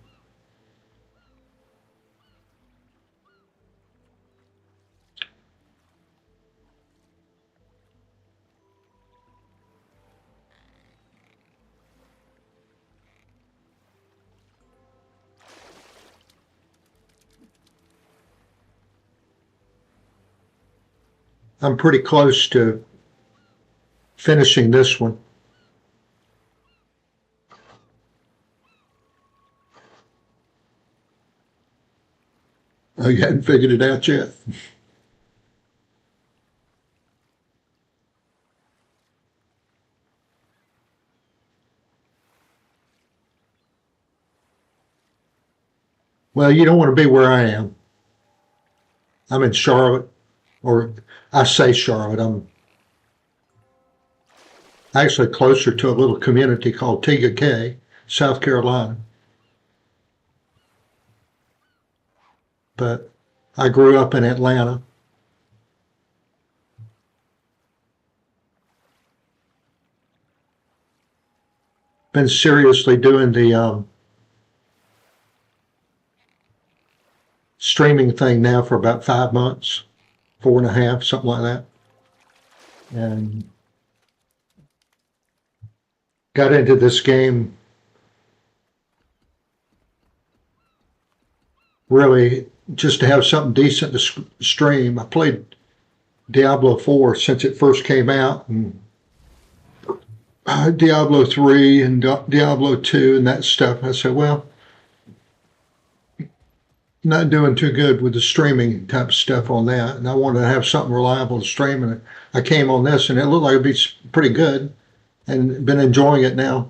I'm pretty close to finishing this one. Oh, you hadn't figured it out yet? Well, you don't want to be where I am. I'm in Charlotte, or I say Charlotte. I'm actually closer to a little community called Tega Cay, South Carolina. But I grew up in Atlanta. Been seriously doing the streaming thing now for about 5 months, 4.5, something like that. And got into this game really just to have something decent to stream. I played Diablo 4 since it first came out, and Diablo 3 and Diablo 2 and that stuff. I said, well, not doing too good with the streaming type of stuff on that, and I wanted to have something reliable to stream, and I came on this, and it looked like it'd be pretty good, and been enjoying it now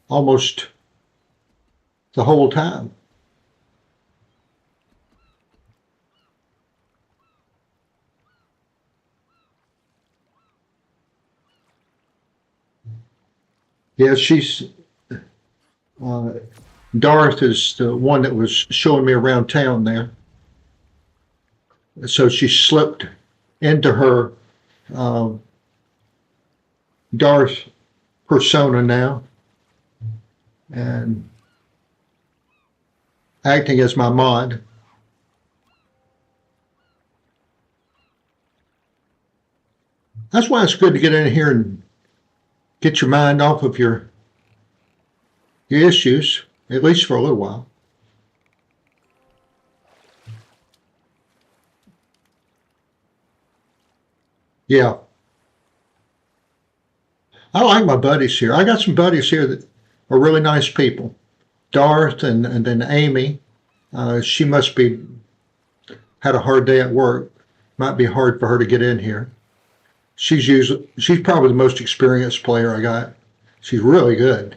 almost the whole time. Yeah, Darth is the one that was showing me around town there. So she slipped into her Darth persona now and acting as my mod. That's why it's good to get in here and get your mind off of your issues, at least for a little while. Yeah. I like my buddies here. I got some buddies here that are really nice people. Darth and then Amy. She must be had a hard day at work. Might be hard for her to get in here. She's probably the most experienced player I got. She's really good.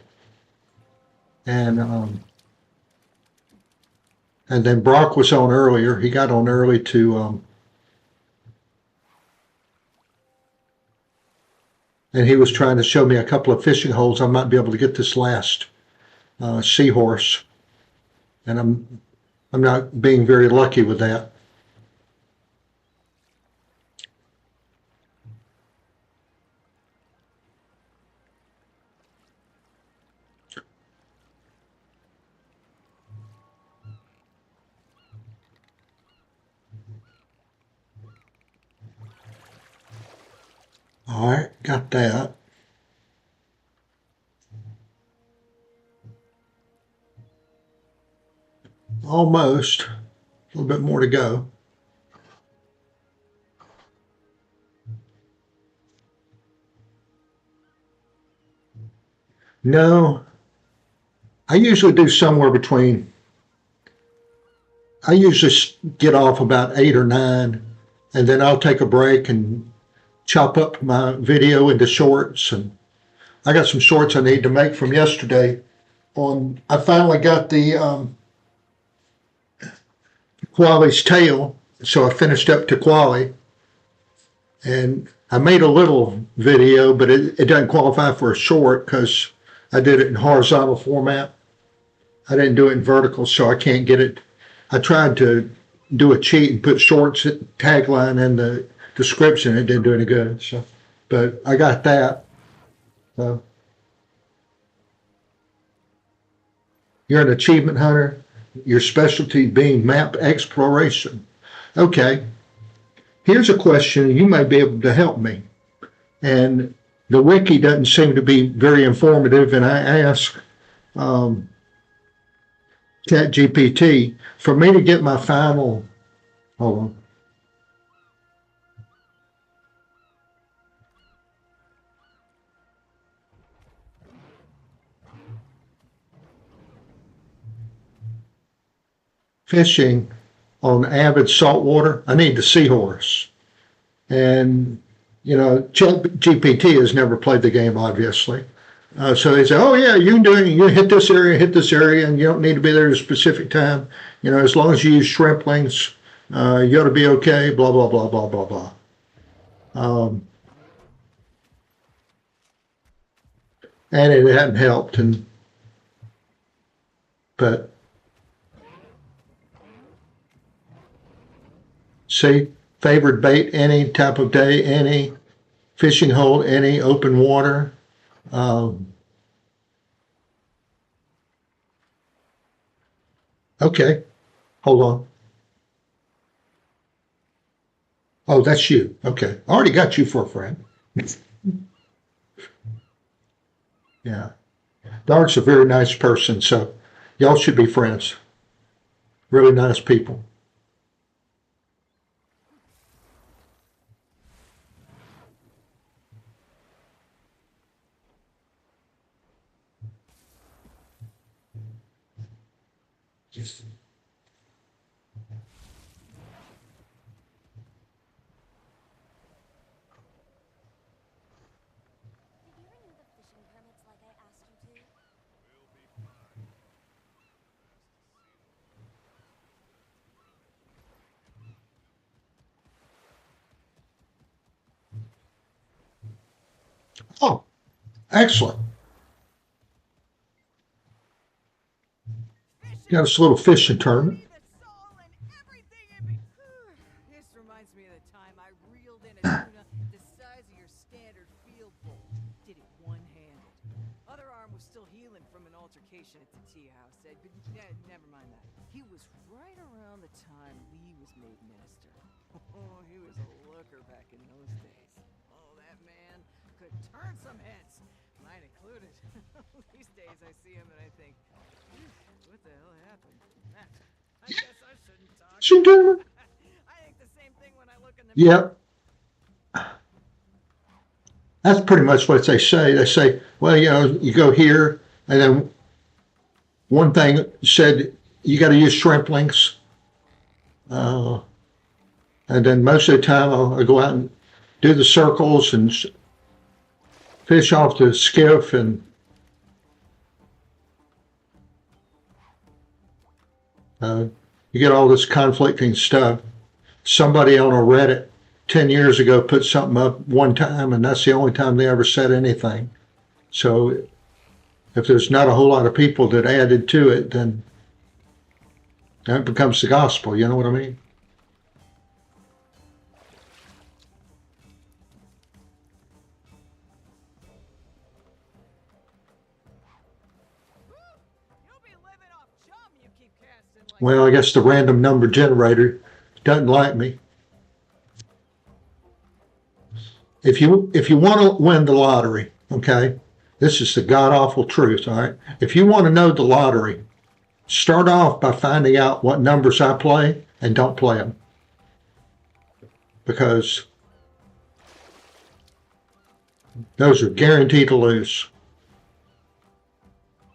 And then Brock was on earlier. He got on early to and he was trying to show me a couple of fishing holes. I might be able to get this last seahorse, and I'm not being very lucky with that. All right, got that. Almost. A little bit more to go. No, I usually do somewhere between, I usually get off about 8 or 9, and then I'll take a break and chop up my video into shorts. And I got some shorts I need to make from yesterday. I finally got the Quali's tail, so I finished up to Quali, and I made a little video, but it doesn't qualify for a short because I did it in horizontal format. I didn't do it in vertical, so I can't get it. I tried to do a cheat and put shorts tagline in the description. It didn't do any good. So, but I got that. So, you're an achievement hunter. Your specialty being map exploration. Okay. Here's a question. You may be able to help me. And the wiki doesn't seem to be very informative. And I asked ChatGPT for me to get my final. Hold on. Fishing on avid saltwater. I need the seahorse. And, you know, ChatGPT has never played the game, obviously. So they say, oh, yeah, you can do it. You hit this area, and you don't need to be there at a specific time. You know, as long as you use shrimplings, you ought to be okay, blah, blah, blah, blah, blah, blah. And it hadn't helped. But see, favored bait, any type of day, any fishing hole, any open water. Okay, hold on. Oh, that's you. Okay, I already got you for a friend. Yeah, Dark's a very nice person, so y'all should be friends. Really nice people. Just Did you renew the fishing permits like I asked you to? oh, excellent. Got us a little fishing tournament. This reminds me of the time I reeled in a tuna the size of your standard field bowl. Did it one-handed. Other arm was still healing from an altercation at the tea house. But never mind that. He was right around the time Lee was made minister. Oh, he was a looker back in those days. Oh, that man could turn some heads, mine included. These days I see him and I think, what the hell happened? I guess I shouldn't talk. Fishing tournament? I think the same thing when I look in the Yep. That's pretty much what they say. They say, well, you know, you go here, and then one thing said you got to use shrimplings. And then most of the time I'll go out and do the circles and fish off the skiff, and you get all this conflicting stuff. Somebody on a Reddit 10 years ago put something up one time, and that's the only time they ever said anything. So if there's not a whole lot of people that added to it, then that becomes the gospel. You know what I mean? You'll be living off chum you keep casting like Well, I guess the random number generator doesn't like me. If you want to win the lottery, okay, this is the god awful truth. All right, if you want to know the lottery, start off by finding out what numbers I play and don't play them, because those are guaranteed to lose.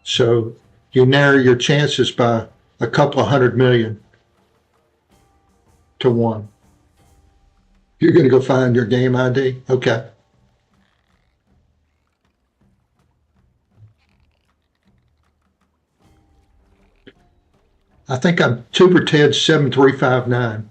So you narrow your chances by a couple of 100 million to 1. You're going to go find your game ID? Okay. I think I'm Tuberted 7359.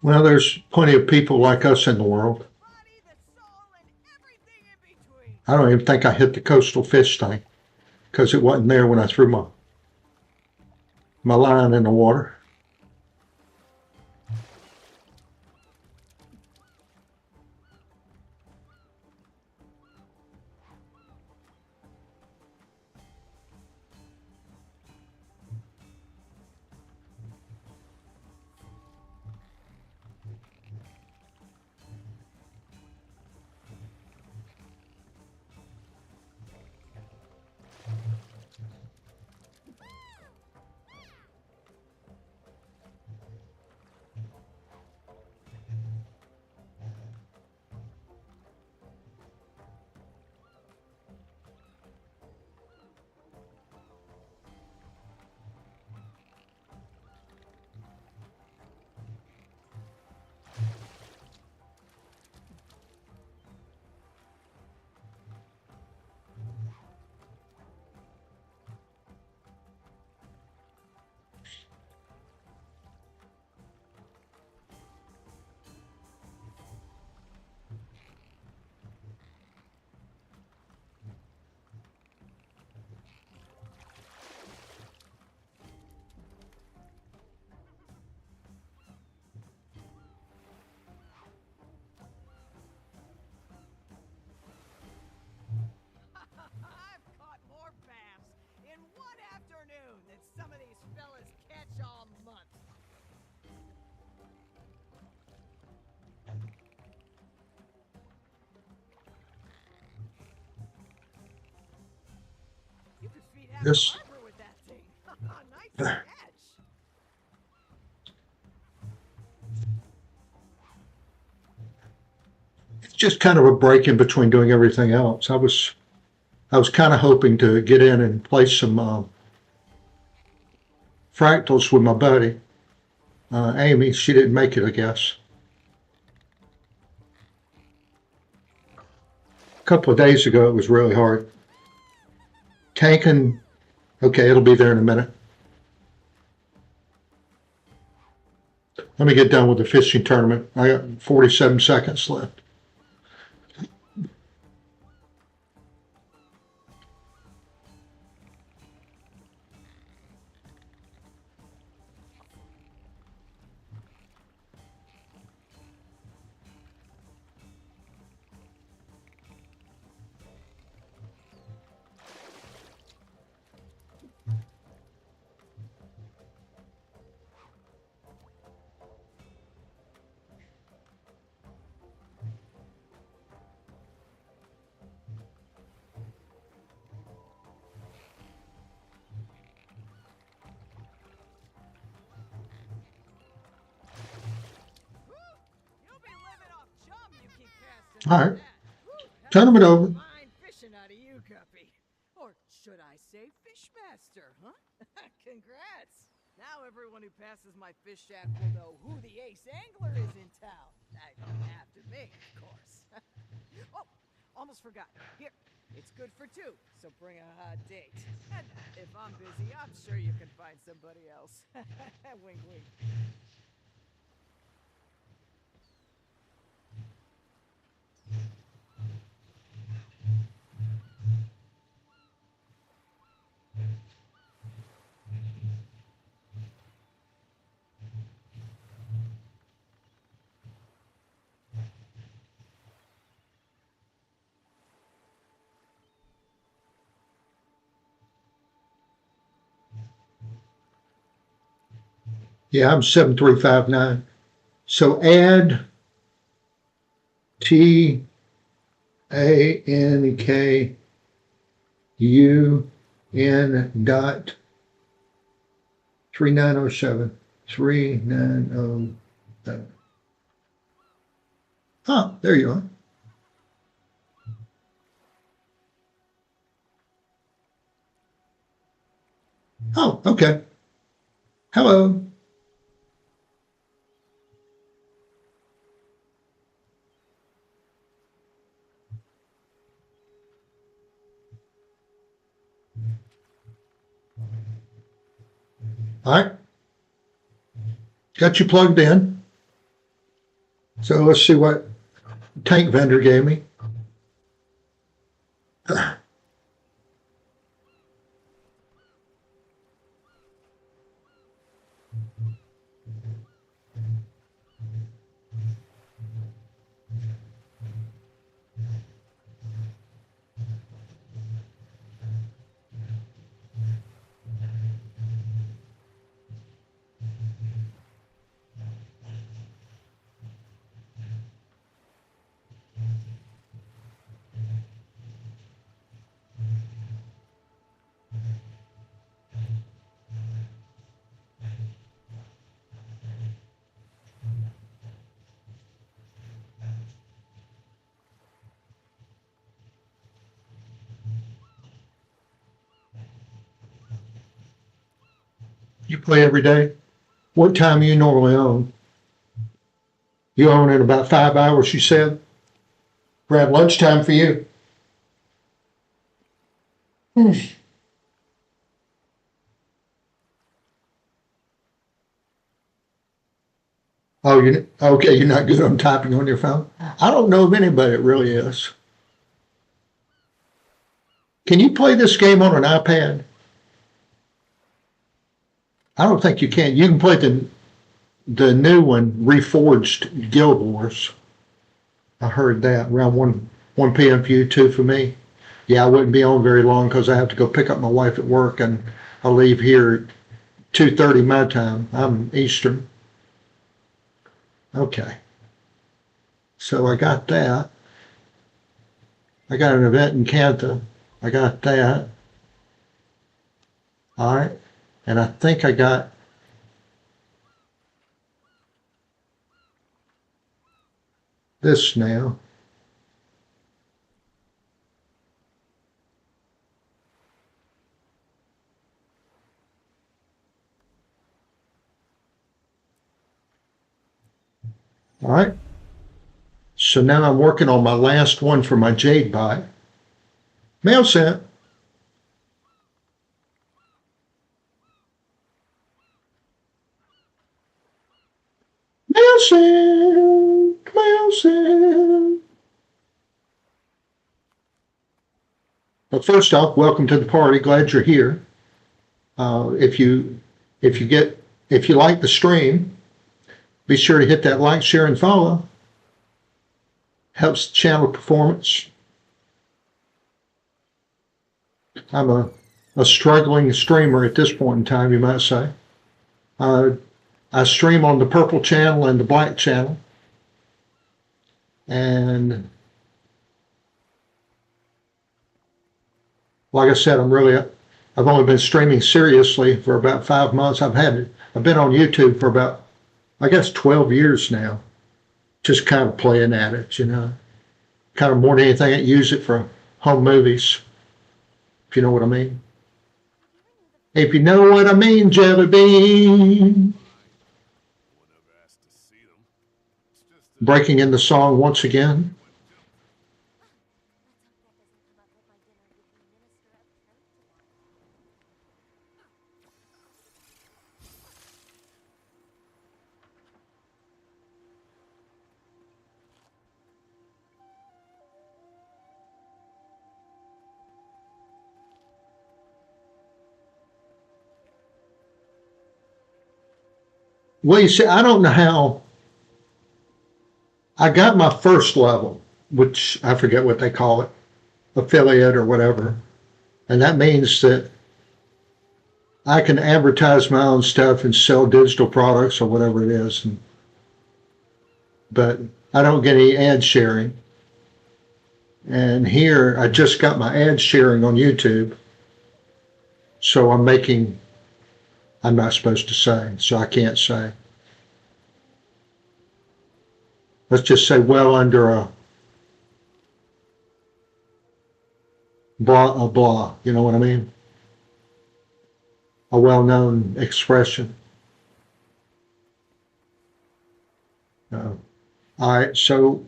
Well, there's plenty of people like us in the world. body, the soul, and everything in between. I don't even think I hit the coastal fish thing because it wasn't there when I threw my line in the water. I've caught more bass in one afternoon than some of these fellas catch all month. You could feed half the This harbor with that thing. Nice catch. it's just kind of a break in between doing everything else. I was kind of hoping to get in and play some fractals with my buddy Amy. She didn't make it, I guess. A couple of days ago, it was really hard. Tanking, okay, it'll be there in a minute. Let me get done with the fishing tournament. I got 47 seconds left. All right, Whew, that turn was it some over. fine fishing out of you, Guppy. Or should I say Fishmaster, huh? Congrats. Now everyone who passes my fish shack will know who the ace angler is in town. After me, of course. Oh, almost forgot. Here, it's good for two, so bring a hot date. And if I'm busy, I'm sure you can find somebody else. Wink, wink. Yeah, I'm 7359. So add TANKUN.3907. 3907. Oh, there you are. Oh, okay. Hello. All right. Got you plugged in. So let's see what tank vendor gave me. You play every day? What time you normally own? You own in about 5 hours, you said? Around lunchtime for you. Oh, you okay? You're not good on typing on your phone. I don't know of anybody that really is. Can you play this game on an iPad? I don't think you can. You can play the new one, Reforged Guild Wars. I heard that around 1 p.m. for you, 2 for me. Yeah, I wouldn't be on very long because I have to go pick up my wife at work, and I'll leave here at 2:30 my time. I'm Eastern. Okay. So I got that. I got an event in Canton. I got that. All right. And I think I got this now. All right. So now I'm working on my last one for my Jade bot. Mail sent. Mail sent. Mail sent. But first off, welcome to the party. Glad you're here. If you like the stream, be sure to hit that like, share, and follow. Helps the channel performance. I'm a struggling streamer at this point in time, you might say. I stream on the purple channel and the black channel. And like I said, I've only been streaming seriously for about 5 months. I've been on YouTube for about, I guess, 12 years now, just kind of playing at it, you know. kind of more than anything, I use it for home movies, if you know what I mean. If you know what I mean, Jelly Bean. Would have asked to see them. It's just that Breaking into song once again. went different. Let's hope that doesn't come up at my dinner with the minister of truth tomorrow. Well, you see, I don't know how I got my first level, which I forget what they call it, affiliate or whatever. And that means that I can advertise my own stuff and sell digital products or whatever it is. But I don't get any ad sharing. And here I just got my ad sharing on YouTube. So I'm not supposed to say, so I can't say. Let's just say well under a blah, you know what I mean? A well-known expression. All right, so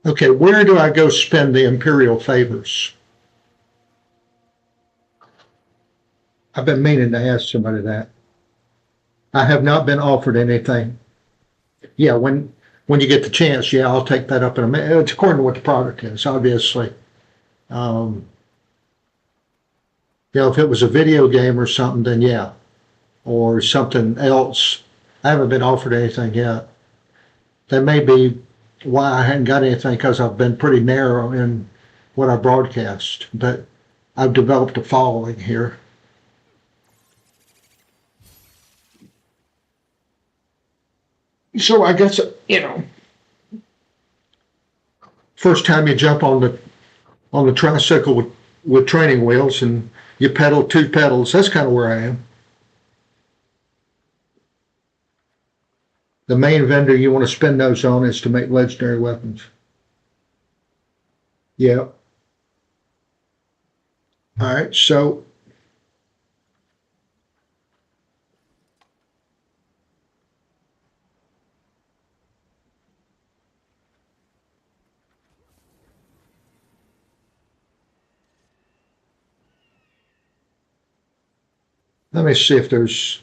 okay, where do I go spend the imperial favors? I've been meaning to ask somebody that. I have not been offered anything. Yeah, when you get the chance, yeah, I'll take that up in a minute. It's according to what the product is, obviously. If it was a video game or something, then yeah, or something else. I haven't been offered anything yet. That may be why I hadn't got anything, because I've been pretty narrow in what I broadcast, but I've developed a following here. So I guess, first time you jump on the tricycle with training wheels and you pedal 2 pedals, that's kind of where I am. The main vendor you want to spend those on is to make legendary weapons. Yeah. All right, so let me see if there's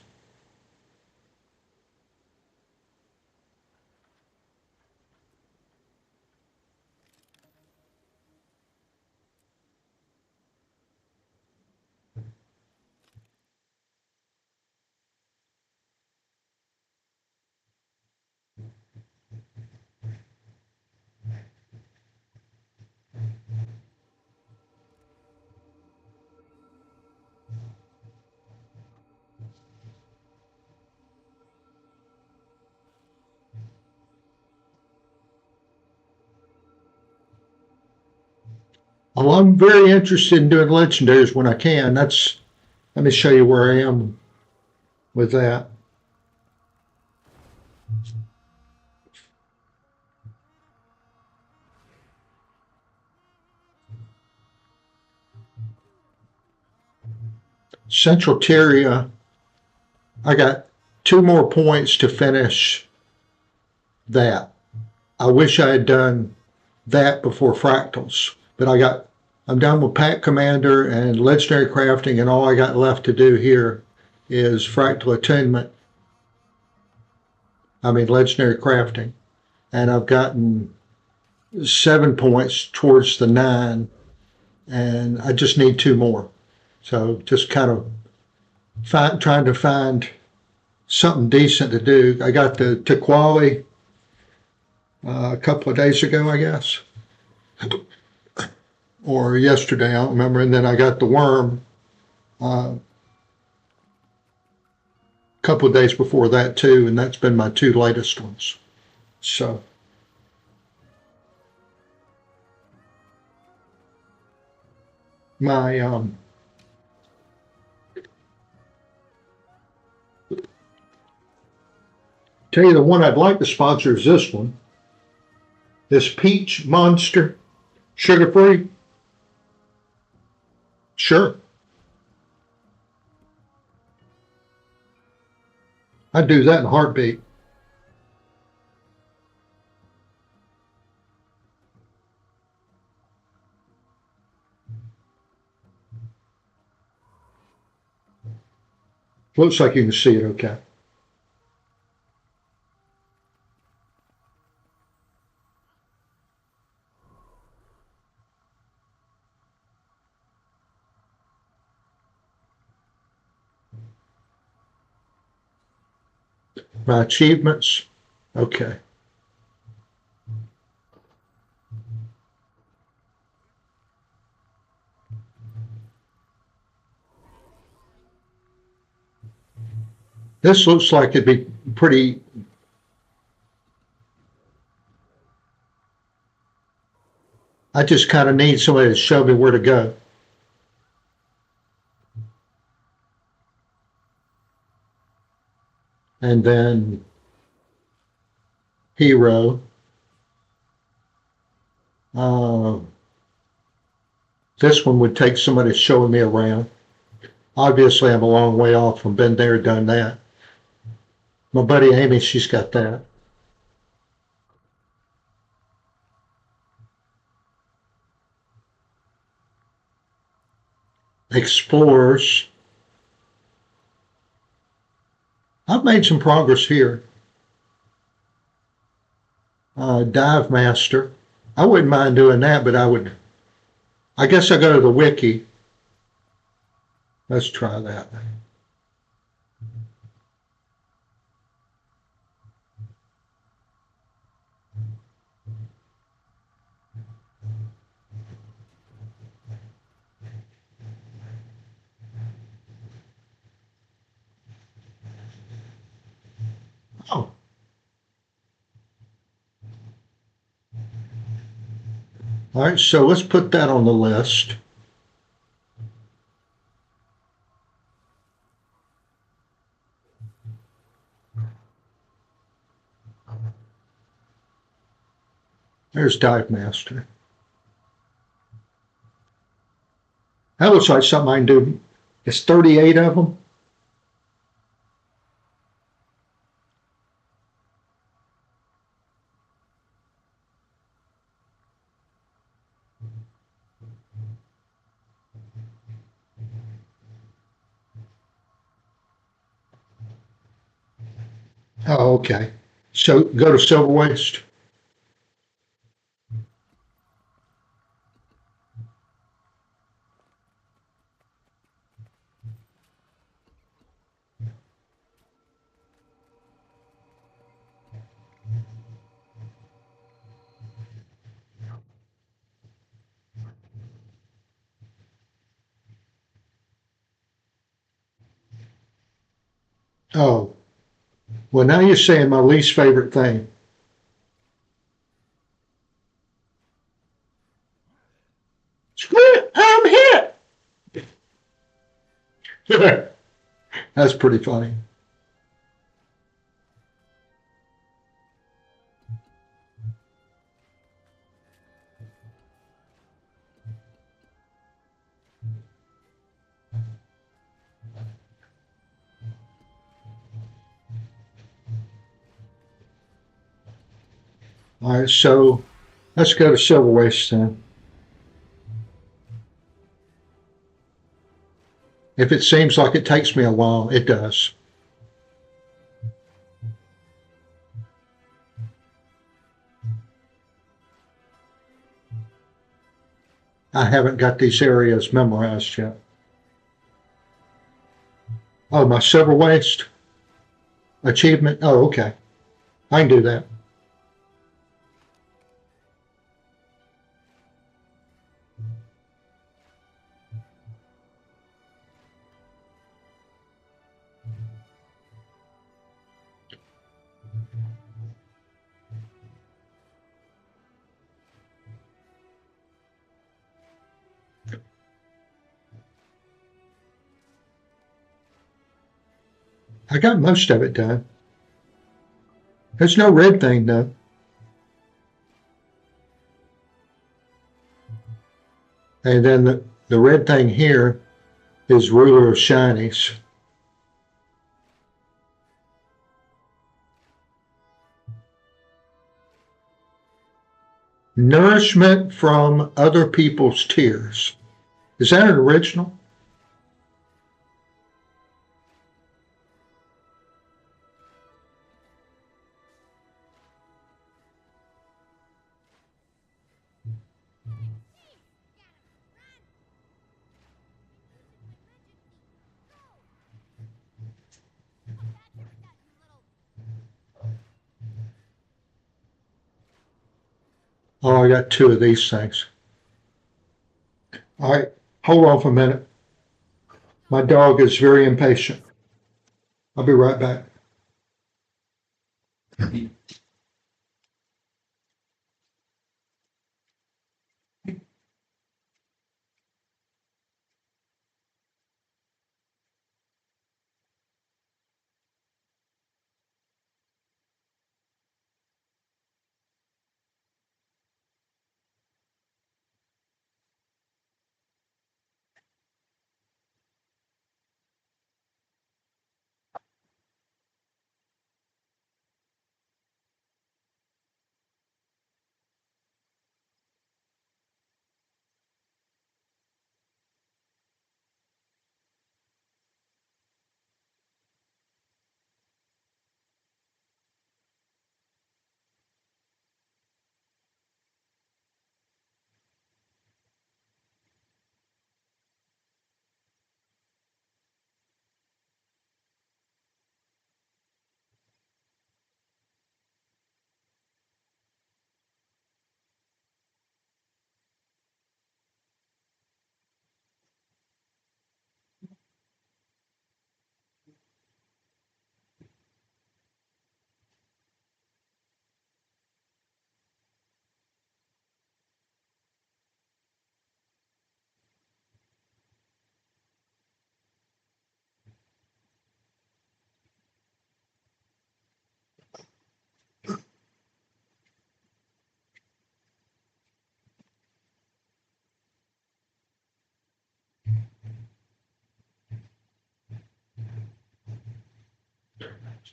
well, I'm very interested in doing legendaries when I can. Let me show you where I am with that. Central Tyria, I got 2 more points to finish that. I wish I had done that before fractals, but I'm done with Pack Commander and legendary crafting, and all I got left to do here is fractal attunement. Legendary crafting. And I've gotten 7 points towards the 9, and I just need 2 more. So just kind of trying to find something decent to do. I got the Tequali a couple of days ago, I guess, or yesterday, I don't remember. And then I got the Worm a couple of days before that too, and that's been my 2 latest ones. So my tell you the one I'd like to sponsor is this one. This peach monster, sugar free. Sure. I'd do that in a heartbeat. Looks like you can see it okay. My achievements, okay. This looks like it'd be pretty. I just kind of need somebody to show me where to go. And then hero. This one would take somebody showing me around. Obviously, I'm a long way off from been there, done that. My buddy Amy, she's got that. Explorers. I've made some progress here. Dive master. I wouldn't mind doing that, but I guess I go to the wiki. Let's try that. Oh. All right, so let's put that on the list. There's Dive Master. That looks like something I can do. It's 38 of them. Oh, okay. So go to Silver Waste. Oh, well, now you're saying my least favorite thing. I'm hit. That's pretty funny. All right, so let's go to Silver Waste then. If it seems like it takes me a while, it does. I haven't got these areas memorized yet. Oh, my Silver Waste achievement. Oh, okay. I can do that. I got most of it done. There's no red thing though. And then the red thing here is ruler of shinies. Nourishment from other people's tears. Is that an original? Oh, I got 2 of these things. All right, hold on for a minute. My dog is very impatient. I'll be right back.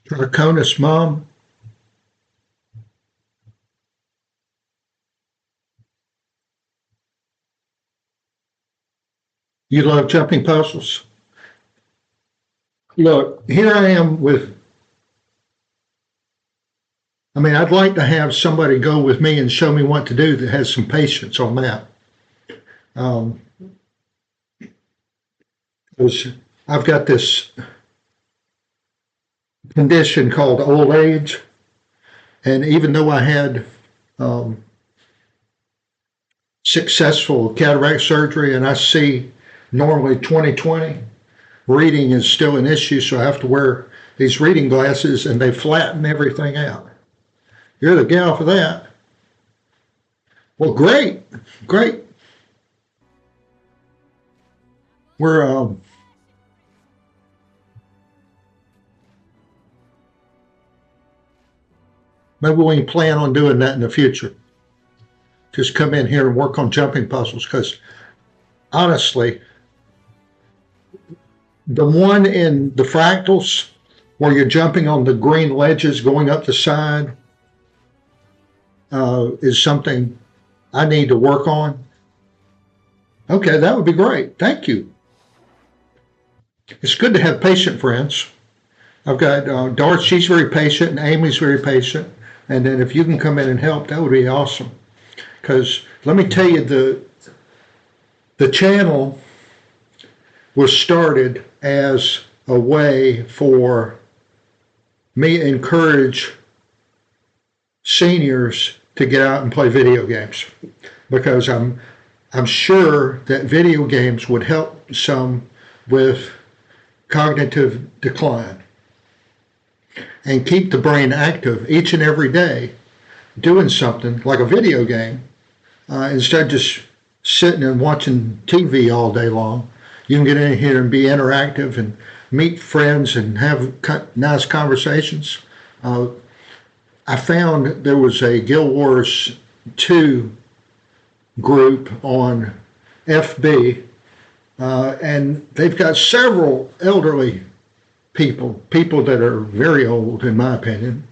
Draconis mom. You love jumping puzzles? Look, here I am I'd like to have somebody go with me and show me what to do that has some patience on that. I've got this condition called old age, and even though I had successful cataract surgery and I see normally 20/20, reading is still an issue, so I have to wear these reading glasses and they flatten everything out. You're the gal for that. Well, great. We're maybe we can plan on doing that in the future. Just come in here and work on jumping puzzles, because honestly, the one in the fractals where you're jumping on the green ledges going up the side is something I need to work on. Okay, that would be great. Thank you. It's good to have patient friends. I've got Darth, she's very patient, and Amy's very patient. And then if you can come in and help, that would be awesome. Because let me tell you, the channel was started as a way for me to encourage seniors to get out and play video games, because I'm sure that video games would help some with cognitive decline and keep the brain active each and every day, doing something like a video game instead of just sitting and watching TV all day long. You can get in here and be interactive and meet friends and have nice conversations. I found there was a Guild Wars 2 group on FB, and they've got several elderly people that are very old, in my opinion,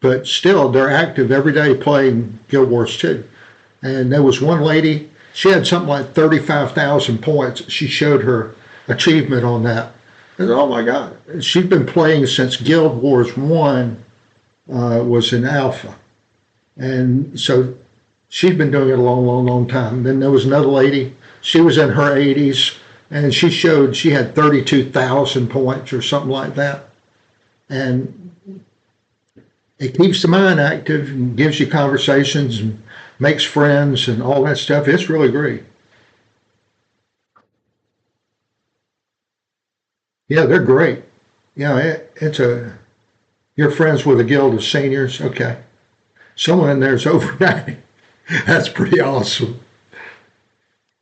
but still they're active every day playing Guild Wars 2. And there was one lady, she had something like 35,000 points. She showed her achievement on that. I said, oh my God. She'd been playing since Guild Wars 1 was in alpha. And so she'd been doing it a long time. Then there was another lady, she was in her 80s, and she showed she had 32,000 points or something like that. And it keeps the mind active and gives you conversations and makes friends and all that stuff. It's really great. Yeah, they're great. You're friends with a guild of seniors. Okay. Someone in there's over 90. That's pretty awesome.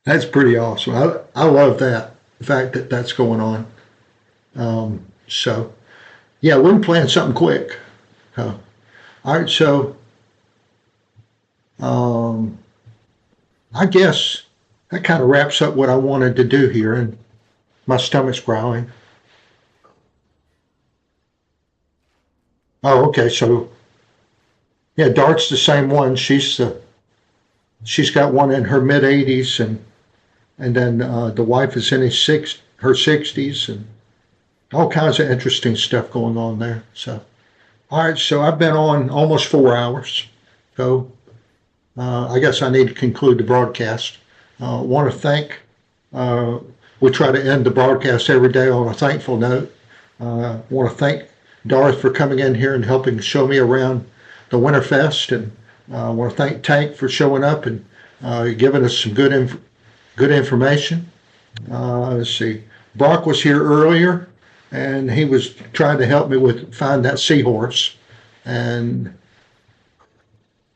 That's pretty awesome. I love that, the fact that that's going on. So, yeah, we're playing something quick. All right, so I guess that kind of wraps up what I wanted to do here, and my stomach's growling. Oh, okay, so yeah, Dart's the same one. She's got one in her mid 80s, and then the wife is in her 60s, and all kinds of interesting stuff going on there. So, all right, so I've been on almost 4 hours. So I guess I need to conclude the broadcast. Want to thank, we try to end the broadcast every day on a thankful note. Want to thank Darth for coming in here and helping show me around the Winterfest, and I want to thank Tank for showing up and giving us some good information. Let's see, Brock was here earlier, and he was trying to help me find that seahorse, and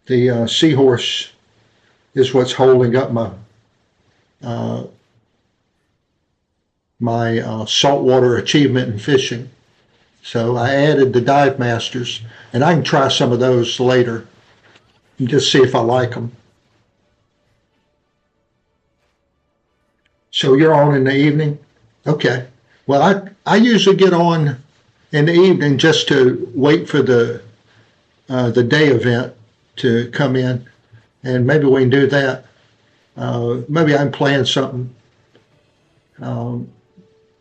the seahorse is what's holding up my saltwater achievement in fishing. So I added the dive masters, and I can try some of those later and just see if I like them. So you're on in the evening? Okay. Well, I usually get on in the evening just to wait for the day event to come in, and maybe we can do that. Maybe I'm playing something we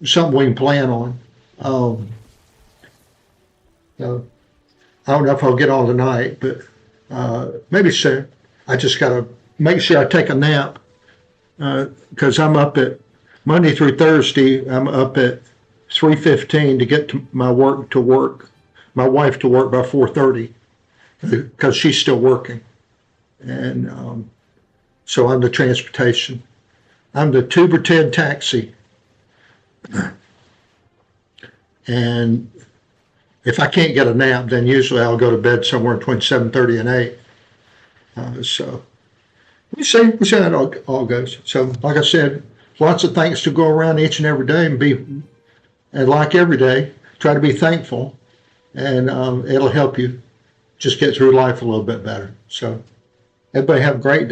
can plan on. I don't know if I'll get on tonight, but maybe soon. I just got to make sure I take a nap, because I'm up at Monday through Thursday. I'm up at 3:15 to get to my wife to work by 4:30, because she's still working. And so I'm the transportation. I'm the Tuberted taxi. And if I can't get a nap, then usually I'll go to bed somewhere between 7:30 and 8. So we see how it all goes. So like I said, lots of things to go around each and every day, and like every day, try to be thankful, and it'll help you just get through life a little bit better. So everybody have a great day.